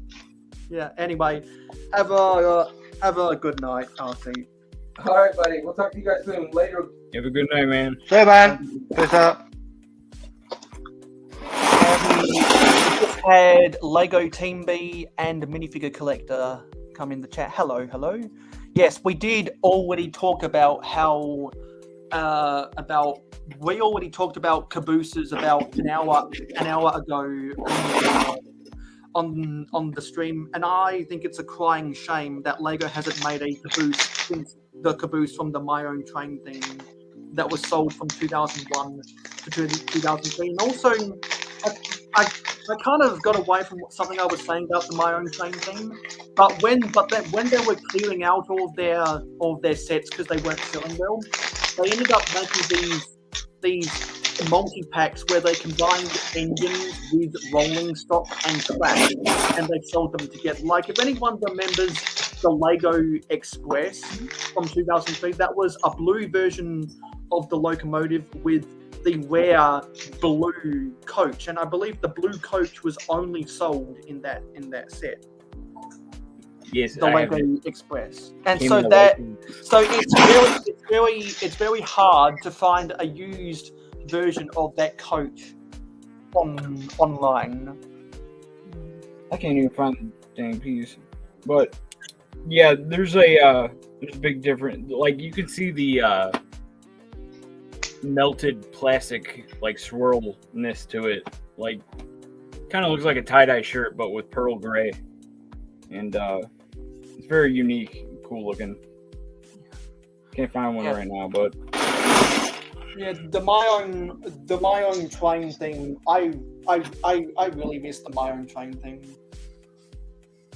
Yeah. Anyway, have a good night, RC. All right, buddy. We'll talk to you guys soon. Later. Have a good night, man. See you, man. Peace out. We just had Lego Team B and Minifigure Collector come in the chat. Hello. Yes, we did already talk about how we already talked about cabooses about an hour ago on the stream, and I think it's a crying shame that Lego hasn't made a caboose since the caboose from the My Own Train thing that was sold from 2001 to 2003. And also, I kind of got away from something I was saying about the My Own Train thing, but when they were clearing out all of their sets because they weren't selling well, they ended up making these multi-packs where they combined engines with rolling stock and track, and they sold them together. Like, if anyone remembers the Lego Express from 2003, that was a blue version of the locomotive with the rare blue coach, and I believe the blue coach was only sold in that set. Yes, the Lego Express, and Came so in the that Lego. it's very hard to find a used version of that coach online. I can't even find the dang piece. But yeah, there's a big difference. Like, you can see the melted plastic like swirlness to it. Like, kind of looks like a tie-dye shirt, but with pearl gray, and it's very unique, and cool looking. Can't find one right now, but yeah, the My Own Train thing. I really miss the My Own Train thing.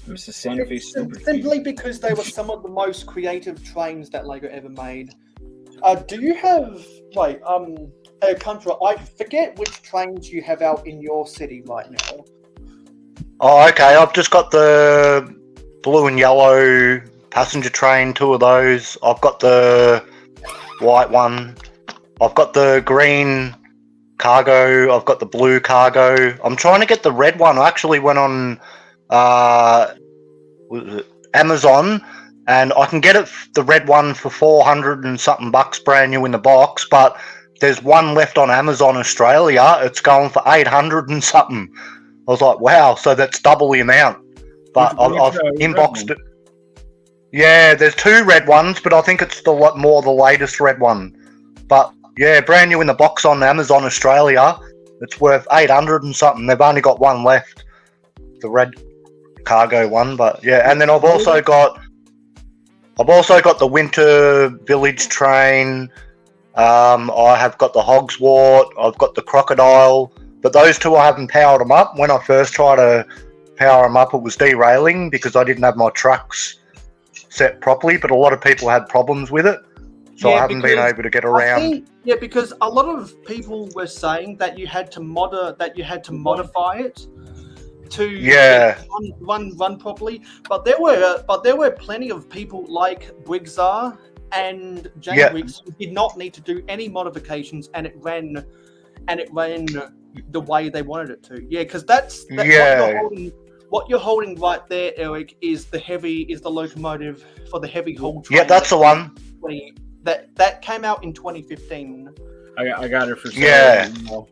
It's the Santa Fe Super Simply because they were some of the most creative trains that Lego ever made. Do you have Contra? I forget which trains you have out in your city right now. Oh, okay. I've just got the blue and yellow passenger train, 2 of those. I've got the white one. I've got the green cargo. I've got the blue cargo. I'm trying to get the red one. I actually went on Amazon, and I can get the red one for $400 and something brand new in the box, but there's one left on Amazon Australia. It's going for $800 and something. I was like, wow, so that's double the amount. But I've inboxed it. Yeah, there's 2 red ones, but I think it's the latest red one. But yeah, brand new in the box on Amazon Australia. It's worth 800 and something. They've only got one left, the red cargo one. But yeah, and then I've also got the Winter Village train. I have got the Hogswart. I've got the Crocodile. But those two, I haven't powered them up. When I first tried to power them up, it was derailing because I didn't have my trucks set properly. But a lot of people had problems with it, so I haven't been able to get around. Because a lot of people were saying that you had to modify it to run properly. But there were plenty of people like Brigzar and Janewix who did not need to do any modifications, and it ran the way they wanted it to. Yeah, because that's what you're holding right there, Eric, is the locomotive for the heavy haul train. Yeah, that's the one. That came out in 2015. I got it for sale.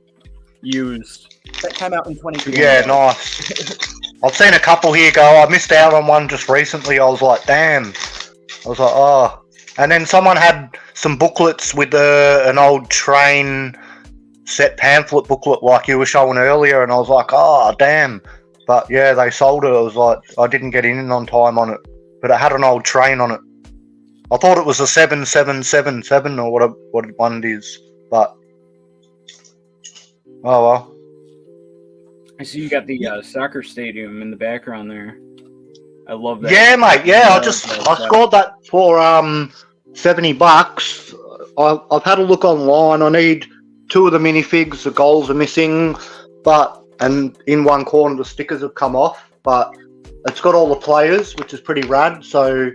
Used. That came out in 2015. Yeah, nice. I've seen a couple here go. I missed out on one just recently. I was like, damn. I was like, oh. And then someone had some booklets with an old train set pamphlet booklet like you were showing earlier, and I was like, oh, damn. But yeah, they sold it. I was like, I didn't get in on time on it, but it had an old train on it. I thought it was a 7777 or what one it is, but oh well. I see you got the soccer stadium in the background there. I love that. Yeah, mate. Yeah, I scored that for $70. I've had a look online. I need 2 of the minifigs. The goals are missing, and in one corner the stickers have come off. But it's got all the players, which is pretty rad. So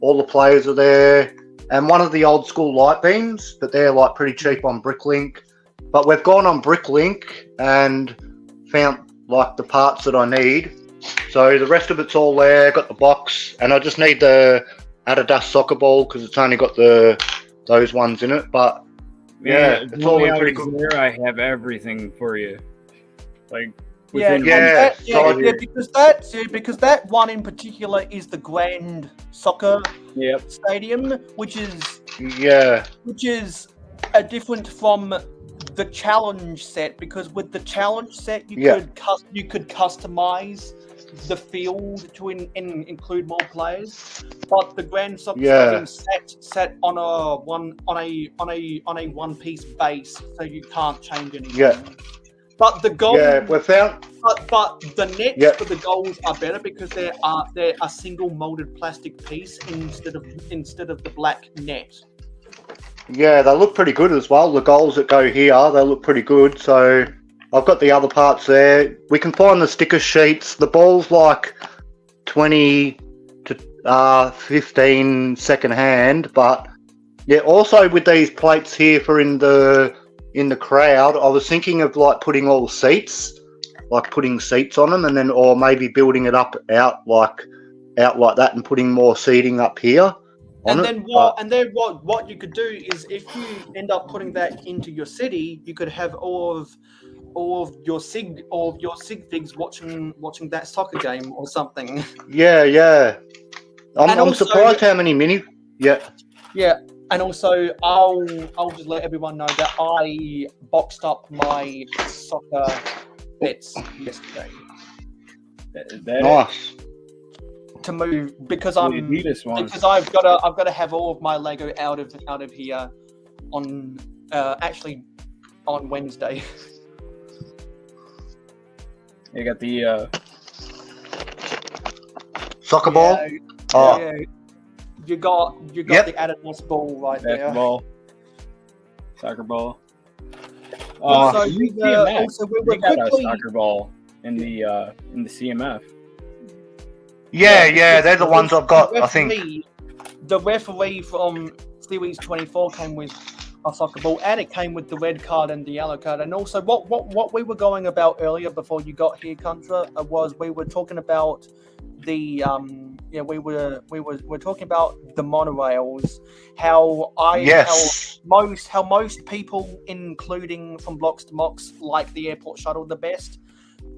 all the players are there, and one of the old school light beams, but they're like pretty cheap on Bricklink. But we've gone on Bricklink and found like the parts that I need. So the rest of it's all there. Got the box, and I just need the Adidas soccer ball because it's only got those ones in it. But yeah, it's all in pretty good. There, I have everything for you. Like because that one in particular is the Grand Soccer Stadium, which is different from the Challenge set, because with the Challenge set you could customize the field to include more players, but the Grand Soccer Stadium set on a one-piece base, so you can't change anything. But the goal, we found. But the nets for the goals are better because they're a single molded plastic piece instead of the black net. Yeah, they look pretty good as well. The goals that go here, they look pretty good. So I've got the other parts there. We can find the sticker sheets. The ball's like 20 to 15 second hand, but yeah. Also with these plates here for in the crowd, I was thinking of like putting all seats, like putting seats on them, and then or maybe building it out like that and putting more seating up here. And then what you could do is, if you end up putting that into your city, you could have all of your sig figs watching that soccer game or something. Yeah. I'm surprised how many mini. Yeah, and also I'll just let everyone know that I boxed up my soccer bets yesterday. Nice. To move because I've got to have all of my Lego out of here on Wednesday. You got the soccer ball. Yeah. You got the Adidas ball right there. Basketball, soccer ball. Also, we got a soccer ball in the CMF. Yeah, they're the ones I've got. I think the referee from Series 24 came with a soccer ball, and it came with the red card and the yellow card. And also, what we were going about earlier before you got here, Contra, was we were talking about the we're talking about the monorails. How most people, including from Blocks to Mox, like the airport shuttle the best.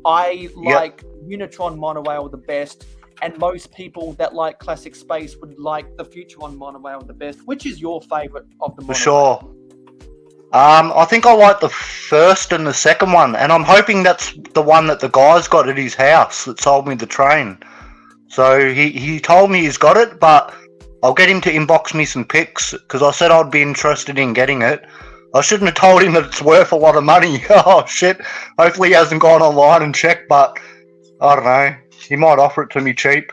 I like Unitron monorail the best. And most people that like Classic Space would like the Future One monorail the best. Which is your favourite of the monorail? For sure. I think I like the first and the second one, and I'm hoping that's the one that the guy's got at his house that sold me the train. So he told me he's got it, but I'll get him to inbox me some pics because I said I'd be interested in getting it. I shouldn't have told him that it's worth a lot of money. Oh shit! Hopefully he hasn't gone online and checked, but I don't know. He might offer it to me cheap,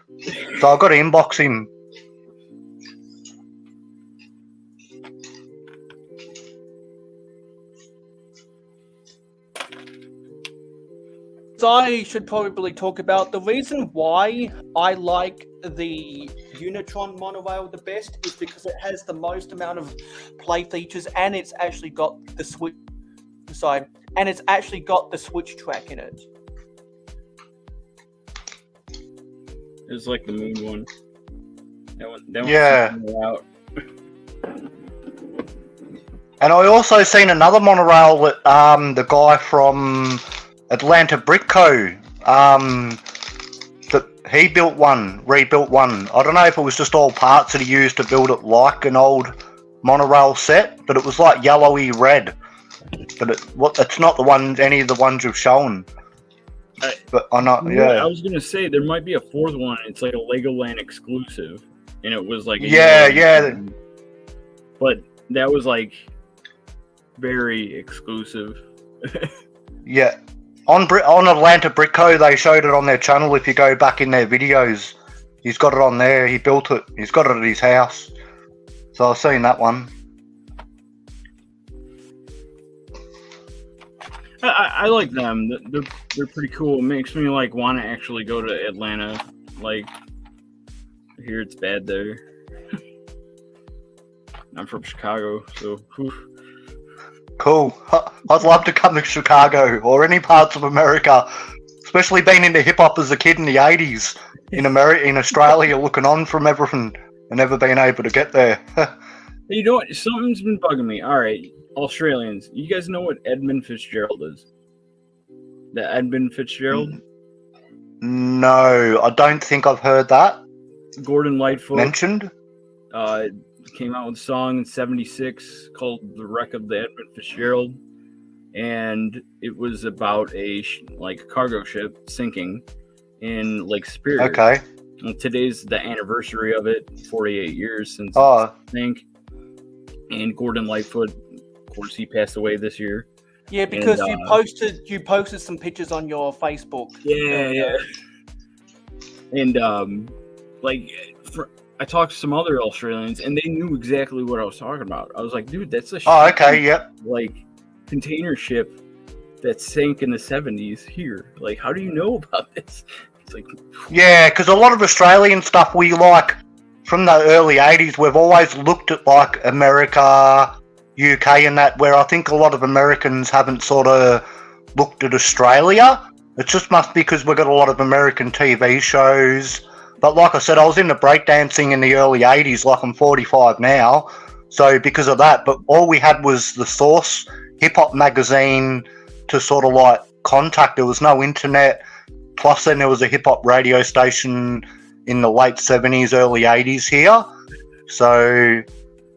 so I've got to inbox him. So I should probably talk about the reason why I like the Unitron monorail the best is because it has the most amount of play features and it's actually got the switch. And it's actually got the switch track in it. It's like the moon one. That one Yeah. out. And I also seen another monorail that the guy from Atlanta Brick Co. That he rebuilt one. I don't know if it was just all parts that he used to build it like an old monorail set, but it was like yellowy red. But it's not any of the ones you've shown. But I know, yeah. I was gonna say there might be a fourth one. It's like a Legoland exclusive, and it was like yeah. But that was like very exclusive. Yeah. On Atlanta Brick Co. they showed it on their channel. If you go back in their videos, he's got it on there. He built it. He's got it at his house. So I've seen that one. I like them. They're pretty cool. It makes me like want to actually go to Atlanta. Like, I hear it's bad there. I'm from Chicago, so. Whew. Cool. I'd love to come to Chicago or any parts of America, especially being into hip hop as a kid in the 80s in Australia, looking on from everything and never being able to get there. You know what? Something's been bugging me. All right, Australians, you guys know what Edmund Fitzgerald is? The Edmund Fitzgerald? No, I don't think I've heard that. Gordon Lightfoot mentioned. Came out with a song in '76 called "The Wreck of the Edmund Fitzgerald," and it was about a cargo ship sinking in Lake Superior. Okay. And today's the anniversary of it. 48 years since it sank. And Gordon Lightfoot, of course, he passed away this year. Yeah, because you posted some pictures on your Facebook. Yeah. And I talked to some other Australians, and they knew exactly what I was talking about. I was like, dude, that's a container ship that sank in the 70s here. Like, how do you know about this? It's like, yeah, because a lot of Australian stuff we like from the early 80s, we've always looked at like America, UK and that, where I think a lot of Americans haven't sort of looked at Australia. It just must be because we've got a lot of American TV shows. But like I said, I was into breakdancing in the early 80s, like I'm 45 now. So because of that, but all we had was the Source hip-hop magazine to sort of like contact. There was no internet. Plus then there was a hip-hop radio station in the late 70s, early 80s here. So,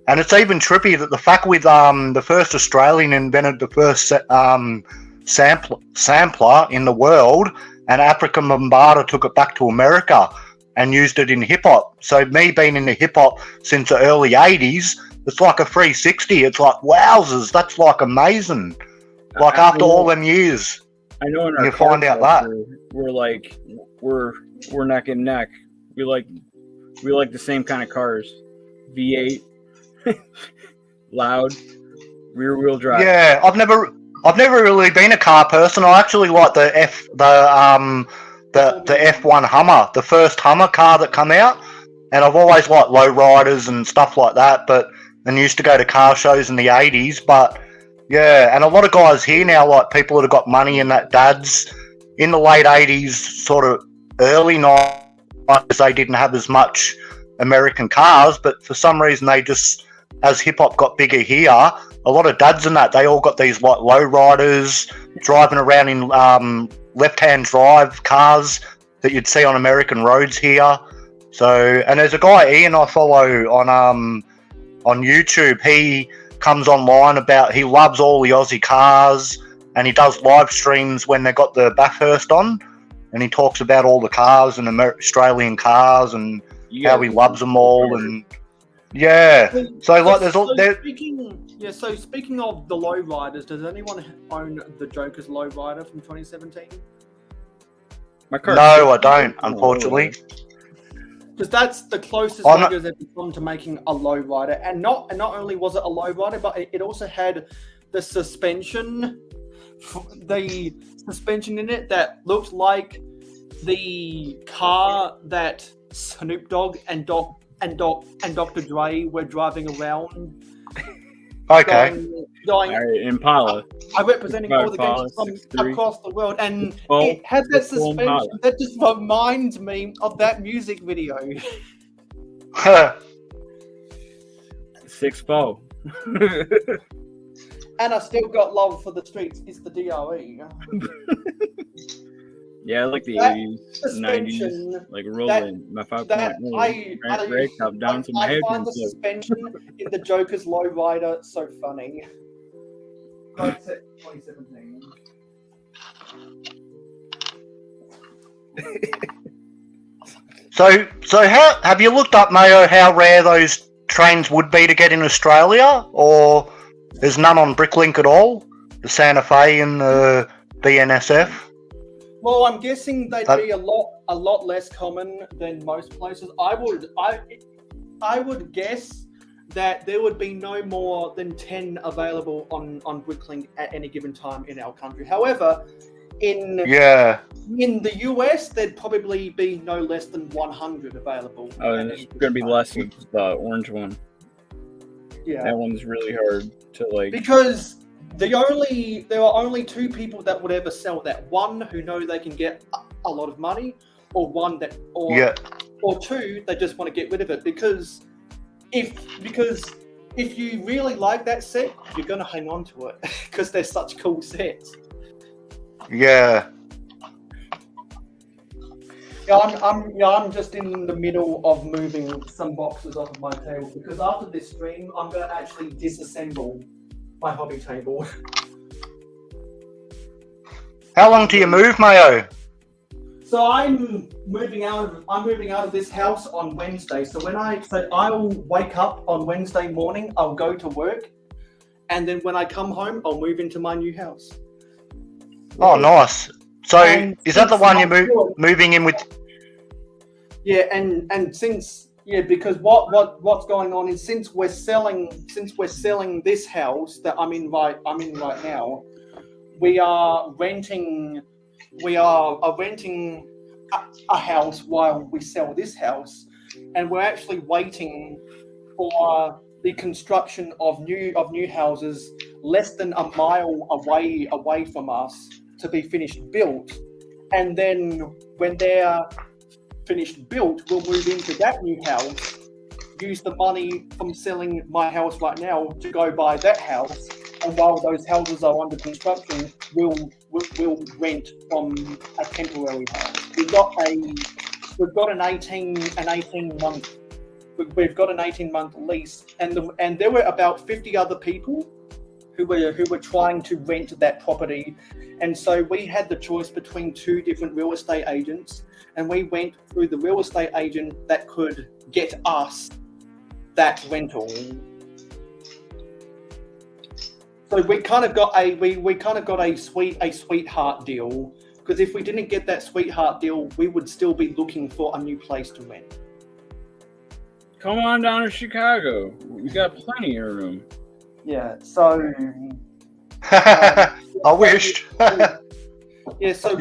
and it's even trippy that the fact with the first Australian invented the first sampler in the world, and African Bombada took it back to America and used it in hip-hop. So me being in the hip-hop since the early 80s, it's like a 360. It's like, wowzers, that's like amazing. Like after all them years, I know in our you find out that. We're like, we're neck and neck. We like the same kind of cars. V8, loud, rear wheel drive. Yeah, I've never really been a car person. I actually like the F1 Hummer, the first Hummer car that come out, and I've always liked lowriders and stuff like that. And used to go to car shows in the 80s. But yeah, and a lot of guys here now, like people that have got money and that, dads in the late 80s, sort of early 90s, they didn't have as much American cars, but for some reason they just, as hip hop got bigger here, a lot of dads and that, they all got these like lowriders driving around in left-hand drive cars that you'd see on American roads here. So, and there's a guy Ian I follow on YouTube. comes online about he loves all the Aussie cars, and he does live streams when they got the Bathurst on, and he talks about all the cars and Australian cars and how he loves them all, and yeah. So like, there's all there. So speaking of the lowriders, does anyone own the Joker's lowrider from 2017? No, I don't, unfortunately. Because that's the closest I'm not- Lego's ever come to making a lowrider, and not only was it a lowrider, but it also had the suspension in it that looked like the car that Snoop Dogg and Dr. Dre were driving around. Okay. Going Impala. I'm representing all the Impala, gangsters from 63. across the world, and Well, it has that it's all suspension Impala. that just reminds me of that music video. 6'4". And I still got love for the streets. It's the DRE. Yeah, I like the That 80s, suspension, 90s, like rolling my 5.0 brake top down to my I head. find the suspension in the Joker's lowrider so funny. Like 2017. So how have you looked up, Mayo, how rare those trains would be to get in Australia, or there's none on Bricklink at all? The Santa Fe and the BNSF. Well, I'm guessing they'd be a lot less common than most places. I would guess that there would be no more than 10 available on Bricklink at any given time in our country. However, in the US, there'd probably be no less than 100 available. Oh, and it's going to be less with the orange one. Yeah. That one's really hard to like. Because there are only two people that would ever sell that. One who know they can get a lot of money, or or two they just want to get rid of it. Because if you really like that set, you're gonna hang on to it because they're such cool sets. Yeah. I'm just in the middle of moving some boxes off of my table because after this stream, I'm gonna actually disassemble my hobby table. How long do you move, Mayo? So I'm moving out of this house on Wednesday. So I'll wake up on Wednesday morning, I'll go to work, and then when I come home, I'll move into my new house. Oh, nice. So And is that the since one I'm you're moving in with? Yeah, and since because what's going on is since we're selling this house that I'm in right now, we are renting a house while we sell this house, and we're actually waiting for the construction of new houses less than a mile away from us to be finished built, and then when they're finished built, we'll move into that new house, use the money from selling my house right now to go buy that house, and while those houses are under construction, we'll rent from a temporary house. We've got an 18 month lease, and there were about 50 other people who were trying to rent that property, and so we had the choice between two different real estate agents, and we went through the real estate agent that could get us that rental. So we kind of got a sweetheart deal, because if we didn't get that sweetheart deal, we would still be looking for a new place to rent. Come on down to Chicago. We got plenty of room. Yeah. So. I wished. Yeah. So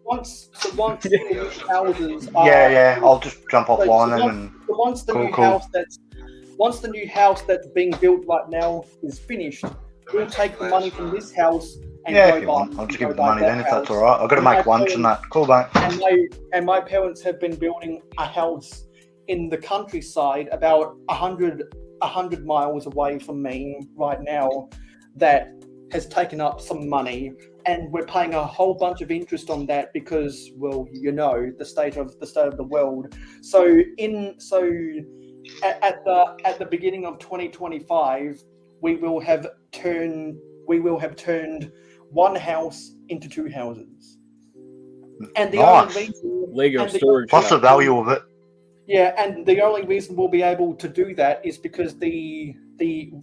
once the houses are. Yeah. I'll just jump offline then. Once the new house that's being built right now is finished, we'll take the money from this house and Yeah, go if you buy. want. I'll just give you the money then, if that's all right. I've got to make lunch and that. Cool, mate. And my parents have been building a house in the countryside about 100 miles away from me right now that has taken up some money, and we're paying a whole bunch of interest on that because, well, you know, the state of the world. So at the beginning of 2025, we will have turned one house into 2 houses. And the Nice. only reason Lego and the- storage. What's the house. value of it? Yeah, and the only reason we'll be able to do that is because the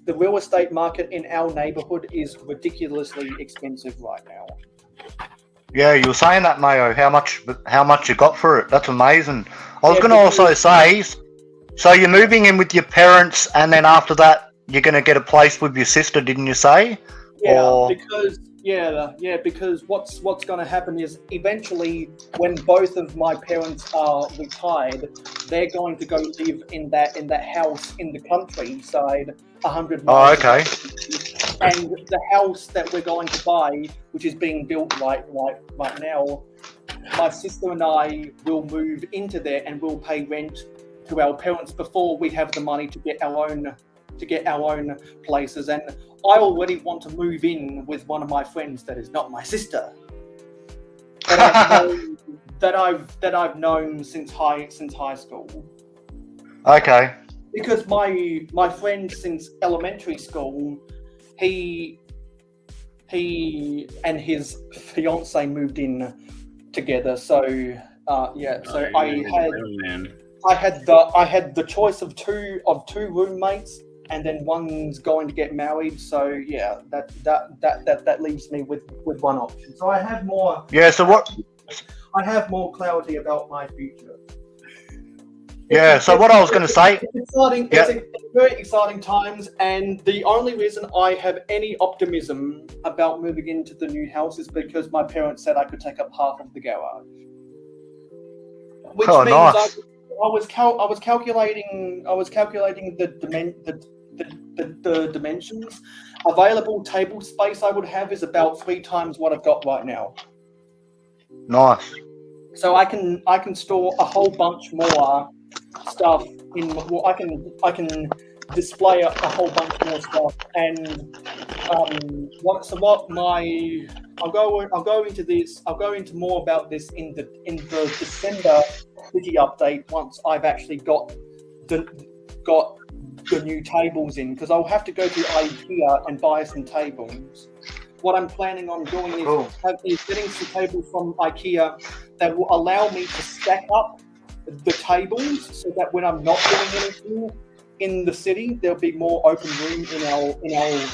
real estate market in our neighborhood is ridiculously expensive right now. Yeah, you were saying that, Mayo. How much you got for it? That's amazing. I was Yeah, going to also say, so you're moving in with your parents, and then after that, you're going to get a place with your sister, didn't you say? Yeah, Or- because what's going to happen is eventually, when both of my parents are retired, they're going to go live in that house in the countryside, 100 Oh, miles. okay. And the house that we're going to buy, which is being built right now, my sister and I will move into there, and we'll pay rent to our parents before we have the money to get our own places. And I already want to move in with one of my friends that is not my sister, that I've known since high school. Okay. Because my friend since elementary school, he and his fiance moved in together. So I had the choice of two roommates, and then one's going to get married. So yeah, that leaves me with one option. So I have more. Yeah. So what? I have more clarity about my future. Yeah. So what I was going to say. It's exciting. Yeah. It's very exciting times, and the only reason I have any optimism about moving into the new house is because my parents said I could take up half of the garage. Which Oh, means nice. I was calculating the dimensions. Available table space I would have is about 3 times what I've got right now. Nice. So I can store a whole bunch more stuff in. Well, I can display a whole bunch more stuff. And I'll go into this. I'll go into more about this in the December city update once I've actually got the new tables in, because I'll have to go to IKEA and buy some tables. What I'm planning on doing is getting some tables from IKEA that will allow me to stack up the tables, so that when I'm not doing anything in the city, there'll be more open room in our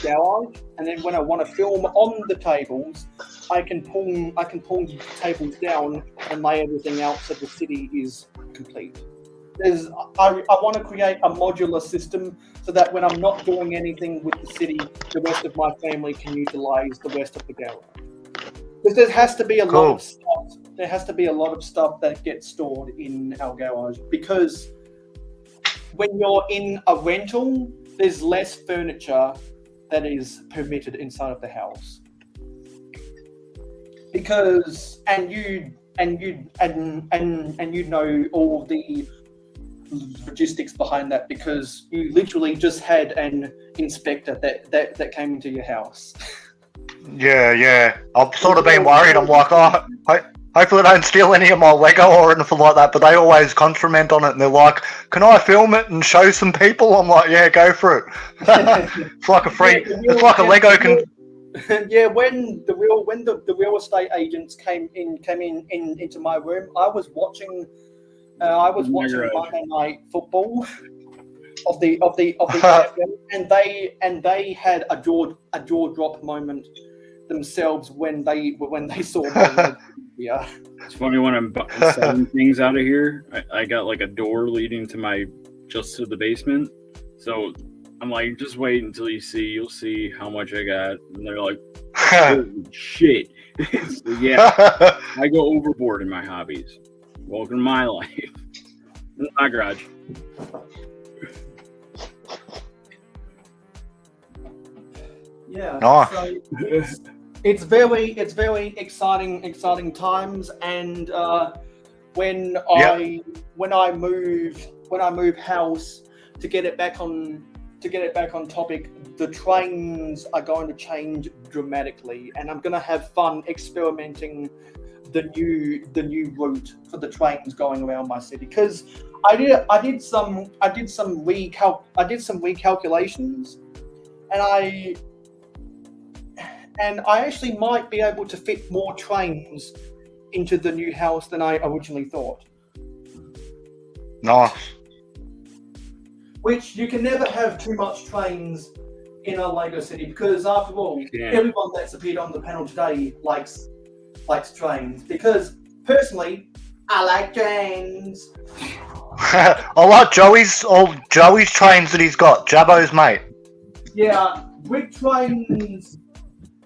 garage. And then when I want to film on the tables, I can pull the tables down and lay everything out so the city is complete. I want to create a modular system so that when I'm not doing anything with the city, the rest of my family can utilize the rest of the garage. Because there has to be a lot of stuff. There has to be a lot of stuff that gets stored in our garage, because when you're in a rental, there's less furniture that is permitted inside of the house. Because you know all the logistics behind that, because you literally just had an inspector that came into your house. Yeah. I've sort of been worried. I'm like, hopefully they don't steal any of my Lego or anything like that. But they always compliment on it, and they're like, "Can I film it and show some people?" I'm like, "Yeah, go for it." It's like a free. It's like a Lego can. Yeah, when the real estate agents came into my room, I was watching Monday Night Football of the NFL, and they had a jaw drop moment themselves when they saw me. Yeah, it's funny when I'm selling things out of here. I got like a door leading to just to the basement, so I'm like, just wait until you'll see how much I got. And they're like, holy shit. So, yeah, I go overboard in my hobbies. Welcome to my life. In my garage. Yeah. Nice. So it's very exciting times, and when I move house, to get it back on topic, the trains are going to change dramatically, and I'm going to have fun experimenting the new route for the trains going around my city, because I did some recalculations, and I actually might be able to fit more trains into the new house than I originally thought. Nice. Which you can never have too much trains in a Lego city because, after all, Yeah. everyone that's appeared on the panel today likes trains. Because personally, I like trains. I like Joey's trains that he's got. Jabbo's mate. Yeah, with trains,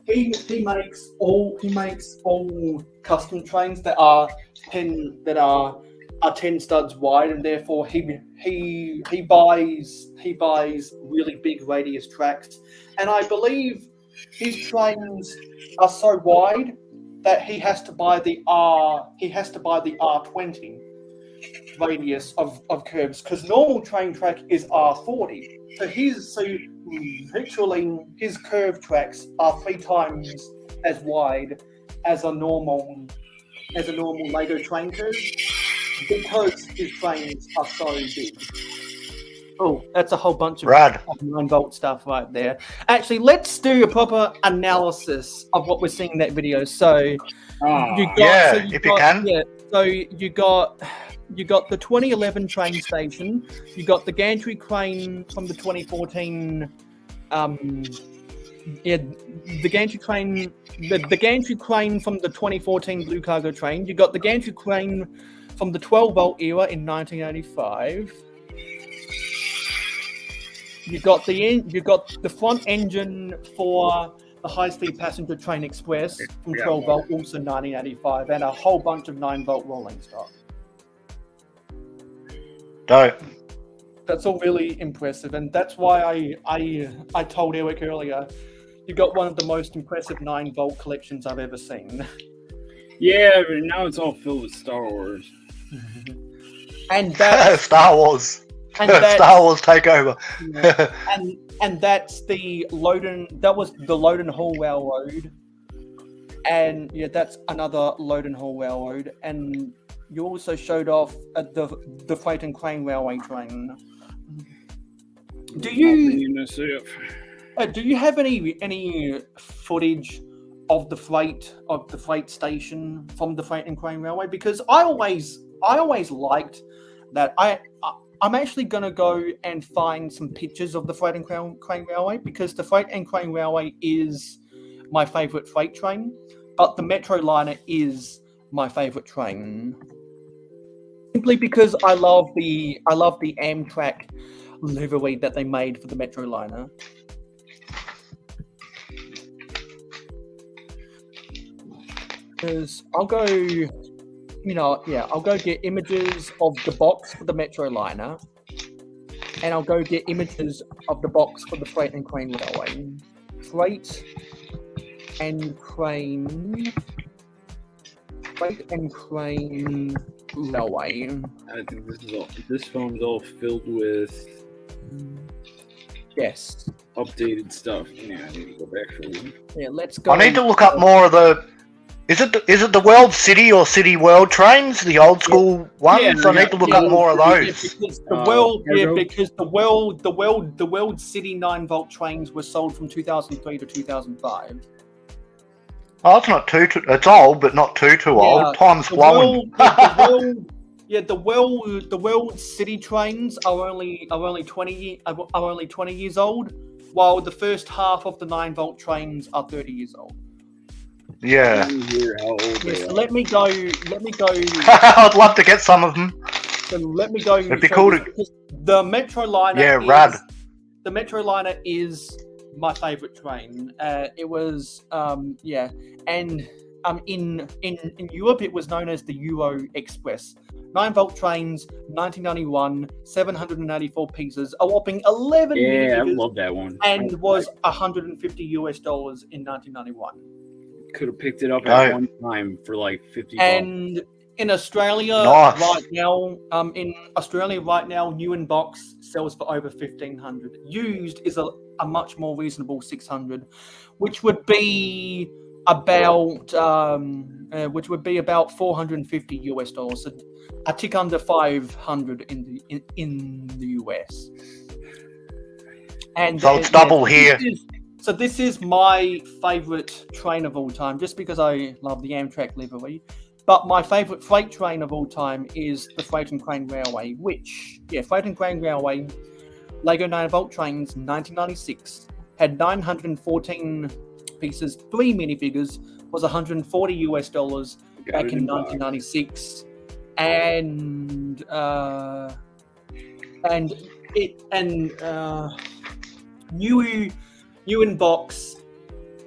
he makes all custom trains that are 10 studs wide, and therefore he buys really big radius tracks. And I believe his trains are so wide that he has to buy the R20 radius of curves, because normal train track is R40. So literally his curved tracks are 3 times as wide as a normal Lego train curve, because his trains are so big. Oh, that's a whole bunch of 9-volt stuff right there. Actually, let's do a proper analysis of what we're seeing in that video. So, you got the 2011 train station. You got the gantry crane from the 2014. The gantry crane. The gantry crane from the 2014 blue cargo train. You got the gantry crane from the 12-volt era in 1985. You got the front engine for the high-speed passenger train express from 12-volt, also 1985, and a whole bunch of 9-volt rolling stock. Dope. That's all really impressive, and that's why I told Eric earlier, you got one of the most impressive 9-volt collections I've ever seen. Yeah, but now it's all filled with Star Wars. And that's Star Wars. And that's, Star Wars takeover. and that's the Loden. That was the Loden Hall Railroad, and yeah, that's another Loden Hall Railroad. And you also showed off at the freight and crane railway train. Do you have any footage of the freight station from the freight and crane railway? Because I always liked that. I'm actually going to go and find some pictures of the freight and crane railway, because the freight and crane railway is my favourite freight train, but the Metroliner is my favourite train. Simply because I love the Amtrak livery that they made for the Metroliner. Because I'll go get images of the box for the Metroliner, and I'll go get images of the box for the freight and crane railway. Freight and crane railway. I think this phone's all filled with updated stuff. Yeah, I need to go back for you. Yeah, let's go. I need to look up more of the. Is it the World City or City World trains, the old school ones? I need to look up more of those. Because the World City 9-volt trains were sold from 2003 to 2005. Oh, it's not too. It's old, but not too old. Time's flowing. The World City trains are only 20 years old, while the first half of the 9-volt trains are 30 years old. Yeah. So let me go. I'd love to get some of them. So let me go. It'd be cool to. The Metroliner. Yeah, rad. The Metroliner is my favorite train. It was and in Europe it was known as the Euro Express. 9-volt trains, 1991, 784 pieces, a whopping 11 Yeah, I meters, love that one. and was $150 in 1991. Could have picked it up at one time for like $50. And in Australia right now, new in box sells for over $1,500. Used is a much more reasonable $600, which would be about $450, so a tick under $500 in the US. And So it's double here. So this is my favourite train of all time, just because I love the Amtrak livery. But my favourite freight train of all time is the Freight and Crane Railway, Freight and Crane Railway, Lego 9-volt trains, 1996, had 914 pieces, 3 minifigures, was $140 US back in 1996, new in box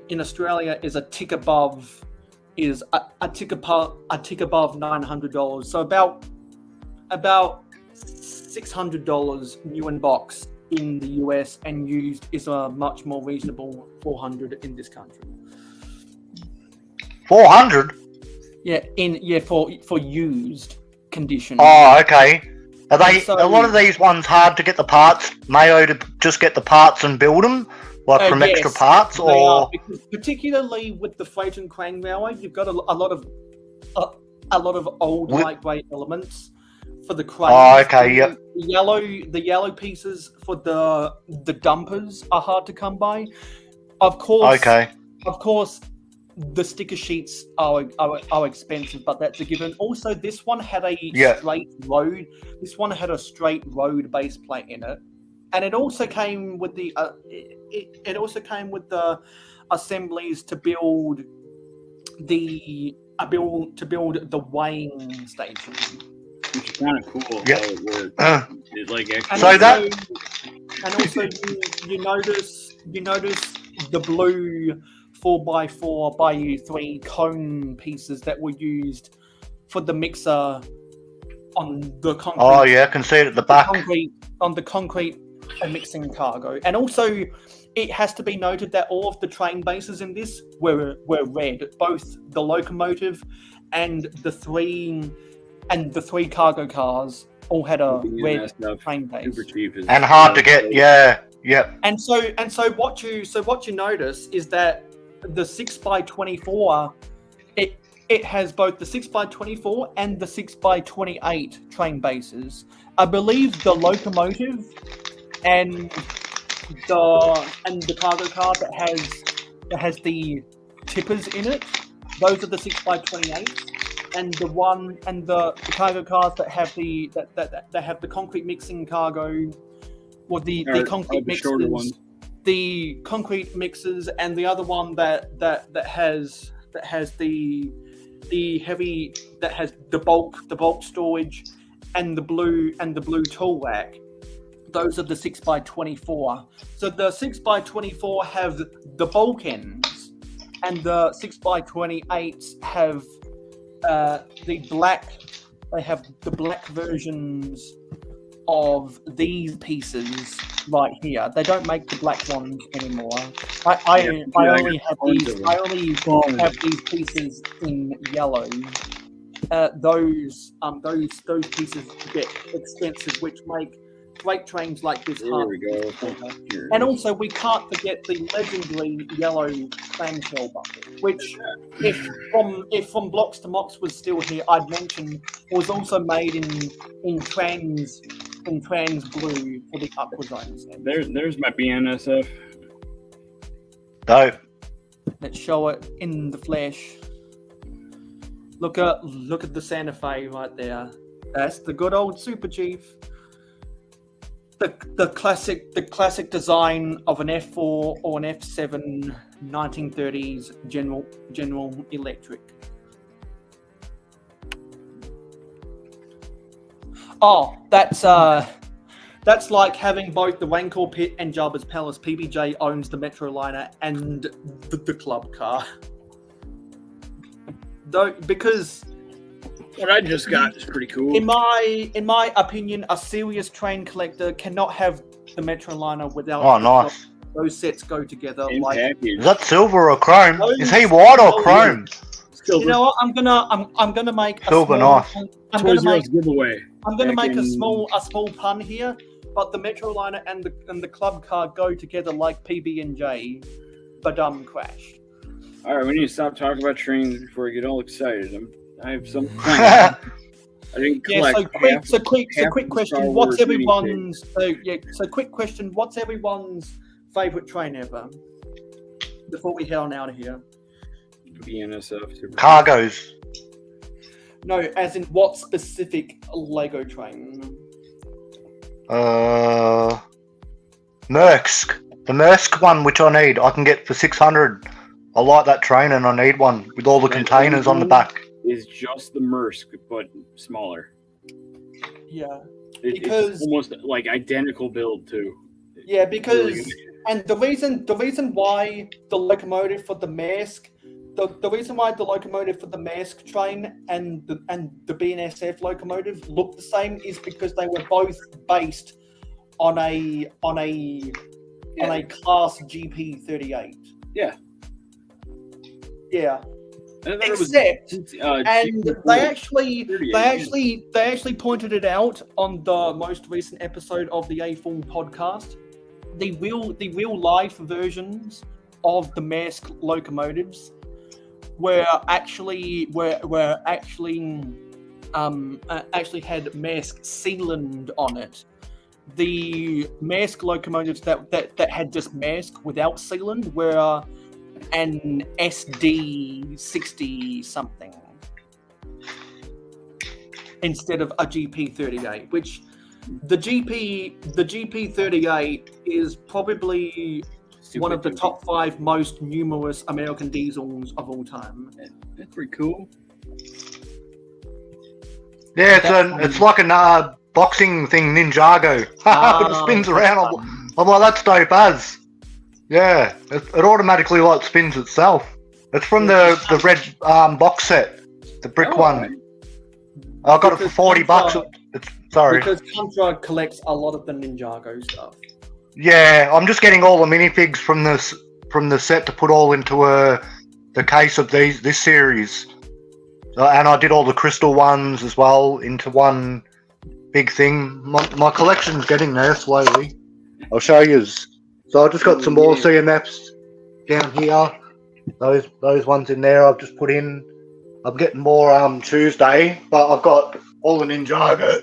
in Australia is a tick above $900, so about $600 new in box in the US, and used is a much more reasonable $400 in this country. 400? For used condition. Oh, okay. Are they So- a lot of these ones hard to get the parts, Mayo, to just get the parts and build them, like from extra Yes, parts, they are, or because particularly with the Freight and Crane Railway, you've got a lot of old Wi- lightweight elements for the cranes. Oh, okay, yep. The yellow pieces for the dumpers are hard to come by. Of course, the sticker sheets are expensive, but that's a given. Also, this one had a straight road. This one had a straight road base plate in it, and it also came with the assemblies to build the weighing station. Which is kind of cool Yeah. how it works. It, like, And actually, also you notice the blue 4x4 by 3 cone pieces that were used for the mixer on the concrete. Oh yeah, I can see it at the back. On the concrete mixing cargo. And also, it has to be noted that all of the train bases in this were red. Both the locomotive and the three cargo cars all had a red train base. super cheap. And hard to get, yeah. And so what you notice is that the 6x24, it has both the 6x24 and the 6x28 train bases. I believe the locomotive and the cargo car that has the tippers in it, those are the 6x28. And the cargo cars that have the concrete mixing cargo, or the concrete mixers, the concrete mixers, and the other one that has the heavy, that has the bulk storage, and the blue tool rack. Those are the 6x24. So the 6x24 have the bulk ends, and the 6x28s have the black versions of these pieces right here. They don't make the black ones anymore. I only have these pieces in yellow. Those pieces get expensive, which make freight trains like this hard. And also, we can't forget the legendary yellow clamshell bucket, which, if from Blocks to Mox was still here, I'd mention was also made in trans blue for the Aqua Zones. There's my BNSF. Dope. Let's show it in the flesh. Look at the Santa Fe right there. That's the good old Super Chief. The classic design of an F4 or an F7 1930s General Electric. Oh, that's like having both the Rancor Pit and Jabba's Palace. PBJ owns the Metroliner and the club car. Though, because what I just got is pretty cool. In my opinion, a serious train collector cannot have the Metroliner without. Oh, nice. Those sets go together. Is that silver or chrome? Is he white or chrome? You know what? I'm gonna make Silver, a small, nice. I'm gonna make giveaway. I'm gonna make a small pun here, but the Metroliner and the club car go together like PB&J, but crash. All right, we need to stop talking about trains before we get all excited. I have some. I didn't Yeah. collect Quick question. What's everyone's? Quick question. What's everyone's favorite train ever? Before we head on out of here. BNSF. Cargos. No, as in what specific Lego train? Mersk. The Mersk one, which I need, I can get for 600. I like that train, and I need one with all the containers on the back. Is just the Mersk, but smaller. Yeah. It's almost like identical build too. Yeah, because and the reason why the locomotive for the Maersk, the reason why the locomotive for the Maersk train and the BNSF locomotive look the same is because they were both based on a class GP38. Yeah. Yeah. Except, and they actually pointed it out on the most recent episode of the A4 podcast. The real life versions of the Maersk locomotives were actually had Maersk sealant on it. The Maersk locomotives that had just Maersk without sealant were an SD 60 something instead of a GP38, which the GP38 is probably one of the top 5 most numerous American diesels of all time. That's pretty cool. Yeah, it's like a boxing thing, Ninjago. It spins around. I'm like, that's dope as. Yeah, it automatically like spins itself. It's from the red box set, the brick one. I got it for $40. Sorry. Because Contra collects a lot of the Ninjago stuff. Yeah, I'm just getting all the minifigs from the set to put all into the case of this series, and I did all the crystal ones as well into one big thing. My collection's getting there slowly. I'll show you. So I just got some more CMFs down here. Those ones in there I've just put in. I'm getting more Tuesday, but I've got all the Ninjago.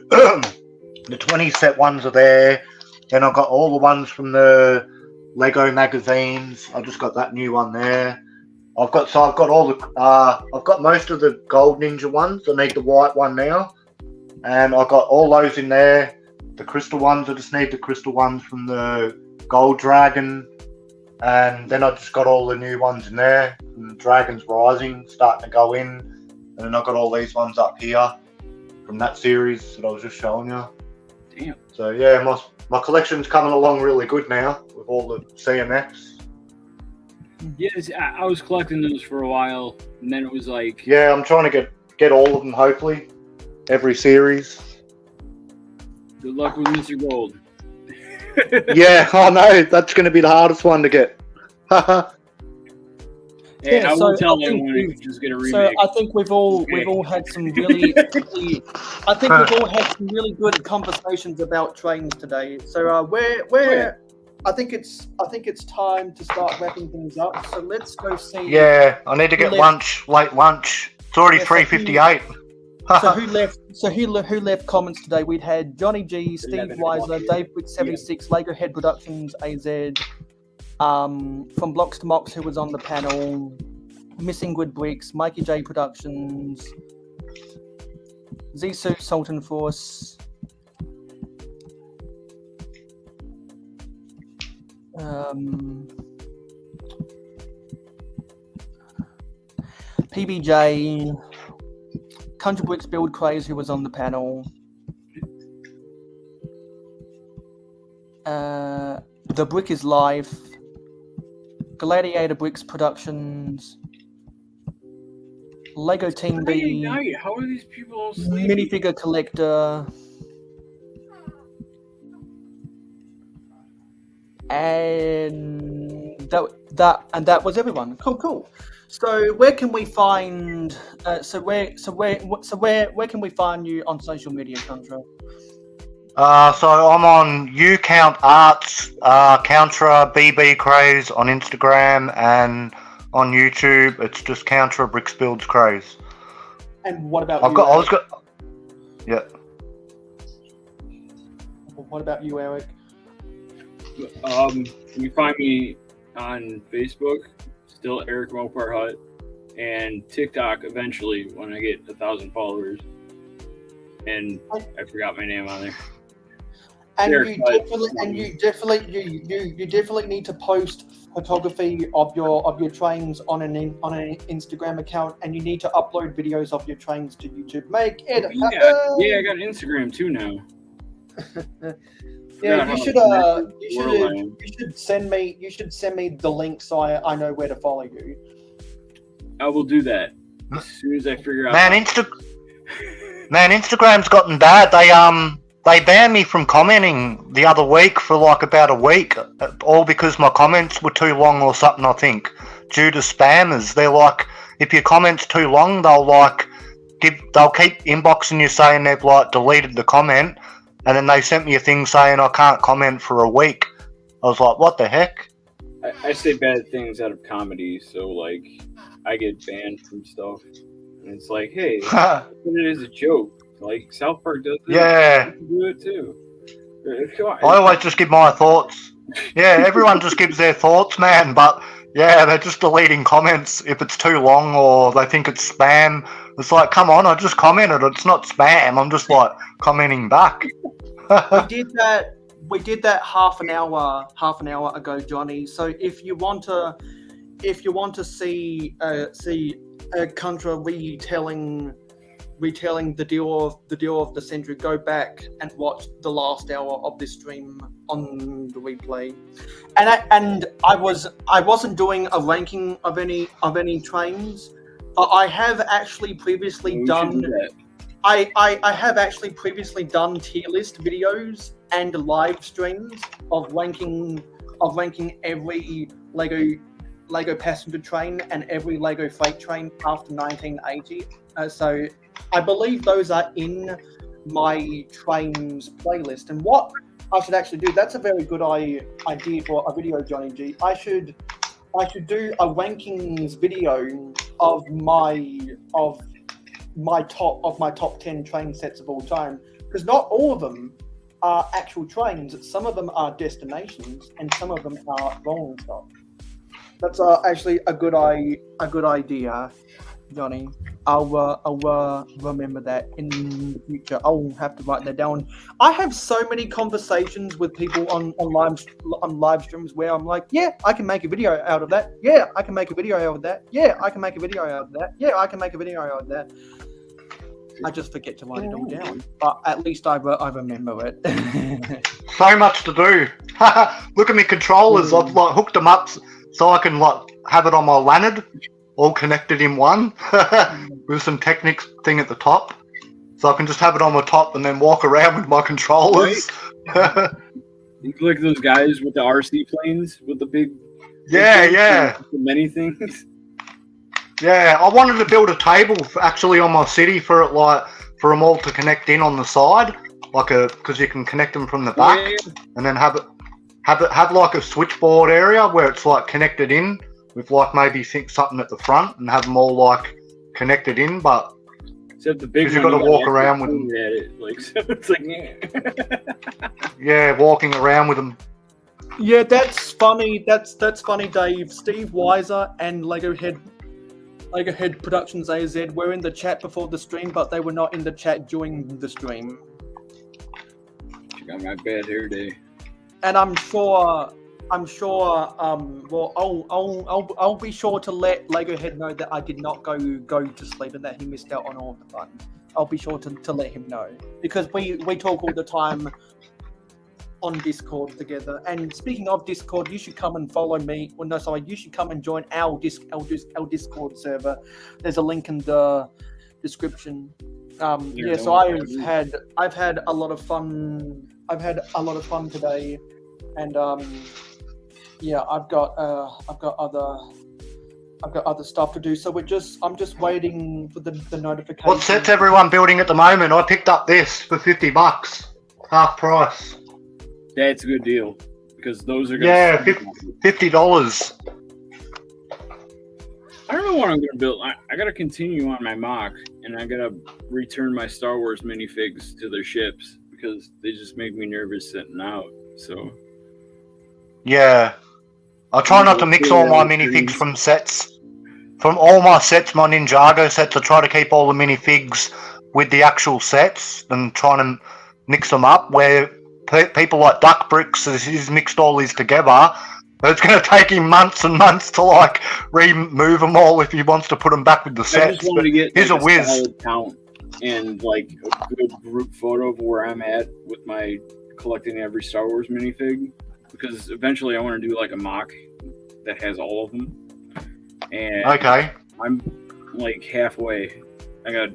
The 20 set ones are there. Then I've got all the ones from the Lego magazines. I just got that new one there. I've got most of the gold ninja ones. I need the white one now, and I've got all those in there. The crystal ones, I just need the crystal ones from the Gold Dragon, and then I just got all the new ones in there from Dragon's Rising starting to go in, and then I've got all these ones up here from that series that I was just showing you. Damn. So yeah, my collection's coming along really good now with all the CMFs. Yes, I was collecting those for a while, and then it was like... Yeah, I'm trying to get all of them, hopefully. Every series. Good luck with Mr. Gold. Yeah, I know. That's going to be the hardest one to get. Hey, I will tell anyone if you just get a remake. So I think we've all had some really good conversations about trains today. So I think it's time to start wrapping things up. So let's go see. Yeah, I need to get lunch, late lunch. It's already 3:58. So who left comments today? We'd had Johnny G, Steve Weiser, Dave with 76, Lego Head Productions, AZ, from Blocks to Mox, who was on the panel, Missing Good Bricks, Mikey J Productions, Zisu, Sultan Force, PBJ, Country Bricks Build Craze, who was on the panel, The Brick is Life, Gladiator Bricks Productions, Lego Team B, How are these people all sleeping? Minifigure Collector, and that was everyone. Cool. So where can we find? Where can we find you on social media, Contra? So I'm on YouCount Arts, Countra BB Craze on Instagram, and on YouTube it's just Countra Bricks Builds Craze. And what about Yeah. What about you, Eric? You find me on Facebook, still Eric Mopar Hut, and TikTok eventually when I get 1,000 followers. And I forgot my name on there. And Eric you Hut. definitely need to post photography of your trains on an Instagram account, and you need to upload videos of your trains to YouTube. Make it happen. Yeah, I got Instagram too now. Yeah, you should send me the link so I know where to follow you. I will do that as soon as I figure out. Man, Instagram's gotten bad. They banned me from commenting the other week for like about a week, all because my comments were too long or something. I think due to spammers. They're like, if your comment's too long, they'll keep inboxing you saying they've like deleted the comment. And then they sent me a thing saying I can't comment for a week. I was like, what the heck? I say bad things out of comedy, so like I get banned from stuff. And it's like, hey, it is a joke. Like South Park does it. Yeah. You can do it too. I always just give my thoughts. Yeah, everyone just gives their thoughts, man. But yeah, they're just deleting comments if it's too long or they think it's spam. It's like, come on, I just commented. It's not spam. I'm just like commenting back. We did that half an hour ago, Johnny. So if you want to see Contra retelling the deal of the century, go back and watch the last hour of this stream on the replay. And I wasn't doing a ranking of any trains, but I have actually previously done. I have actually previously done tier list videos and live streams of ranking every Lego passenger train and every Lego freight train after 1980. So I believe those are in my trains playlist. And what I should actually do, that's a very good idea for a video, Johnny G. I should do a rankings video of my top 10 train sets of all time, because not all of them are actual trains. Some of them are destinations, and some of them are rolling stock. That's actually a good idea, Johnny. I'll remember that in the future. I'll have to write that down. I have so many conversations with people on live streams where I'm like, yeah, I can make a video out of that. Yeah, I can make a video out of that. Yeah, I can make a video out of that. Yeah, I can make a video out of that. I just forget to write it all down, but at least I remember it. So much to do. Look at me controllers. I've like hooked them up so I can like have it on my lanyard, all connected in one, with some Technics thing at the top, so I can just have it on my top and then walk around with my controllers. You like those guys with the RC planes with the big. Yeah. Many things. Yeah, I wanted to build a table actually on my city for it, like for them all to connect in on the side, because you can connect them from the back, and then have like a switchboard area where it's like connected in with like maybe something at the front and have them all like connected in, but except the big you've got to walk around with them. So it's like yeah, walking around with them. Yeah, that's funny. That's funny, Dave. Steve Weiser and Lego Head Productions AZ were in the chat before the stream, but they were not in the chat during the stream. You got my bad hair day. And I'm sure. Well, I'll be sure to let Lego Head know that I did not go to sleep and that he missed out on all of the fun. I'll be sure to let him know, because we talk all the time on Discord together. And speaking of Discord, you should come and follow me. Well, no, sorry, you should come and join our Discord server. There's a link in the description. So I've had a lot of fun. I've had a lot of fun today, and I've got other stuff to do. So I'm just waiting for the notification. What set's everyone building at the moment? I picked up this for $50, half price. That's a good deal, because those are $50. I don't know what I'm gonna build. I gotta continue on my mock. and I gotta return my Star Wars minifigs to their ships because they just make me nervous sitting out. So Yeah. I try not to mix all my minifigs from sets. From all my sets, my Ninjago sets, I try to keep all the minifigs with the actual sets and trying to mix them up. Where people like Duck Bricks, he's mixed all these together. It's going to take him months and months to like remove them all if he wants to put them back with the I sets. just wanted to get He's like, a whiz. solid count and like a good group photo of where I'm at with my collecting every Star Wars minifig, because eventually I want to do like a mock that has all of them. And Okay. I'm like halfway. I got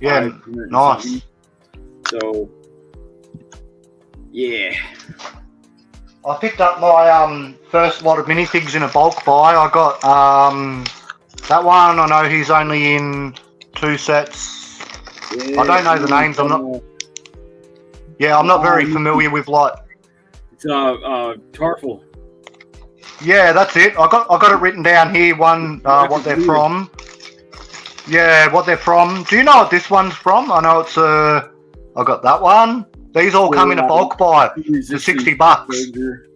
Yeah, 500 and nice. something. So yeah. I picked up my first lot of minifigs in a bulk buy. I got that one. I know he's only in 2 sets. I don't know the names. I'm not very familiar with like. It's Tarful. Yeah, that's it. I got it written down here. What they're from. Yeah, what they're from. Do you know what this one's from? I know it's I got that one. These all come in a bulk buy for $60.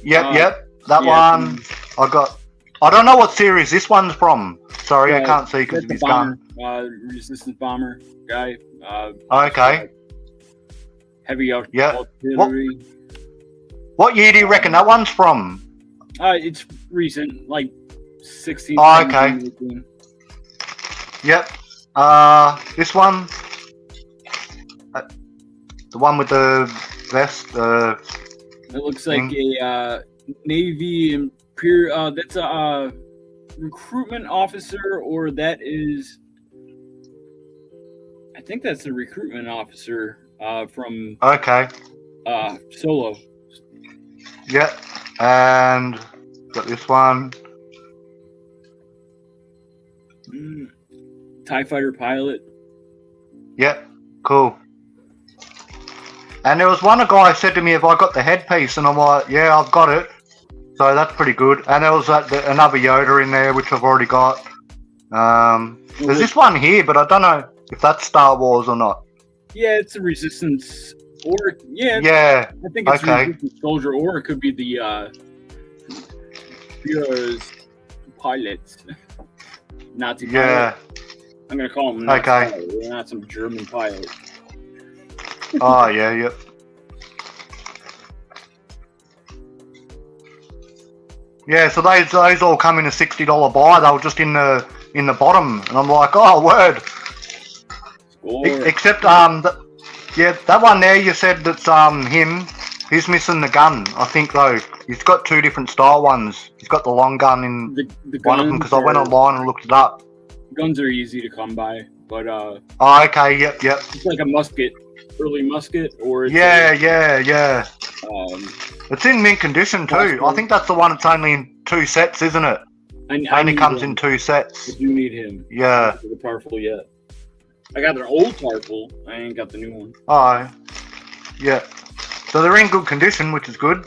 Yep. That one I got. I don't know what series this one's from. Sorry, I can't see because of his gun. Resistance bomber guy. Okay. Heavy Yeah. artillery. What year do you reckon that one's from? It's recent, like 16. Oh, okay. 17, 18. Yep. This one. The one with the vest. It looks like a Navy Imperial. That's a recruitment officer, or that is. I think that's the recruitment officer from. Okay. Solo. Yep. And got this one. TIE fighter pilot. Yep. Cool. And there was one guy said to me if I got the headpiece, and I'm like, yeah, I've got it. So that's pretty good. And there was another Yoda in there, which I've already got. There's this one here, but I don't know if that's Star Wars or not. Yeah, it's a Resistance, or Yeah. I think it's okay. a Resistance soldier, or it could be the Bureau's pilots. Nazi pilot. Yeah. I'm gonna call them Nazi Okay. pilot. They're not some German pilot. Oh yeah, yep. Yeah, so those all come in a $60 buy. They were just in the bottom, and I'm like, oh word. Except that one there you said that's him. He's missing the gun, I think though. He's got 2 different style ones. He's got the long gun in the one of them because I went guns online and looked it up. Guns are easy to come by, but Oh, okay, yep. it's like a musket, early musket, or it's Yeah. Um, It's in mint condition too. I think that's the one that's only in 2 sets, isn't it? I Only need comes him. in 2 sets. I do need him. Yeah. The Tarful yet. I got their old Tarful. I ain't got the new one. Oh, yeah. So they're in good condition, which is good.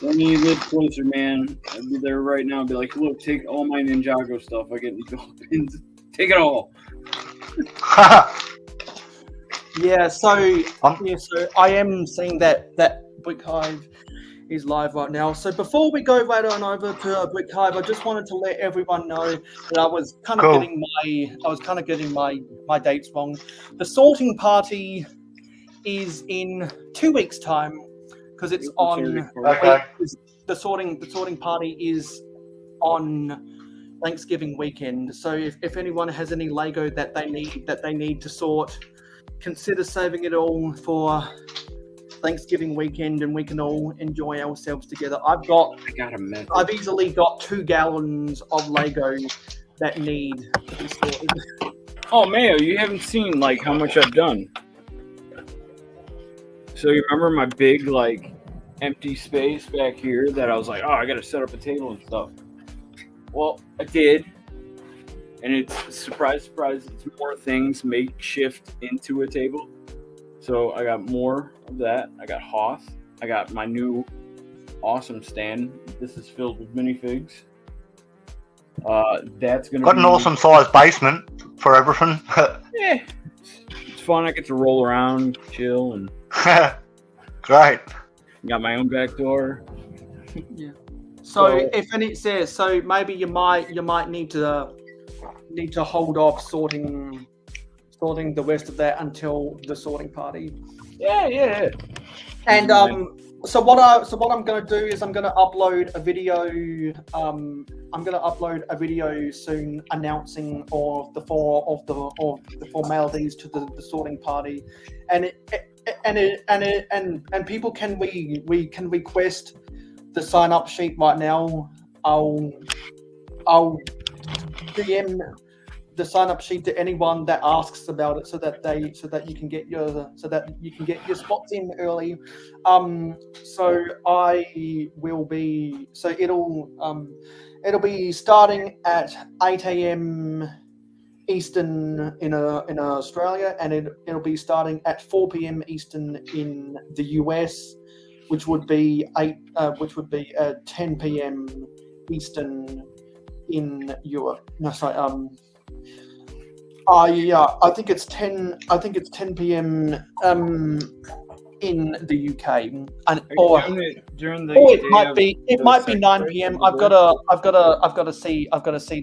When you live closer, man, I'd be there right now and be like, look, take all my Ninjago stuff. I get these gold pins. Take it all. Yeah, so I am seeing that Brick Hive is live right now. So before we go right on over to Brick Hive, I just wanted to let everyone know that I was kind of getting my dates wrong. The sorting party is in 2 weeks' time because it's on. Okay. The sorting party is on Thanksgiving weekend. So if anyone has any Lego that they need to sort, consider saving it all for Thanksgiving weekend, and we can all enjoy ourselves together. I've easily got 2 gallons of Lego that need to be sorted. Oh, Mayo, you haven't seen like how much I've done. So you remember my big like empty space back here that I was like, oh, I gotta set up a table and stuff. Well, I did, and it's surprise, it's more things makeshift into a table. So I got more of that. I got Hoth. I got my new awesome stand. This is filled with minifigs. That's gonna Got be an awesome sized basement for everything. Yeah, it's fun. I get to roll around, chill, and Great. got my own back door. Yeah. So if any says so, maybe you might need to hold off sorting the rest of that until the sorting party. Yeah. And so what I'm going to do is I'm going to upload a video. I'm going to upload a video soon announcing all the formalities to the sorting party, and people can we can request the sign up sheet right now. I'll DM the sign up sheet to anyone that asks about it so that you can get your spots in early. So it'll be starting at 8 a.m. Eastern in Australia, and it'll be starting at 4 p.m. Eastern in the US, which would be 10 p.m. Eastern in Europe. No, sorry. I think it's 10 p.m. in the UK, and or it might be 9 p.m. I've got to see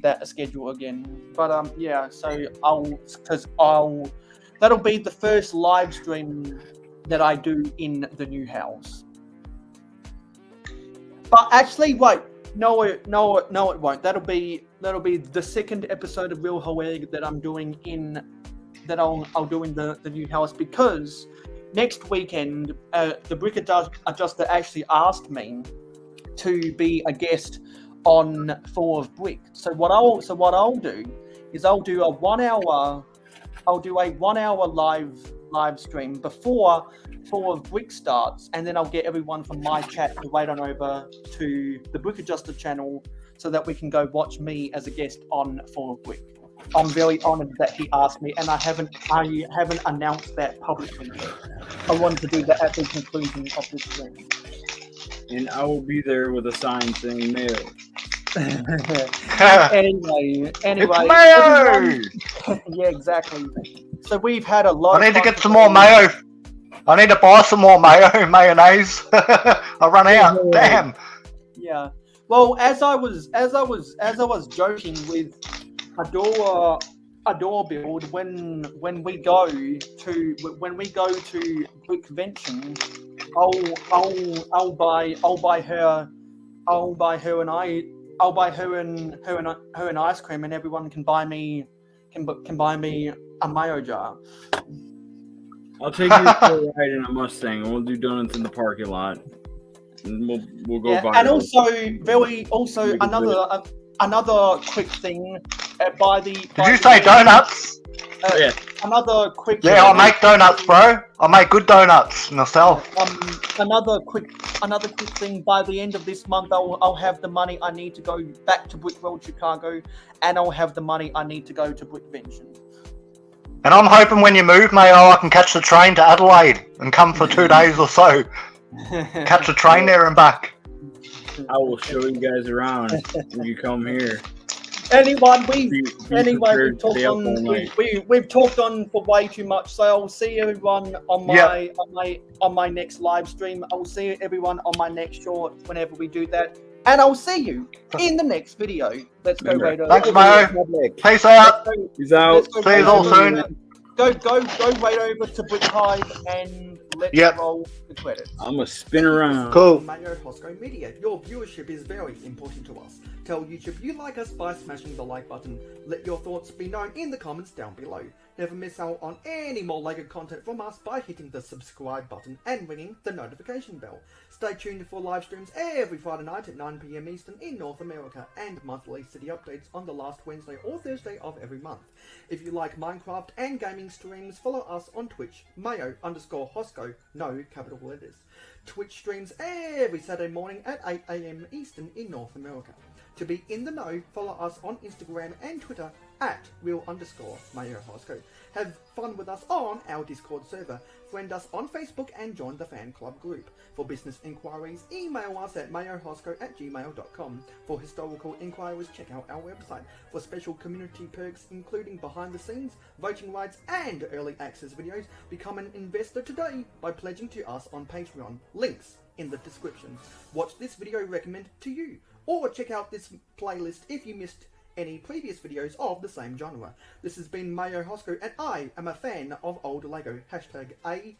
that schedule again. But yeah, so that'll be the first live stream that I do in the new house. But actually, wait. No, it won't. That'll be the second episode of Real Whole Egg that I'm doing I'll do in the new house, because next weekend the brick adjuster actually asked me to be a guest on 4 of Brick. So what I'll do is I'll do a 1 hour live stream before 4 of Brick starts, and then I'll get everyone from my chat to wait on over to the Brick Adjuster channel so that we can go watch me as a guest on 4 of Brick. I'm very honoured that he asked me, and I haven't announced that publicly yet. I wanted to do that at the conclusion of this stream. And I will be there with a sign saying mayo. Anyway, Mayo! Yeah, exactly. So we've had a lot. I need to get some more mayo. I need to buy some more mayonnaise. I run out. Damn. Yeah. Well, as I was joking with a door build, when we go to Brick Convention, I'll buy her an ice cream, and everyone can buy me a mayo jar. I'll take you for a ride in a Mustang, and we'll do donuts in the parking lot. And we'll go viral. And also another quick thing. Did you say donuts? Yeah. Another quick. Yeah, I make donuts, bro. I make good donuts myself. Another quick thing. By the end of this month, I'll have the money I need to go back to Brick World Chicago, and I'll have the money I need to go to Brick Convention. And I'm hoping when you move, Mayo, I can catch the train to Adelaide and come for 2 days or so. Catch the train there and back. I will show you guys around when you come here. We've talked on for way too much, so I'll see everyone on my next live stream. I'll see everyone on my next short whenever we do that, and I'll see you in the next video. Let's go, Raider. Thanks, Mayo. Peace out. Peace out. See you all soon. Go right over to Brick Hive and let's roll the credits. I'm gonna spin around. Cool. Mayohosko Media. Your viewership is very important to us. Tell YouTube you like us by smashing the like button. Let your thoughts be known in the comments down below. Never miss out on any more LEGO content from us by hitting the subscribe button and ringing the notification bell. Stay tuned for live streams every Friday night at 9 p.m. Eastern in North America, and monthly city updates on the last Wednesday or Thursday of every month. If you like Minecraft and gaming streams, follow us on Twitch, Mayo_Hosko, no capital letters. Twitch streams every Saturday morning at 8 AM Eastern in North America. To be in the know, follow us on Instagram and Twitter at real_mayohosko. Have fun with us on our Discord server. Friend us on Facebook and join the fan club group. For business inquiries, email us at mayohosko@gmail.com. For historical inquiries, check out our website. For special community perks, including behind the scenes, voting rights, and early access videos, become an investor today by pledging to us on Patreon. Links in the description. Watch this video recommended to you, or check out this playlist if you missed any previous videos of the same genre. This has been mayohosko, and I am a fan of old Lego. #AFOOL.